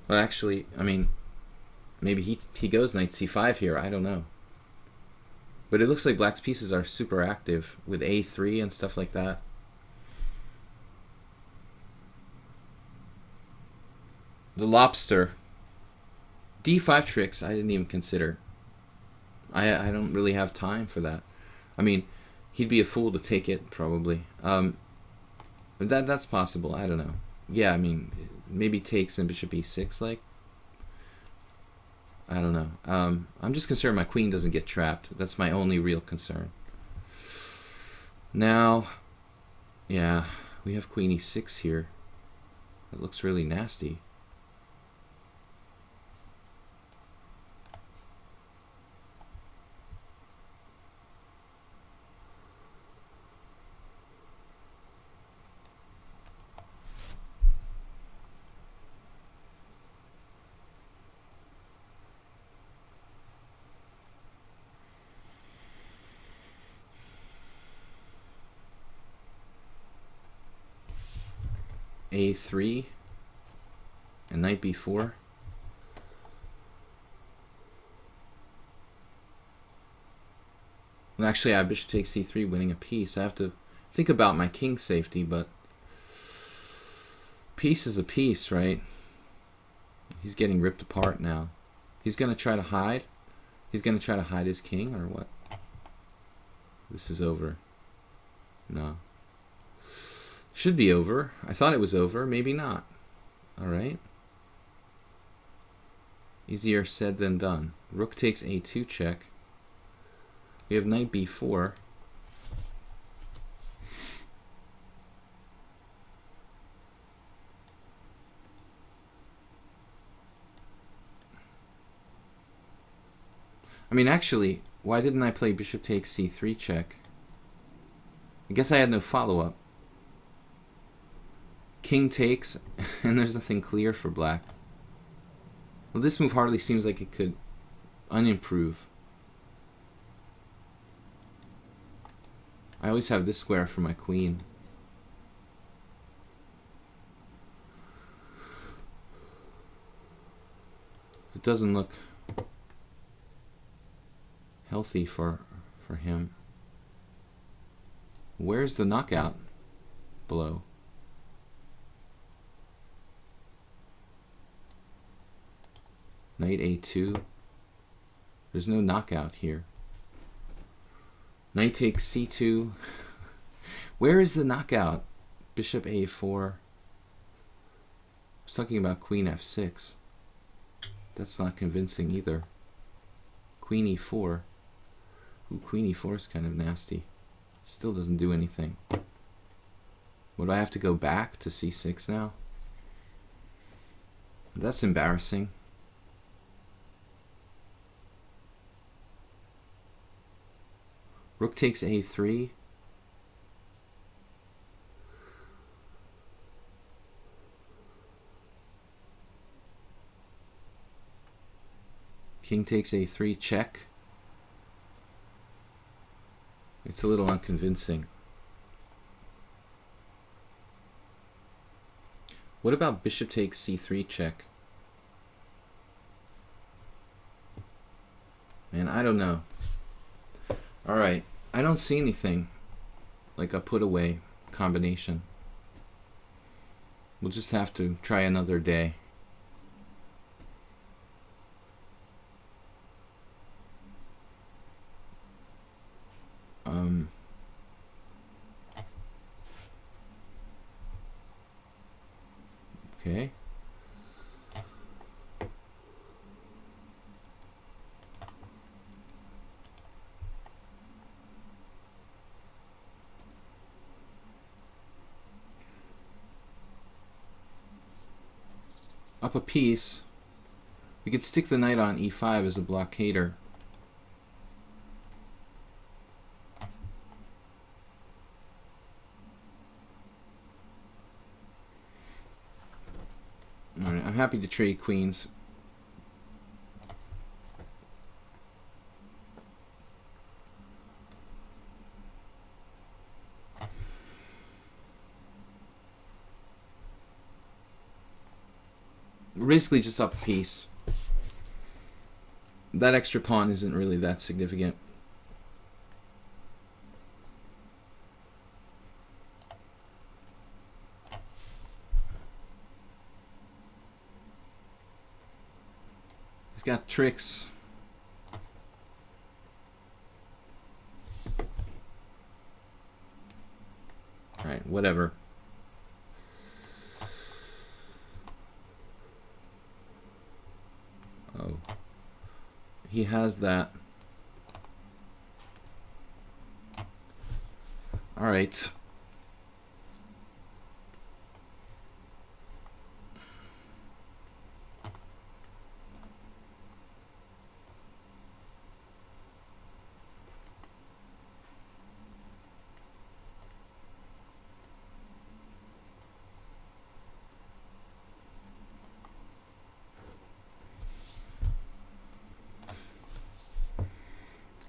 Well, actually, I mean, maybe he goes knight c5 here. I don't know. But it looks like Black's pieces are super active with a3 and stuff like that. The lobster. d5 tricks I didn't even consider. I don't really have time for that. I mean, he'd be a fool to take it, probably. That's possible. I don't know. Yeah, I mean, maybe takes and bishop e6, like. I don't know. I'm just concerned my queen doesn't get trapped. That's my only real concern. Now, yeah, we have queen e6 here. That looks really nasty. a3 and knight b4. Well, actually, I have bishop takes c3, winning a piece. I have to think about my king safety, but piece is a piece, right? He's getting ripped apart now. He's going to try to hide. He's going to try to hide his king, or what? This is over. No. Should be over. I thought it was over. Maybe not. Alright. Easier said than done. Rook takes a2 check. We have knight b4. I mean, actually, why didn't I play bishop takes c3 check? I guess I had no follow-up. King takes, and there's nothing clear for Black. Well, this move hardly seems like it could unimprove. I always have this square for my queen. It doesn't look healthy for him. Where's the knockout blow? Knight a2. There's no knockout here. Knight takes c2. Where is the knockout? Bishop a4. I was talking about queen f6. That's not convincing either. Queen e4. Ooh, queen e4 is kind of nasty. Still doesn't do anything. Would I have to go back to c6 now? That's embarrassing. Rook takes a3. King takes a3, check. It's a little unconvincing. What about bishop takes c3 check? Man, I don't know. Alright, I don't see anything like a put away combination. We'll just have to try another day. Okay. Up a piece. We could stick the knight on e5 as a blockader. Alright, I'm happy to trade queens. We're basically just up a piece. That extra pawn isn't really that significant. He's got tricks. Alright, whatever. Oh. He has that. Alright.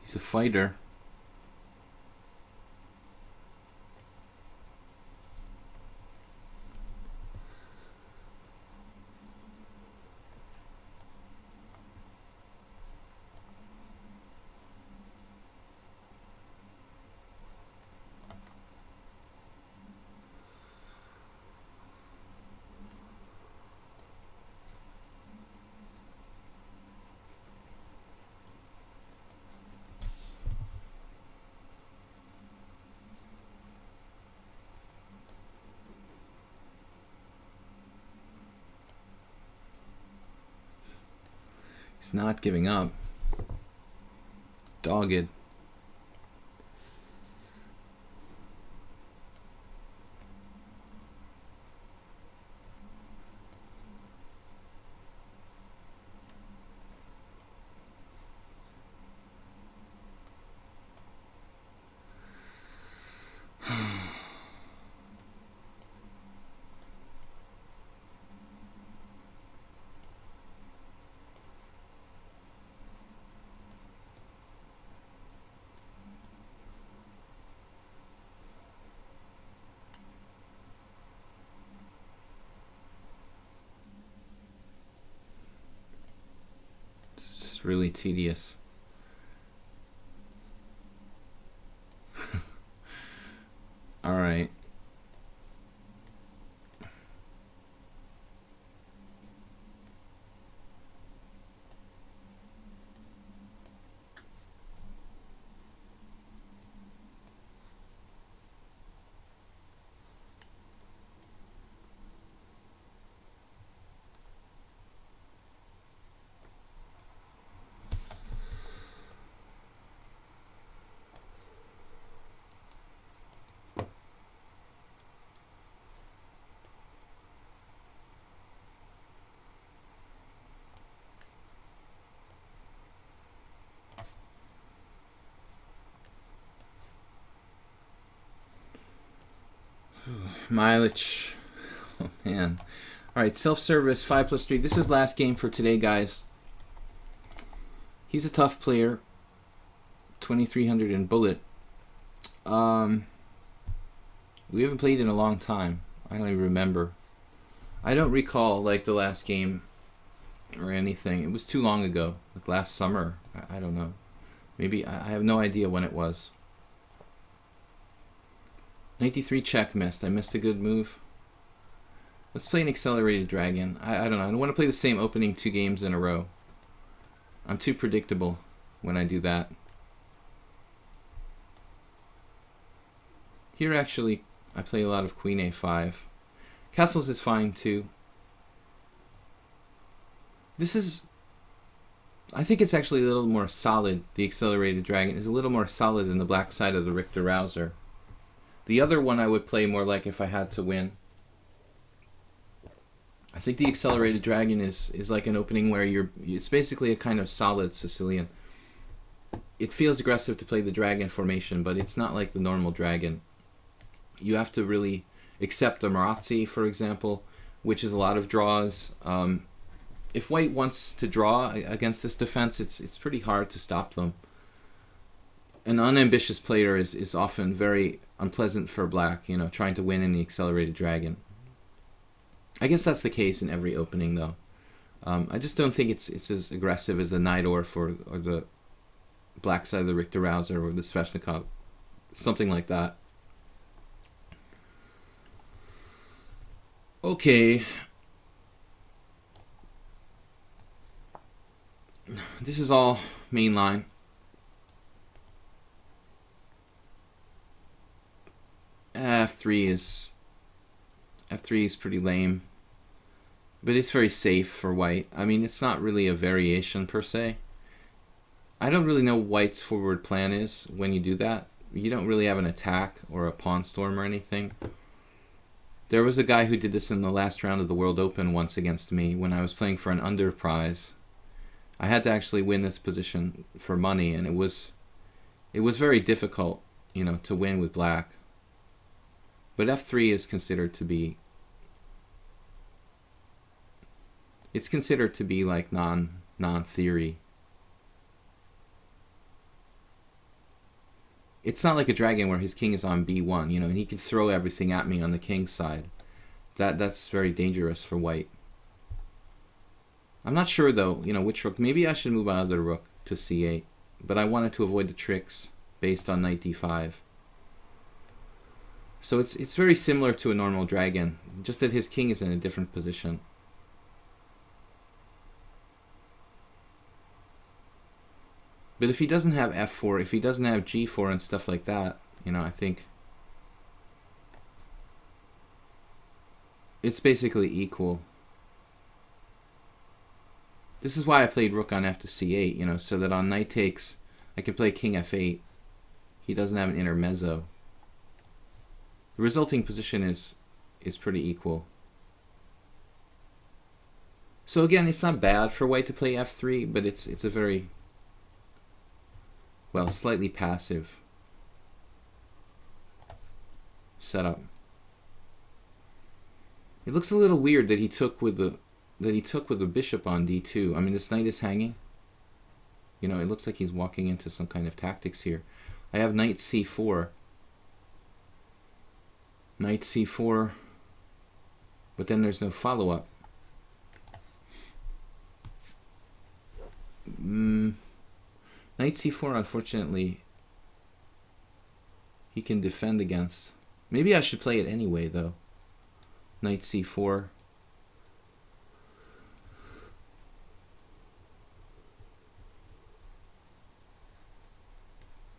He's a fighter. He's not giving up. Dogged. It's really tedious. All right. Mileage. Oh, man. Alright, self-service, 5+3. This is last game for today, guys. He's a tough player. 2300 in bullet. We haven't played in a long time. I don't even remember. I don't recall, like, the last game or anything. It was too long ago. Like last summer. I don't know. Maybe, I have no idea when it was. 93 check missed. I missed a good move. Let's play an accelerated dragon. I don't know. I don't want to play the same opening 2 games in a row. I'm too predictable when I do that. Here, actually, I play a lot of queen a5. Castles is fine, too. This is... I think it's actually a little more solid. The accelerated dragon is a little more solid than the black side of the Richter Rouser. The other one I would play more like if I had to win. I think the accelerated dragon is like an opening where it's basically a kind of solid Sicilian. It feels aggressive to play the dragon formation, but it's not like the normal dragon. You have to really accept the Marazzi, for example, which is a lot of draws. If white wants to draw against this defense, it's pretty hard to stop them. An unambitious player is often very unpleasant for black, you know, trying to win in the accelerated dragon. I guess that's the case in every opening, though. I just don't think it's as aggressive as the Najdorf or the black side of the Richter Rouser or the Sveshnikov, something like that. Okay. This is all mainline. F3 is pretty lame, but it's very safe for white. I mean, it's not really a variation per se. I don't really know what white's forward plan is when you do that. You don't really have an attack or a pawn storm or anything. There was a guy who did this in the last round of the World Open once against me when I was playing for an underprize. I had to actually win this position for money, and it was very difficult, you know, to win with black. But F3 is considered to be... It's considered to be like non-theory. It's not like a dragon where his king is on B1, you know, and he can throw everything at me on the king's side. That's very dangerous for white. I'm not sure, though, you know, which rook. Maybe I should move my other rook to C8, but I wanted to avoid the tricks based on knight D5. So it's very similar to a normal dragon, just that his king is in a different position. But if he doesn't have F4, if he doesn't have G4 and stuff like that, you know, I think it's basically equal. This is why I played rook on F to C8, you know, so that on knight takes, I can play king F8. He doesn't have an intermezzo. The resulting position is pretty equal. So again, it's not bad for white to play F3, but it's a very, well, slightly passive setup. It looks a little weird that he took with the bishop on D2. I mean, this knight is hanging. You know, it looks like he's walking into some kind of tactics here. I have knight C4. Knight C4, but then there's no follow-up. Knight C4, unfortunately, he can defend against. Maybe I should play it anyway, though. Knight C4.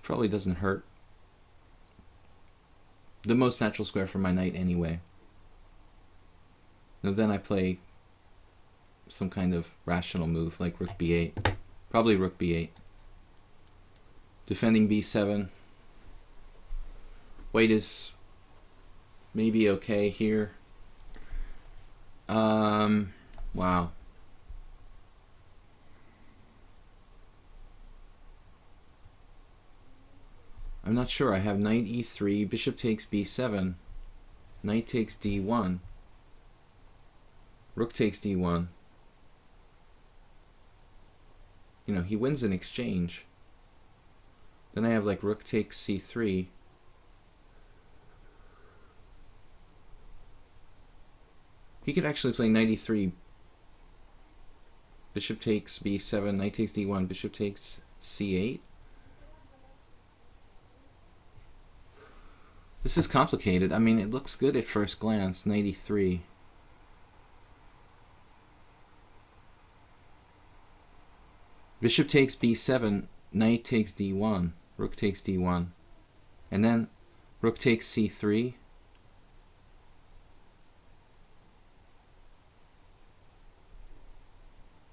Probably doesn't hurt. The most natural square for my knight anyway. Now then I play some kind of rational move like rook b8. Probably rook b8. Defending b7. White is maybe okay here. Wow. I'm not sure. I have knight e3, bishop takes b7. Knight takes d1. Rook takes d1. You know, he wins an exchange. Then I have like rook takes c3. He could actually play knight e3. Bishop takes b7, knight takes d1, bishop takes c8. This is complicated. I mean, it looks good at first glance, knight e3. Bishop takes b7, knight takes d1, rook takes d1. And then rook takes c3.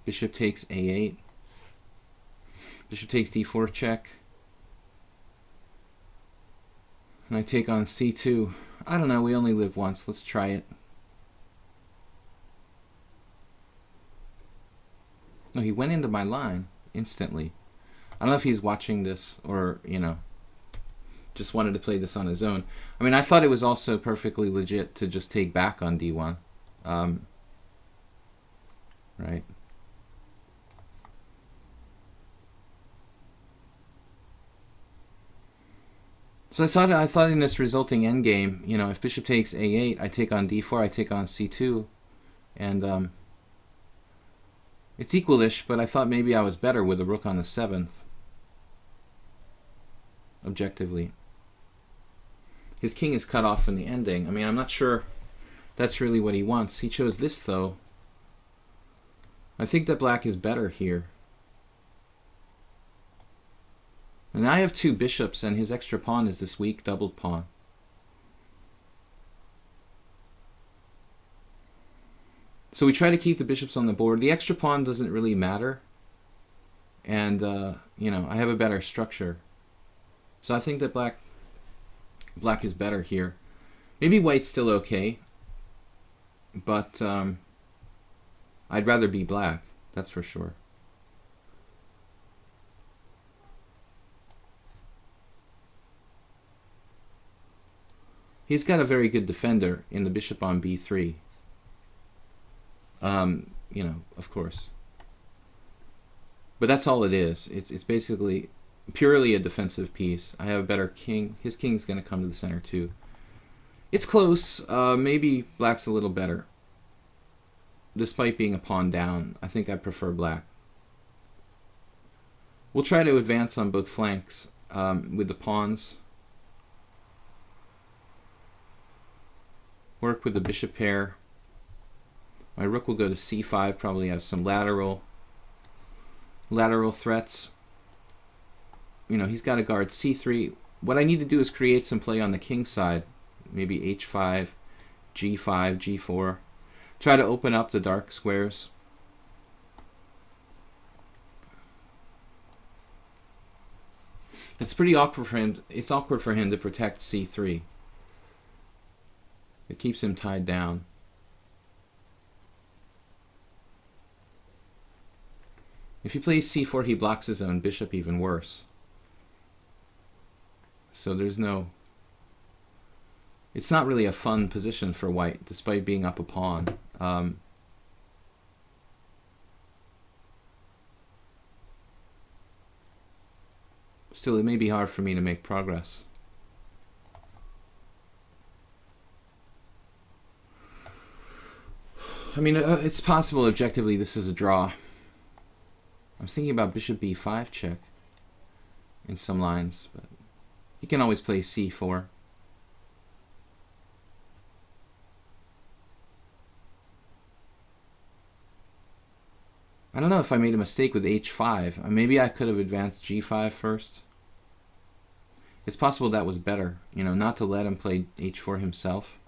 Bishop takes a8. Bishop takes d4 check. And I take on c2. I don't know, we only live once. Let's try it. No, he went into my line instantly. I don't know if he's watching this or, you know, just wanted to play this on his own. I mean, I thought it was also perfectly legit to just take back on d1. Right. So I thought in this resulting endgame, you know, if bishop takes a8, I take on d4, I take on c2, and it's equalish, but I thought maybe I was better with a rook on the 7th, objectively. His king is cut off in the ending. I mean, I'm not sure that's really what he wants. He chose this, though. I think that black is better here. And I have two bishops, and his extra pawn is this weak doubled pawn. So we try to keep the bishops on the board. The extra pawn doesn't really matter. And, you know, I have a better structure. So I think that black is better here. Maybe white's still okay. But I'd rather be black, that's for sure. He's got a very good defender in the bishop on b3. You know, of course. But that's all it is. It's basically purely a defensive piece. I have a better king. His king's going to come to the center too. It's close. Maybe black's a little better. Despite being a pawn down, I think I prefer black. We'll try to advance on both flanks with the pawns. Work with the bishop pair. My rook will go to c5, probably have some lateral threats. You know, he's got to guard c3. What I need to do is create some play on the king side. Maybe h5, g5, g4. Try to open up the dark squares. It's pretty awkward for him. It's awkward for him to protect c3. It keeps him tied down. If he plays c4, he blocks his own bishop even worse. So there's no... It's not really a fun position for white, despite being up a pawn. Still, it may be hard for me to make progress. I mean, it's possible objectively this is a draw. I was thinking about bishop b5 check in some lines, but he can always play c4. I don't know if I made a mistake with h5. Maybe I could have advanced g5 first. It's possible that was better, you know, not to let him play h4 himself.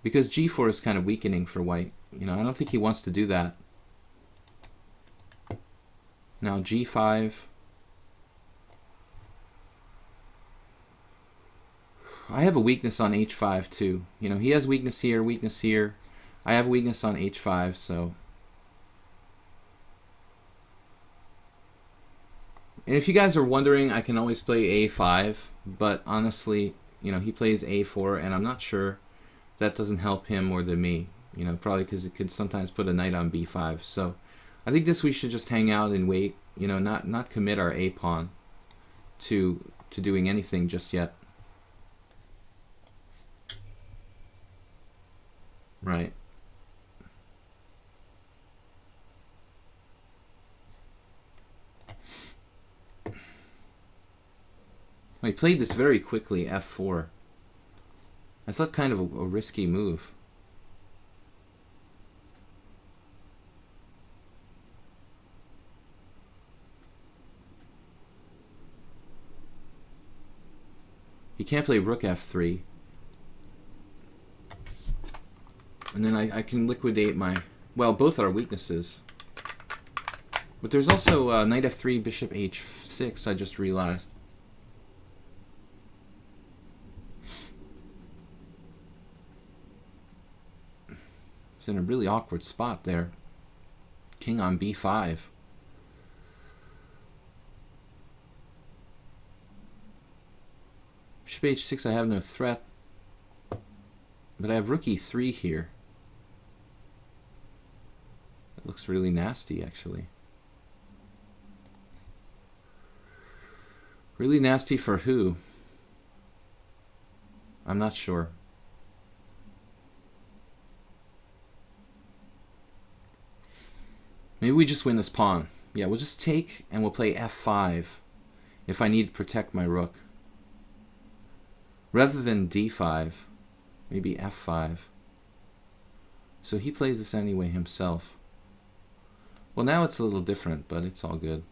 Because g4 is kind of weakening for white. You know, I don't think he wants to do that. Now g5. I have a weakness on h5 too. You know, he has weakness here, weakness here. I have weakness on h5, so... And if you guys are wondering, I can always play a5, but honestly, you know, he plays a4, and I'm not sure that doesn't help him more than me. You know, probably because it could sometimes put a knight on b5. So I think we should just hang out and wait. You know, not commit our a pawn to doing anything just yet. Right. I played this very quickly, f4. I thought kind of a risky move. He can't play rook f3. And then I can liquidate my... Well, both are weaknesses. But there's also knight f3, bishop h6, I just realized. It's in a really awkward spot there. King on b5. Bishop h6, I have no threat. But I have rook e3 here. That looks really nasty, actually. Really nasty for who? I'm not sure. Maybe we just win this pawn. Yeah, we'll just take and we'll play f5 if I need to protect my rook. Rather than d5, maybe f5. So he plays this anyway himself. Well, now it's a little different, but it's all good.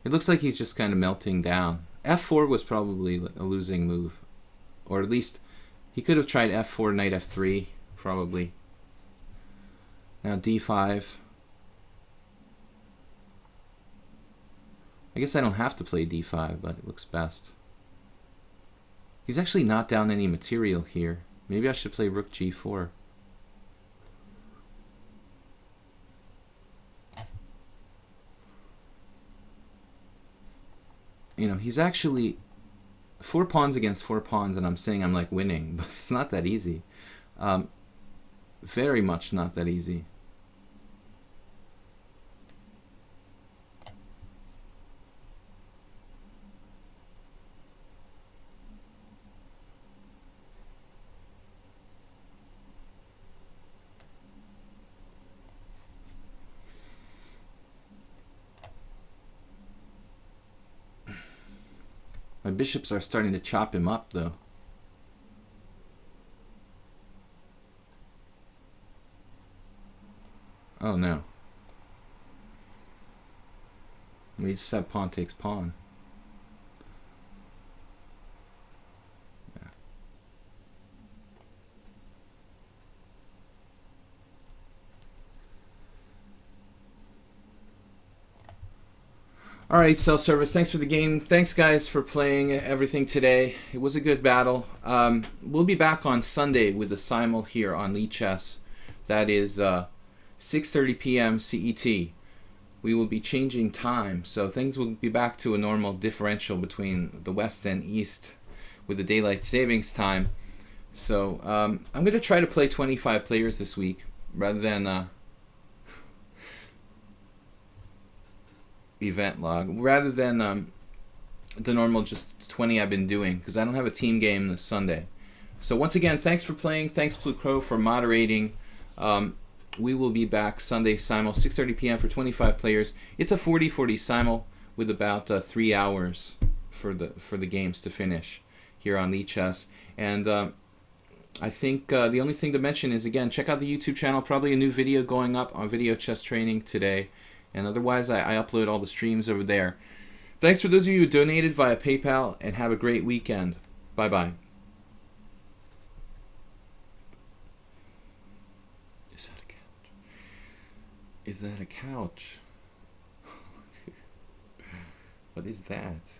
It looks like he's just kind of melting down. f4 was probably a losing move. Or at least he could have tried f4, knight f3, probably. Now d5. I guess I don't have to play d5, but it looks best. He's actually not down any material here. Maybe I should play rook g4. You know, he's actually 4 pawns against 4 pawns, and I'm saying I'm like winning, but it's not that easy. Very much not that easy. My bishops are starting to chop him up, though. Oh no. We just have pawn takes pawn. Yeah. Alright, self-service, thanks for the game. Thanks guys for playing everything today. It was a good battle. We'll be back on Sunday with the simul here on Lichess. That is 6:30 p.m. CET. We will be changing time, so things will be back to a normal differential between the West and East with the daylight savings time. So I'm going to try to play 25 players this week rather than event log, rather than the normal just 20 I've been doing, because I don't have a team game this Sunday. So once again, thanks for playing. Thanks Blue Crow for moderating. We will be back Sunday simul, 6:30 p.m. for 25 players. It's a 40-40 simul with about 3 hours for the games to finish here on Lichess. And I think the only thing to mention is, again, check out the YouTube channel. Probably a new video going up on video chess training today. And otherwise, I upload all the streams over there. Thanks for those of you who donated via PayPal, and have a great weekend. Bye-bye. Is that a couch? What is that?